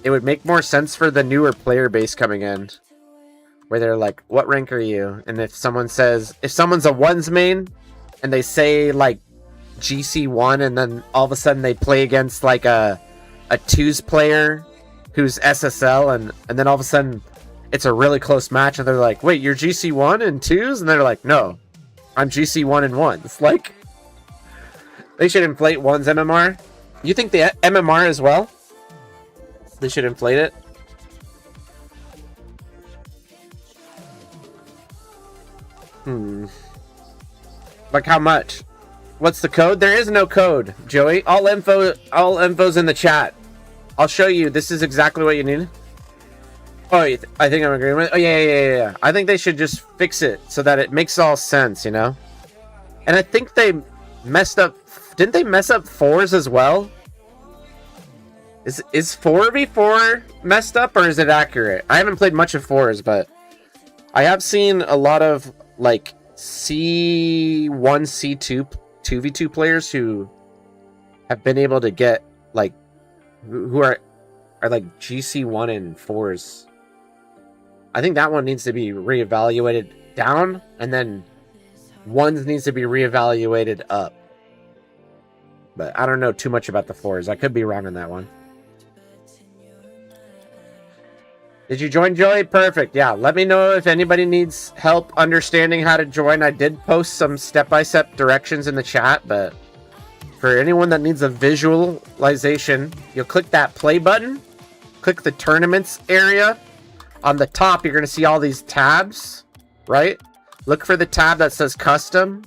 it would make more sense for the newer player base coming in, where they're like, what rank are you? And if someone's a 1s main and they say like GC1, and then all of a sudden they play against like a 2s player who's SSL, and then all of a sudden it's a really close match, and they're like, wait, you're GC1 and 2s? And they're like, no, I'm GC1 and 1s. Like, they should inflate 1's MMR. You think the MMR as well? They should inflate it? Like how much? What's the code? There is no code, Joey. All info's in the chat. I'll show you. This is exactly what you need. Oh, I think I'm agreeing with. Oh, yeah. I think they should just fix it so that it makes all sense, you know? And I think they messed up. Didn't they mess up 4s as well? Is 4v4 messed up, or is it accurate? I haven't played much of 4s, but I have seen a lot of like C1, C2, 2v2 players who have been able to get like, who are like GC1 and 4s. I think that one needs to be reevaluated down, and then Ones needs to be reevaluated up. But I don't know too much about the fours. I could be wrong on that one. Did you join, Joey? Perfect. Yeah, let me know if anybody needs help understanding how to join. I did post some step-by-step directions in the chat, but for anyone that needs a visualization, you'll click that play button, click the tournaments area. On the top, you're going to see all these tabs, right? Look for the tab that says custom.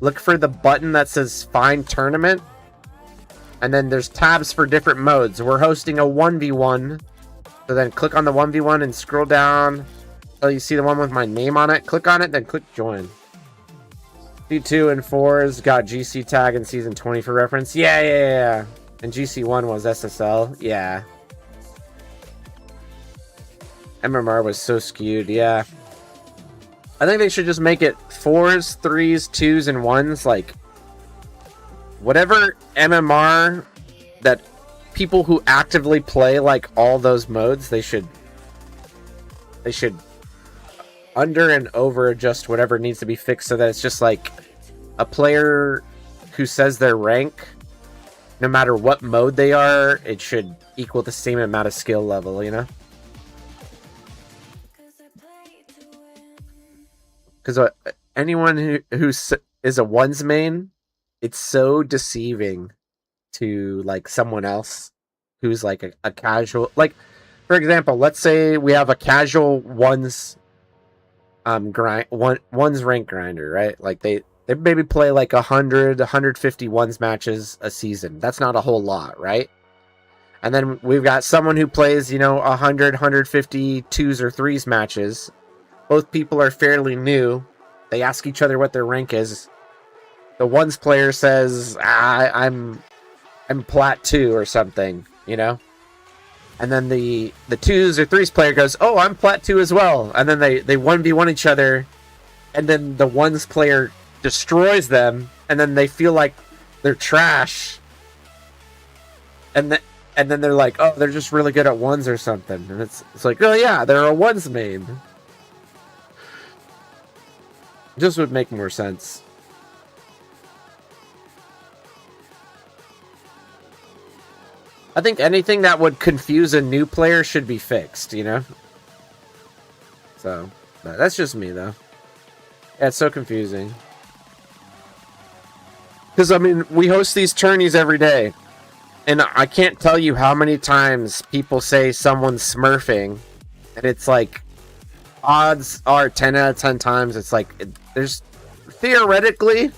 Look for the button that says find tournament. And then there's tabs for different modes. We're hosting a 1v1. So then click on the 1v1 and scroll down until you see the one with my name on it. Click on it, then click join. C2 and 4s got GC tag in season 20 for reference. Yeah. And GC1 was SSL. Yeah. MMR was so skewed. Yeah. I think they should just make it 4s, 3s, 2s, and 1s. Like, whatever MMR that people who actively play like all those modes, they should under and over adjust whatever needs to be fixed so that it's just like a player who says their rank, no matter what mode they are, it should equal the same amount of skill level, you know? Because anyone who is a ones main, it's so deceiving to like someone else who's like a casual, like for example, let's say we have a casual ones ones rank grinder, right? Like they maybe play like 150 ones matches a season. That's not a whole lot, right? And then we've got someone who plays, 150 twos or threes matches. Both people are fairly new. They ask each other what their rank is. The ones player says, I'm plat 2 or something, And then the twos or threes player goes, oh, I'm plat 2 as well. And then they 1v1 each other. And then the ones player destroys them. And then they feel like they're trash. And then they're like, oh, they're just really good at ones or something. And it's like, oh yeah, they're a ones main. Just would make more sense. I think anything that would confuse a new player should be fixed, So, that's just me, though. Yeah, it's so confusing. Because, we host these tourneys every day. And I can't tell you how many times people say someone's smurfing. And it's like, odds are 10 out of 10 times. It's like, there's theoretically,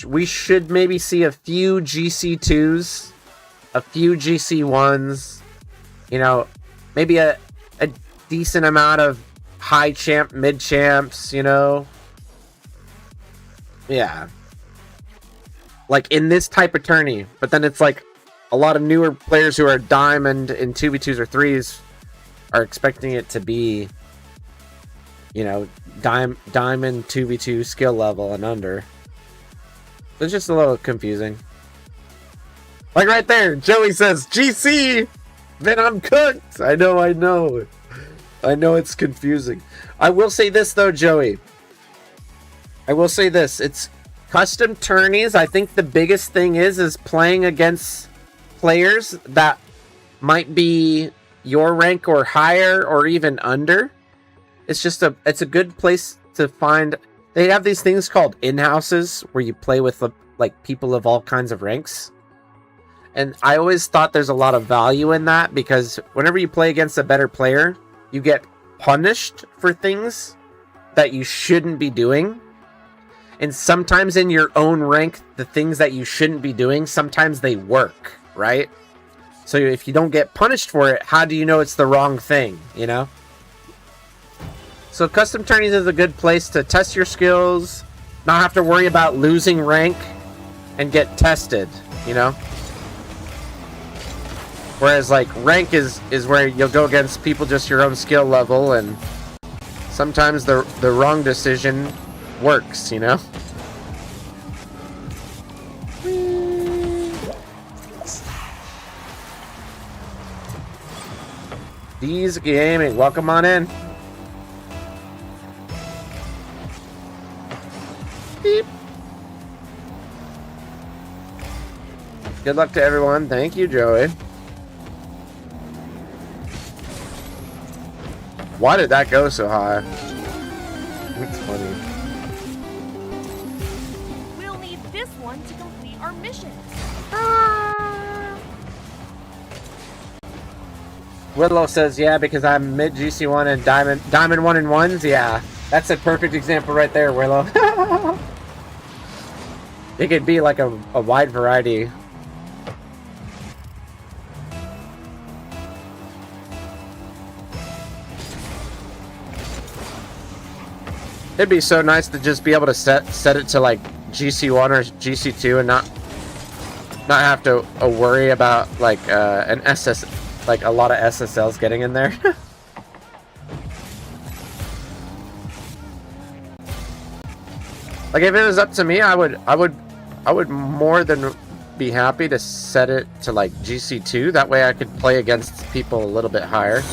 we should maybe see a few GC2s, a few GC1s, maybe a decent amount of high champ, mid champs, Yeah. Like in this type of tourney. But then it's like a lot of newer players who are diamond in 2v2s or 3s are expecting it to be, diamond 2v2 skill level and under. It's just a little confusing. Like right there, Joey says, GC! Then I'm cooked! I know. I know it's confusing. I will say this though, Joey. It's custom tourneys. I think the biggest thing is playing against players that might be your rank or higher or even under. It's a good place to find. They have these things called in-houses where you play with like people of all kinds of ranks. And I always thought there's a lot of value in that because whenever you play against a better player, you get punished for things that you shouldn't be doing. And sometimes in your own rank, the things that you shouldn't be doing, sometimes they work, right? So if you don't get punished for it, how do you know it's the wrong thing, So custom tourneys is a good place to test your skills, not have to worry about losing rank, and get tested, Whereas like rank is where you'll go against people just your own skill level, and sometimes the wrong decision works, D's Gaming, welcome on in. Good luck to everyone. Thank you, Joey. Why did that go so high? That's funny. We'll need this one to complete our mission. Willow says, yeah, because I'm mid GC1 and diamond 1 and 1s. Yeah, that's a perfect example right there, Willow. It could be like a wide variety. It'd be so nice to just be able to set it to like GC1 or GC2 and not have to worry about like an SS, like a lot of SSLs getting in there. Like if it was up to me, I would more than be happy to set it to like GC2. That way I could play against people a little bit higher.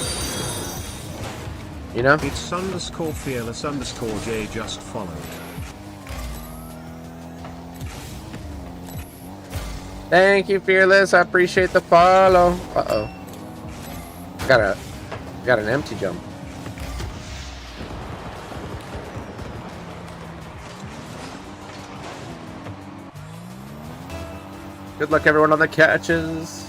You know? It's _ fearless _ J just followed. Thank you, Fearless. I appreciate the follow. Uh-oh. Got an empty jump. Good luck, everyone, on the catches.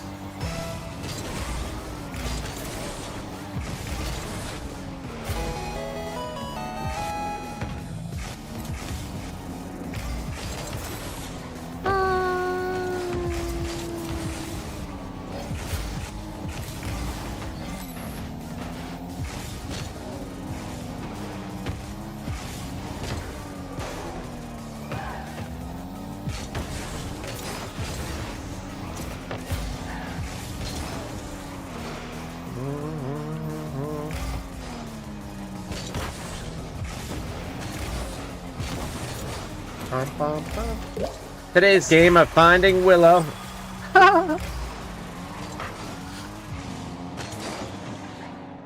Today's game of Finding Willow.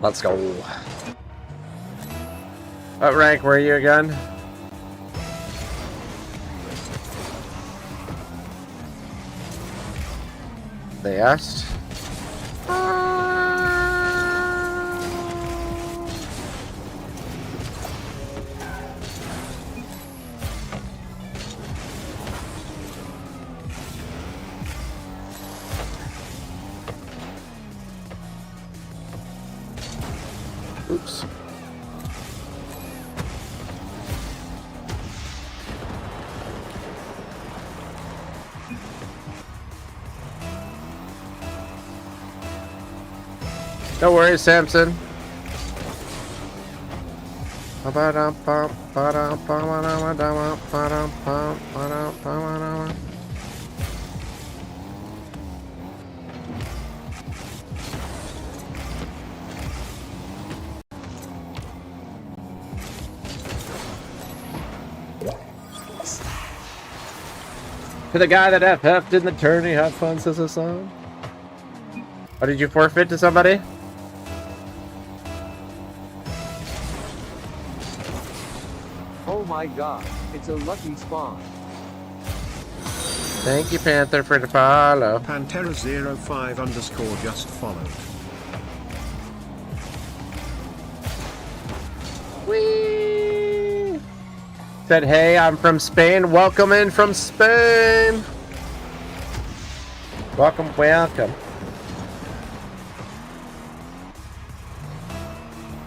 Let's go. What rank were you again? They asked. Oops. No worries, Samson. To the guy that FF'd in the tourney, have fun, says a song. Oh, did you forfeit to somebody? Oh my god, it's a lucky spawn. Thank you, Panther, for the follow. Pantera05 _ just followed. Whee! Said, hey, I'm from Spain. Welcome in from Spain. Welcome, welcome.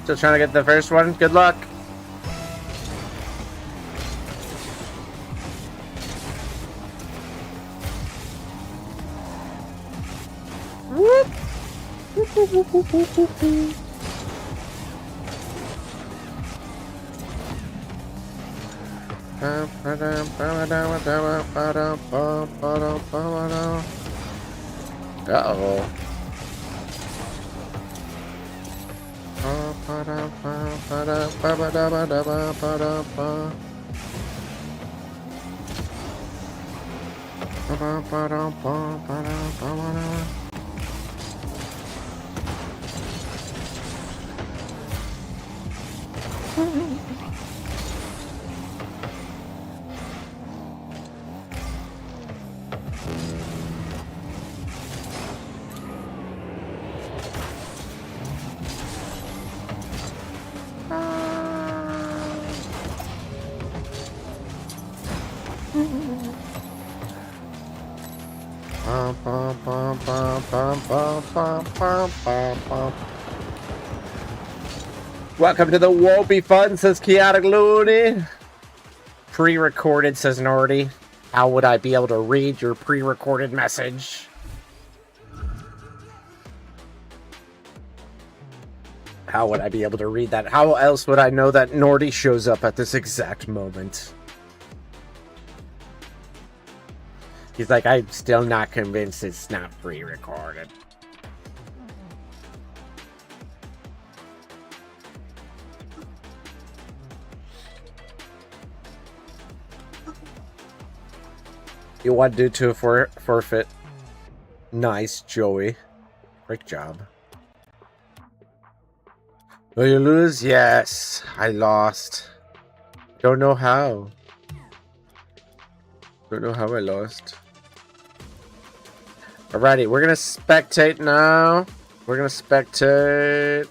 Still trying to get the first one. Good luck. Whoop. Whoop, whoop, whoop, whoop, whoop, whoop, whoop. Uh-oh. Welcome to the Won't Be Fun, says Chaotic Looney. Pre-recorded, says Nordy. How would I be able to read your pre-recorded message? How would I be able to read that? How else would I know that Nordy shows up at this exact moment? He's like, I'm still not convinced it's not pre-recorded. You want to do to a forfeit? Nice, Joey. Great job. Will you lose? Yes, I lost. Don't know how. Don't know how I lost. Alrighty, we're gonna spectate now. We're gonna spectate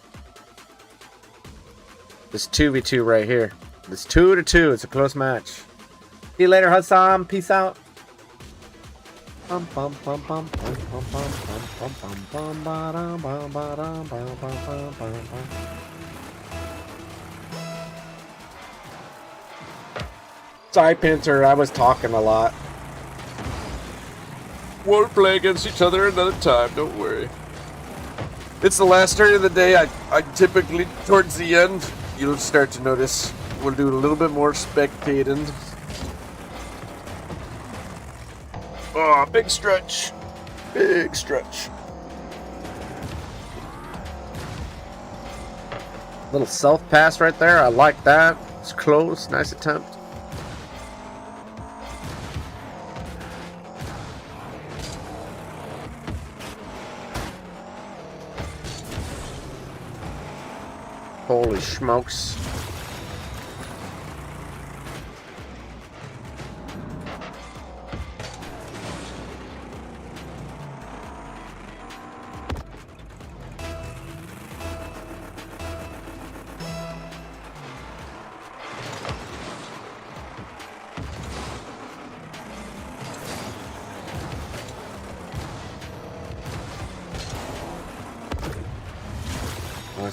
this 2v2 right here. This 2-2. It's a close match. See you later, Hassan. Peace out. Sorry, Pinter, I was talking a lot. We'll play against each other another time, don't worry. It's the last turn of the day. I typically, towards the end, you'll start to notice we'll do a little bit more spectating. Oh, big stretch. Big stretch. Little self pass right there. I like that. It's close. Nice attempt. Holy smokes.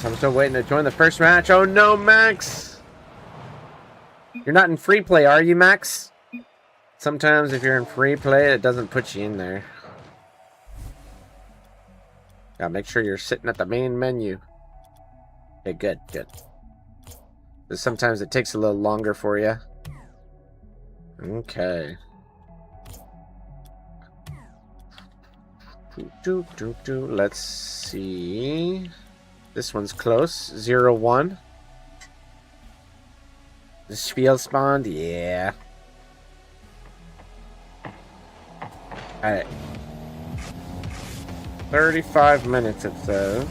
I'm still waiting to join the first match. Oh no, Max! You're not in free play, are you, Max? Sometimes if you're in free play, it doesn't put you in there. Gotta make sure you're sitting at the main menu. Okay, good, good. Sometimes it takes a little longer for you. Okay. Let's see. This one's close. 0-1. The Spiel spawned? Yeah. Alright. 35 minutes, it says.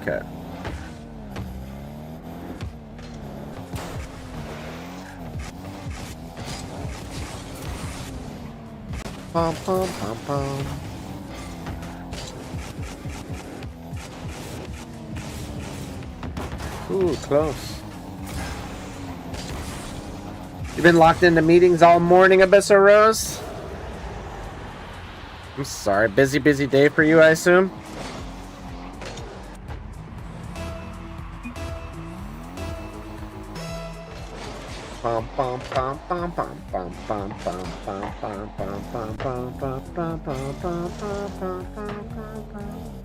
Okay. Pom pom pom pom. Ooh, close. You've been locked into meetings all morning, Abyssal Rose? I'm sorry, busy day for you, I assume? Pom pom pom pom pom pom pom pom pom pom pom pom pom pom pom pom pom pom pom pom.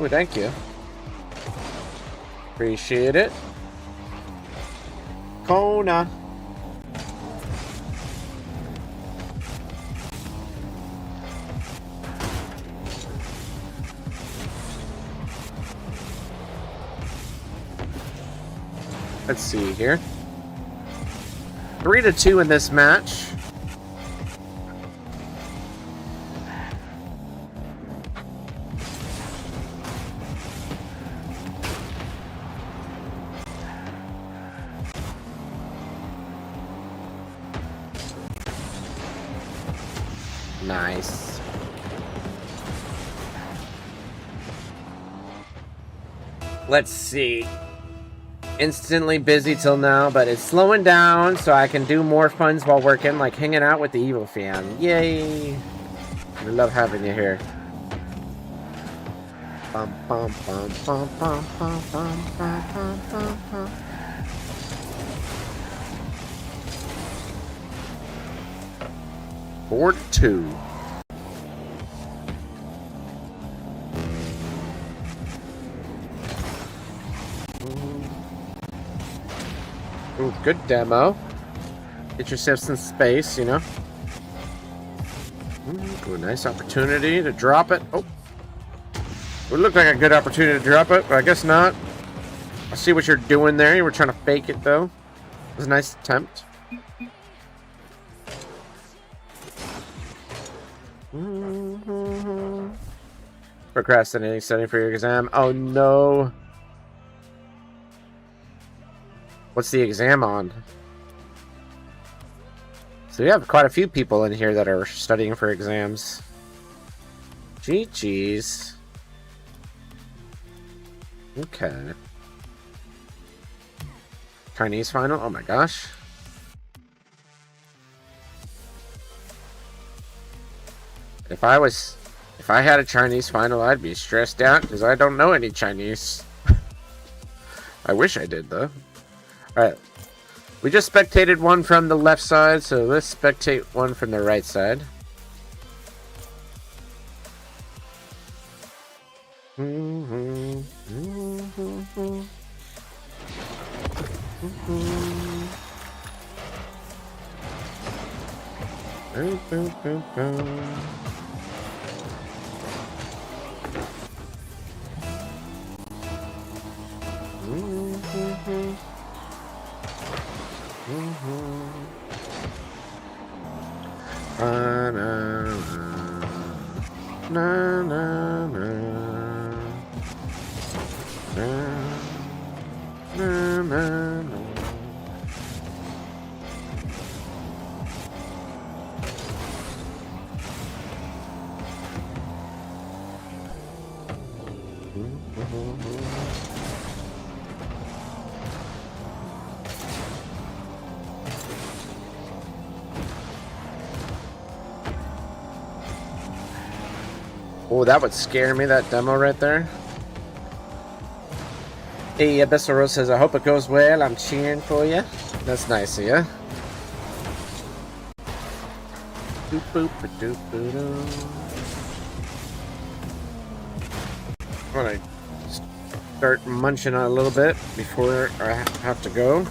Oh, thank you. Appreciate it. Kona. Let's see here. 3-2 in this match. Nice. Let's see. Instantly busy till now, but it's slowing down so I can do more funs while working, like hanging out with the Evil Fam. Yay! We love having you here. Bum, bum, bum, bum, bum, bum, bum, bum, bum, bum, bum. 4-2. Ooh, good demo. Get yourself some space, you know. Ooh, nice opportunity to drop it. Oh, it looked like a good opportunity to drop it, but I guess not. I see what you're doing there. You were trying to fake it, though. It was a nice attempt. Procrastinating, studying for your exam. Oh, no. What's the exam on? So we have quite a few people in here that are studying for exams. GG's. Okay. Chinese final? Oh my gosh. If I had a Chinese final, I'd be stressed out because I don't know any Chinese. I wish I did, though. Alright. We just spectated one from the left side, so let's spectate one from the right side. Oh, that would scare me, that demo right there. Hey, Abyssal Rose says, I hope it goes well. I'm cheering for you. That's nice of you. Doop boop doop boop. I'm gonna start munching on a little bit before I have to go.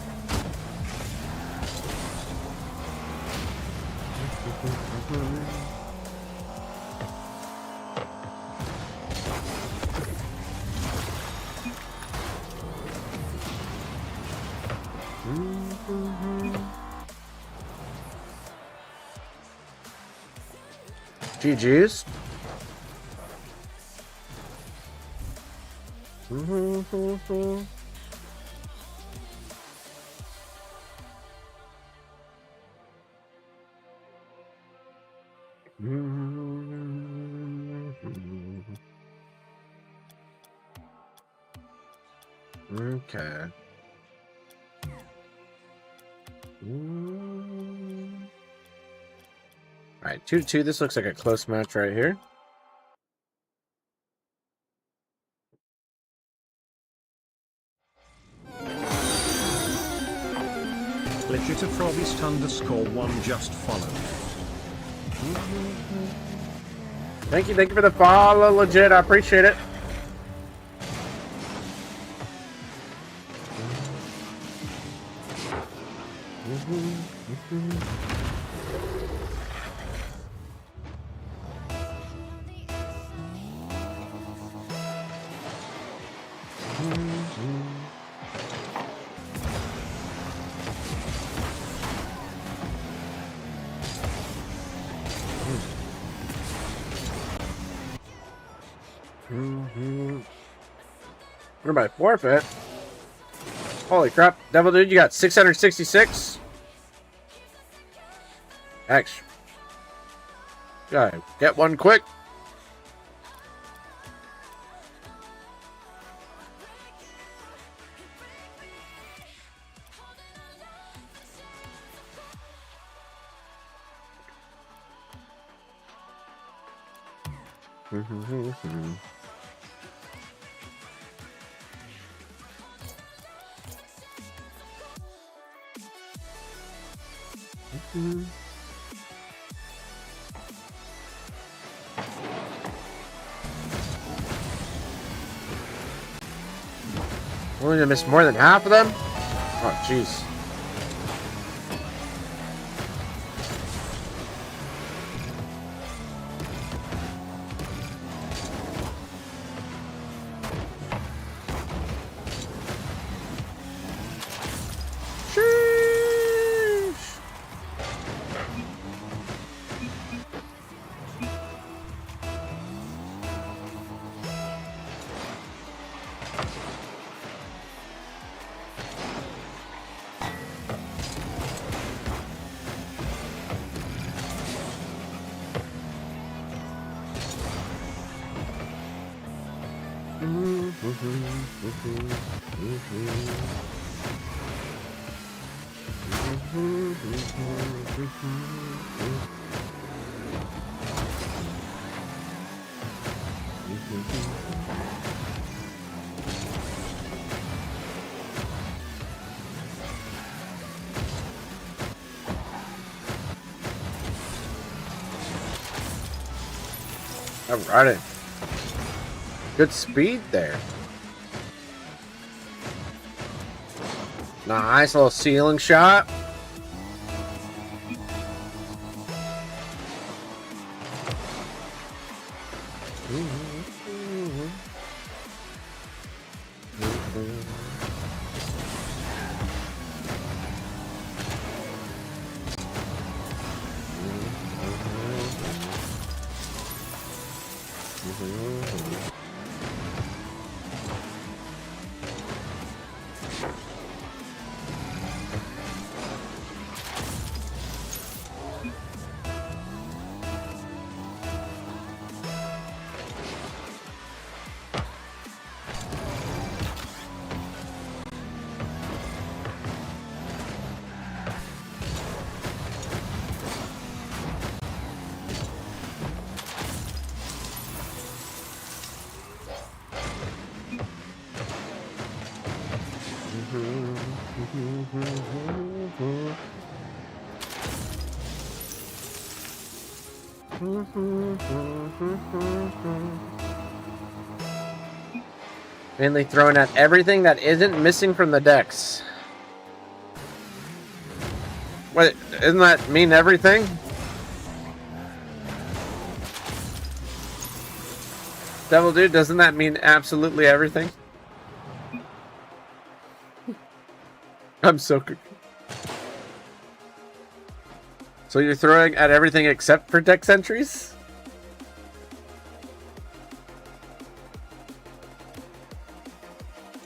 GG's. Okay. Alright, 2-2. This looks like a close match right here. Legitafrobist_1 just followed. Thank you for the follow, legit. I appreciate it. What about forfeit? Holy crap, Devil Dude, you got 666? X. Gotta get one quick. We're gonna miss more than half of them? Oh, jeez. Alrighty. Good speed there. Nice little ceiling shot. Mainly throwing at everything that isn't missing from the decks. Wait, doesn't that mean everything? Devil Dude, doesn't that mean absolutely everything? I'm so confused. So you're throwing at everything except for deck entries?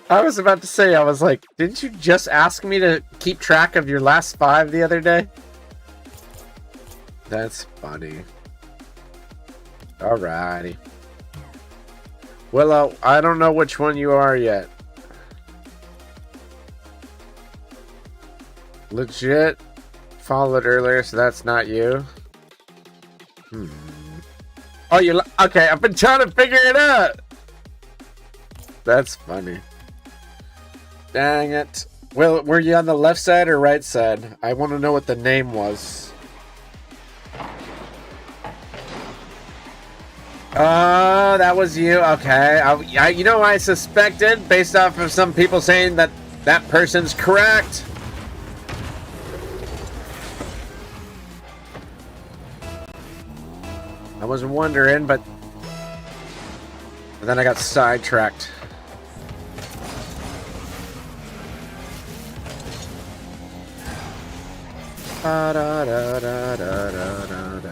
I was about to say, I was like, didn't you just ask me to keep track of your last 5 the other day? That's funny. Alrighty. Willow, I don't know which one you are yet. Legit followed earlier, so that's not you. Oh, you're okay. I've been trying to figure it out. That's funny. Dang it. Well, were you on the left side or right side? I want to know what the name was. Oh, that was you. Okay. You know, I suspected based off of some people saying that that person's correct. was wondering, but then I got sidetracked. Da, da, da, da, da, da, da.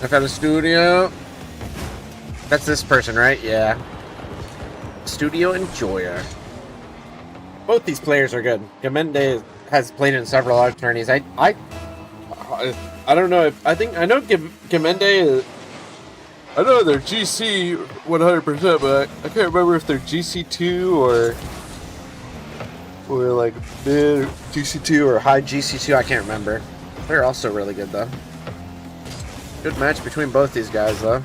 I found a studio. That's this person, right? Yeah. Studio Enjoyer. Both these players are good. Gamende has played in several other tourneys. I don't know if I know Gamende. I know they're GC 100%, but I can't remember if they're GC2 or like mid GC2 or high GC2. I can't remember. They're also really good though. Good match between both these guys though.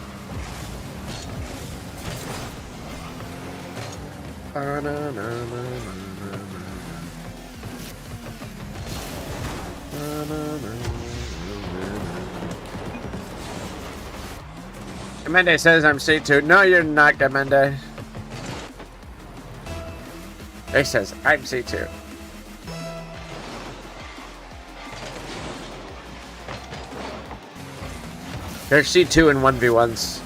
Gamende says I'm C2. No, you're not, Gamende. He says I'm C2. They're C2 in 1v1s.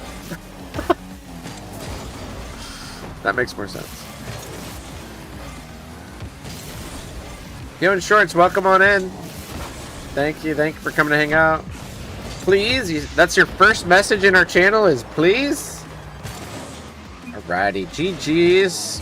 That makes more sense. Yo, in shorts, welcome on in. Thank you for coming to hang out. Please, that's your first message in our channel is please? Alrighty, GG's.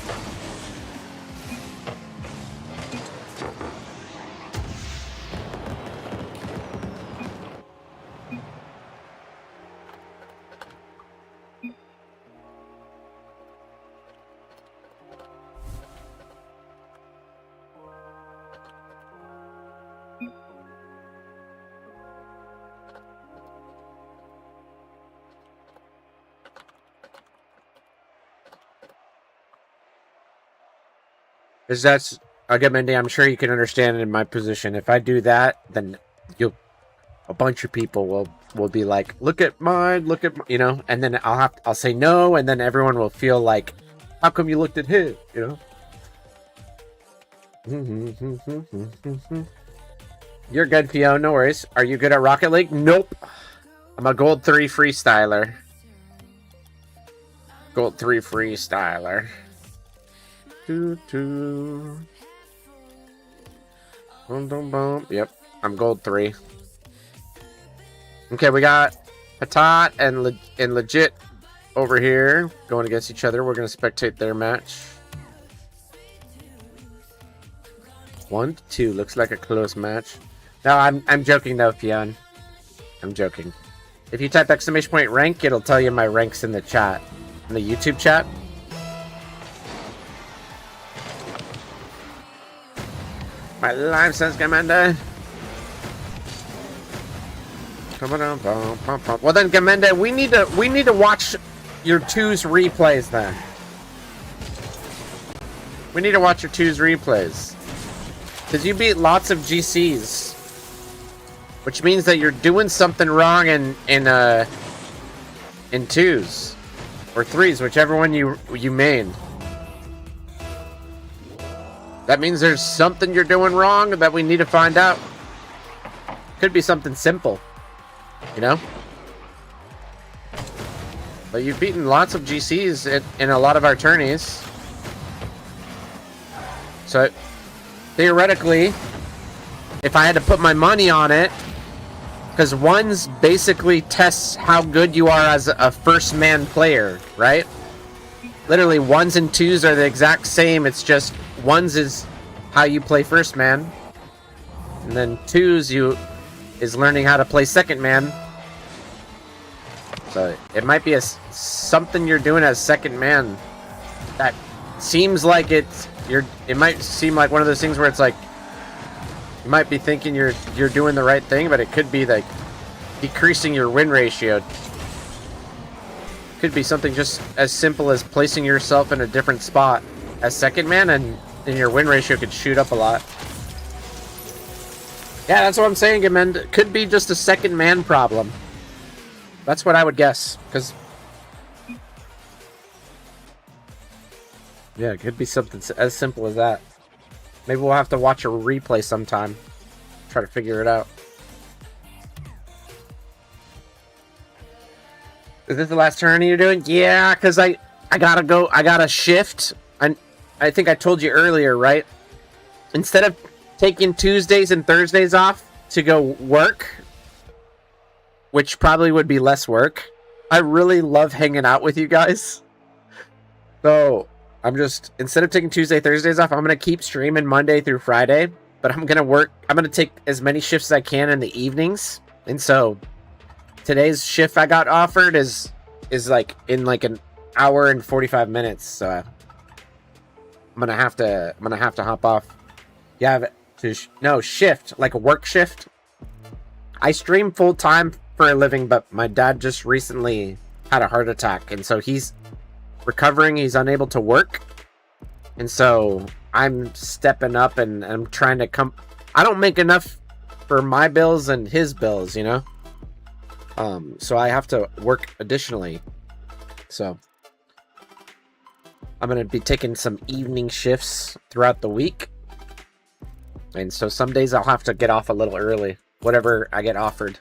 Because that's, again, Mindy, I'm sure you can understand in my position. If I do that, then a bunch of people will be like, look at mine, you know, and then I'll say no, and then everyone will feel like, how come you looked at his, you know? You're good, Fio, no worries. Are you good at Rocket League? Nope. I'm a Gold 3 freestyler. Gold 3 freestyler. Yep, I'm Gold 3. Okay, we got Patat and Legit over here going against each other. We're gonna spectate their match. 1-2 looks like a close match. No, I'm joking though, Fionn. I'm joking. If you type !rank, it'll tell you my ranks in the chat, in the YouTube chat. My live sense, Gamende. Well then, Gamende, we need to watch your 2's replays then. We need to watch your 2's replays. Because you beat lots of GCs. Which means that you're doing something wrong in 2's. Or 3's, whichever one you main. That means there's something you're doing wrong that we need to find out. Could be something simple. You know? But you've beaten lots of GCs in a lot of our tourneys. So, theoretically, if I had to put my money on it, because ones basically tests how good you are as a first-man player, right? Literally, 1s and 2s are the exact same. It's just 1s is how you play first man, and then 2s is learning how to play second man. So it might be something you're doing as second man that seems like it might seem like one of those things where it's like you might be thinking you're doing the right thing, but it could be like decreasing your win ratio. Could be something just as simple as placing yourself in a different spot as second man, and your win ratio could shoot up a lot. Yeah, that's what I'm saying, Gamend. It could be just a second man problem. That's what I would guess, because yeah, it could be something as simple as that. Maybe we'll have to watch a replay sometime. try to figure it out. Is this the last tourney you're doing? Yeah, because I gotta go. I gotta shift. I think I told you earlier, right? Instead of taking Tuesdays and Thursdays off to go work, which probably would be less work, I really love hanging out with you guys. So I'm just, instead of taking Tuesday, Thursdays off, I'm going to keep streaming Monday through Friday, but I'm going to take as many shifts as I can in the evenings. And so today's shift I got offered is like in like an hour and 45 minutes. So I'm going to have to hop off. Yeah, shift, like a work shift. I stream full time for a living, but my dad just recently had a heart attack, and so he's recovering. He's unable to work, and so I'm stepping up and I'm trying to come. I don't make enough for my bills and his bills, you know. So I have to work additionally. So I'm gonna be taking some evening shifts throughout the week, and so some days I'll have to get off a little early, whatever I get offered.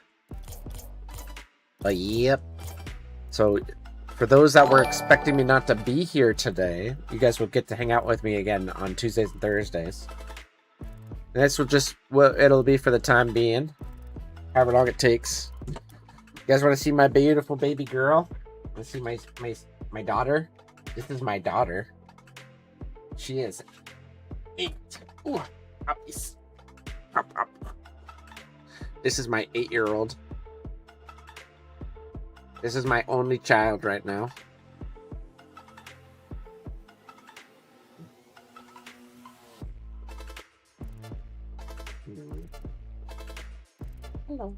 Yep. So for those that were expecting me not to be here today, you guys will get to hang out with me again on Tuesdays and Thursdays. And this will just what it'll be for the time being, however long it takes. You guys want to see my beautiful baby girl? Want to see my daughter? This is my daughter. She is 8. Ooh, puppies. Up. This is my 8-year-old. This is my only child right now. Hello.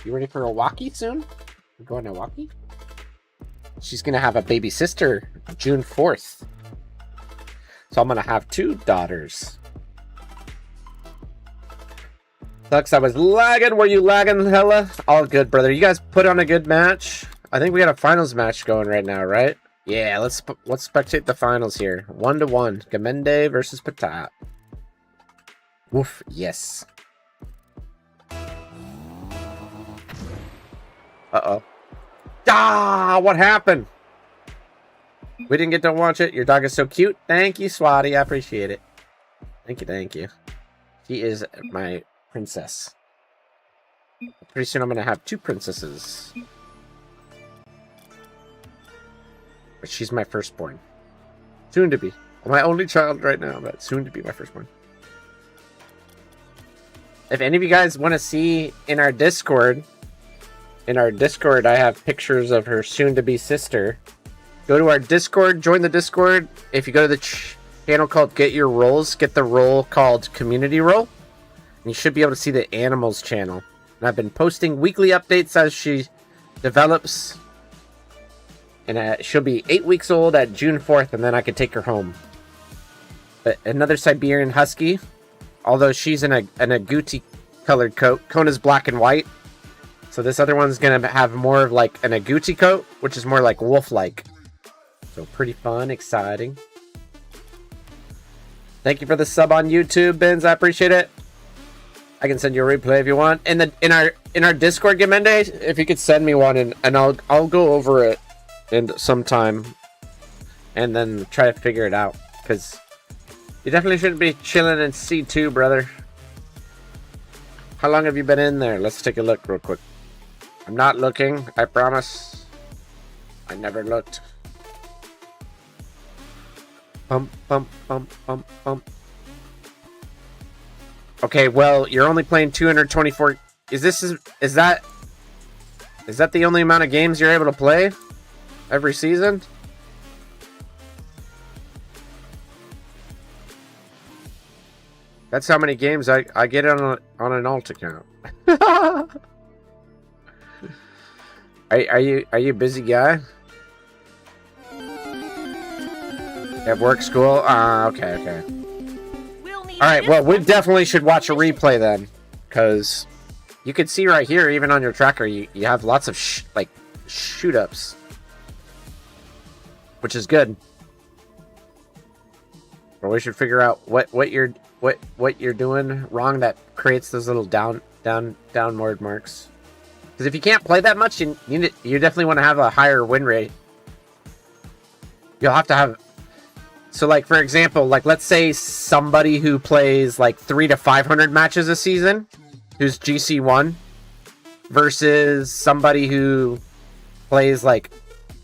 You ready for a walkie soon? We're going to walkie? She's going to have a baby sister June 4th. So I'm going to have 2 daughters. Sucks, I was lagging. Were you lagging, hella? All good, brother. You guys put on a good match. I think we got a finals match going right now, right? Yeah, let's spectate the finals here. 1-1. Gamende versus Patat. Woof, yes. Uh-oh. Ah, what happened? We didn't get to watch it. Your dog is so cute. Thank you, Swati. I appreciate it. Thank you. She is my princess. Pretty soon I'm gonna have 2 princesses. But she's my firstborn. Soon to be. My only child right now, but soon to be my firstborn. If any of you guys want to see in our Discord, I have pictures of her soon-to-be sister. Go to our Discord, join the Discord. If you go to the channel called Get Your Rolls, get the roll called Community Roll. And you should be able to see the Animals channel. And I've been posting weekly updates as she develops. And she'll be 8 weeks old at June 4th, and then I can take her home. But another Siberian Husky, although she's in a agouti colored coat. Kona's black and white. So this other one's going to have more of like an agouti coat, which is more like wolf-like. So pretty fun, exciting. Thank you for the sub on YouTube, Benz. I appreciate it. I can send you a replay if you want. In our Discord, Gamende, if you could send me one, and I'll go over it in some time, and then try to figure it out. Because you definitely shouldn't be chilling in C2, brother. How long have you been in there? Let's take a look real quick. I'm not looking, I promise. I never looked. Pump. Okay, well, you're only playing 224. Is that the only amount of games you're able to play every season? That's how many games I get on an alt account. Are you a busy guy? At work, school? Okay. Alright, well, we definitely should watch a replay then. Because you can see right here, even on your tracker, you have lots of shoot-ups. Which is good. But we should figure out what you're what you're doing wrong that creates those little downward marks. Because if you can't play that much, you definitely want to have a higher win rate. You'll have to have. So, like, for example, like, let's say somebody who plays, like, 300 to 500 matches a season, who's GC1, versus somebody who plays, like,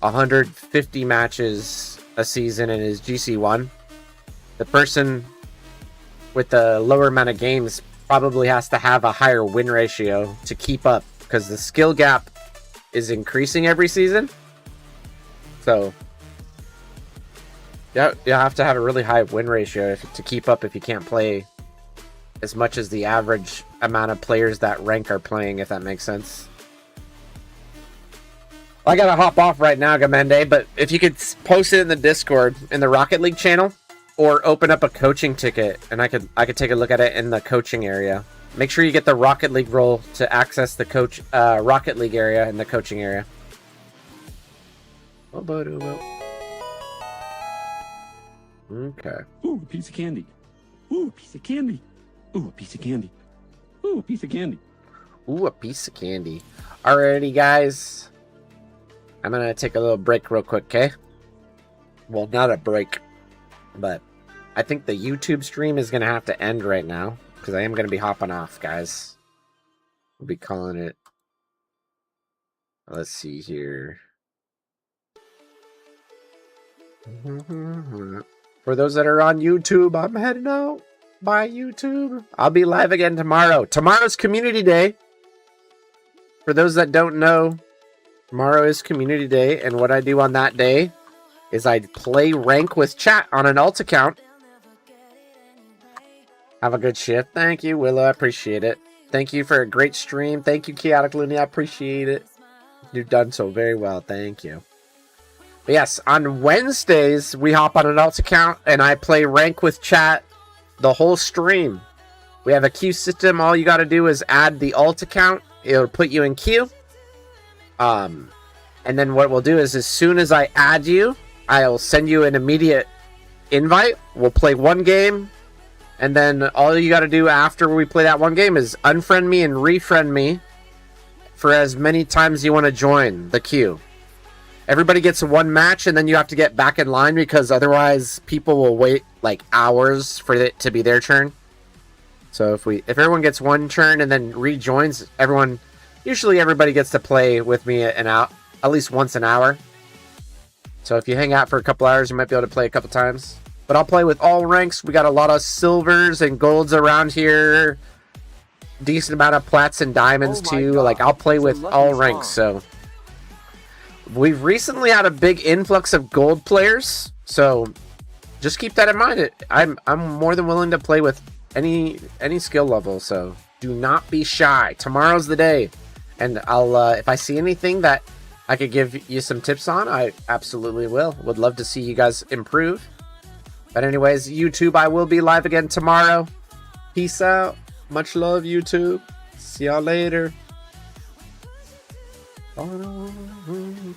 150 matches a season and is GC1. The person with the lower amount of games probably has to have a higher win ratio to keep up, because the skill gap is increasing every season. So... yeah, you have to have a really high win ratio to keep up if you can't play as much as the average amount of players that rank are playing, if that makes sense. I gotta hop off right now, Gamende, but if you could post it in the Discord, in the Rocket League channel, or open up a coaching ticket, and I could take a look at it in the coaching area. Make sure you get the Rocket League role to access the Rocket League area in the coaching area. Okay. Ooh, a piece of candy. Ooh, a piece of candy. Ooh, a piece of candy. Ooh, a piece of candy. Ooh, a piece of candy. Alrighty, guys. I'm gonna take a little break real quick, okay? Well, not a break, but I think the YouTube stream is gonna have to end right now, because I am gonna be hopping off, guys. We'll be calling it. Let's see here. For those that are on YouTube, I'm heading out. Bye, YouTube. I'll be live again tomorrow. Tomorrow's Community Day. For those that don't know, tomorrow is Community Day, and what I do on that day is I play rank with chat on an alt account. Have a good shift. Thank you, Willow. I appreciate it. Thank you for a great stream. Thank you, Chaotic Looney. I appreciate it. You've done so very well. Thank you. But yes, on Wednesdays, we hop on an alt account, and I play rank with chat the whole stream. We have a queue system. All you got to do is add the alt account. It'll put you in queue. And then what we'll do is, as soon as I add you, I'll send you an immediate invite. We'll play one game, and then all you got to do after we play that one game is unfriend me and refriend me for as many times you want to join the queue. Everybody gets one match, and then you have to get back in line, because otherwise people will wait like hours for it to be their turn. So if everyone gets one turn and then rejoins, usually everybody gets to play with me at least once an hour. So if you hang out for a couple hours, you might be able to play a couple times. But I'll play with all ranks. We got a lot of silvers and golds around here. Decent amount of plats and diamonds too. God. Like, I'll play with all ranks. So we've recently had a big influx of gold players, so just keep that in mind. I'm more than willing to play with any skill level, so do not be shy. Tomorrow's the day, and I'll if I see anything that I could give you some tips on, I absolutely will. Would love to see you guys improve. But anyways, YouTube, I will be live again tomorrow. Peace out. Much love, YouTube. See y'all later.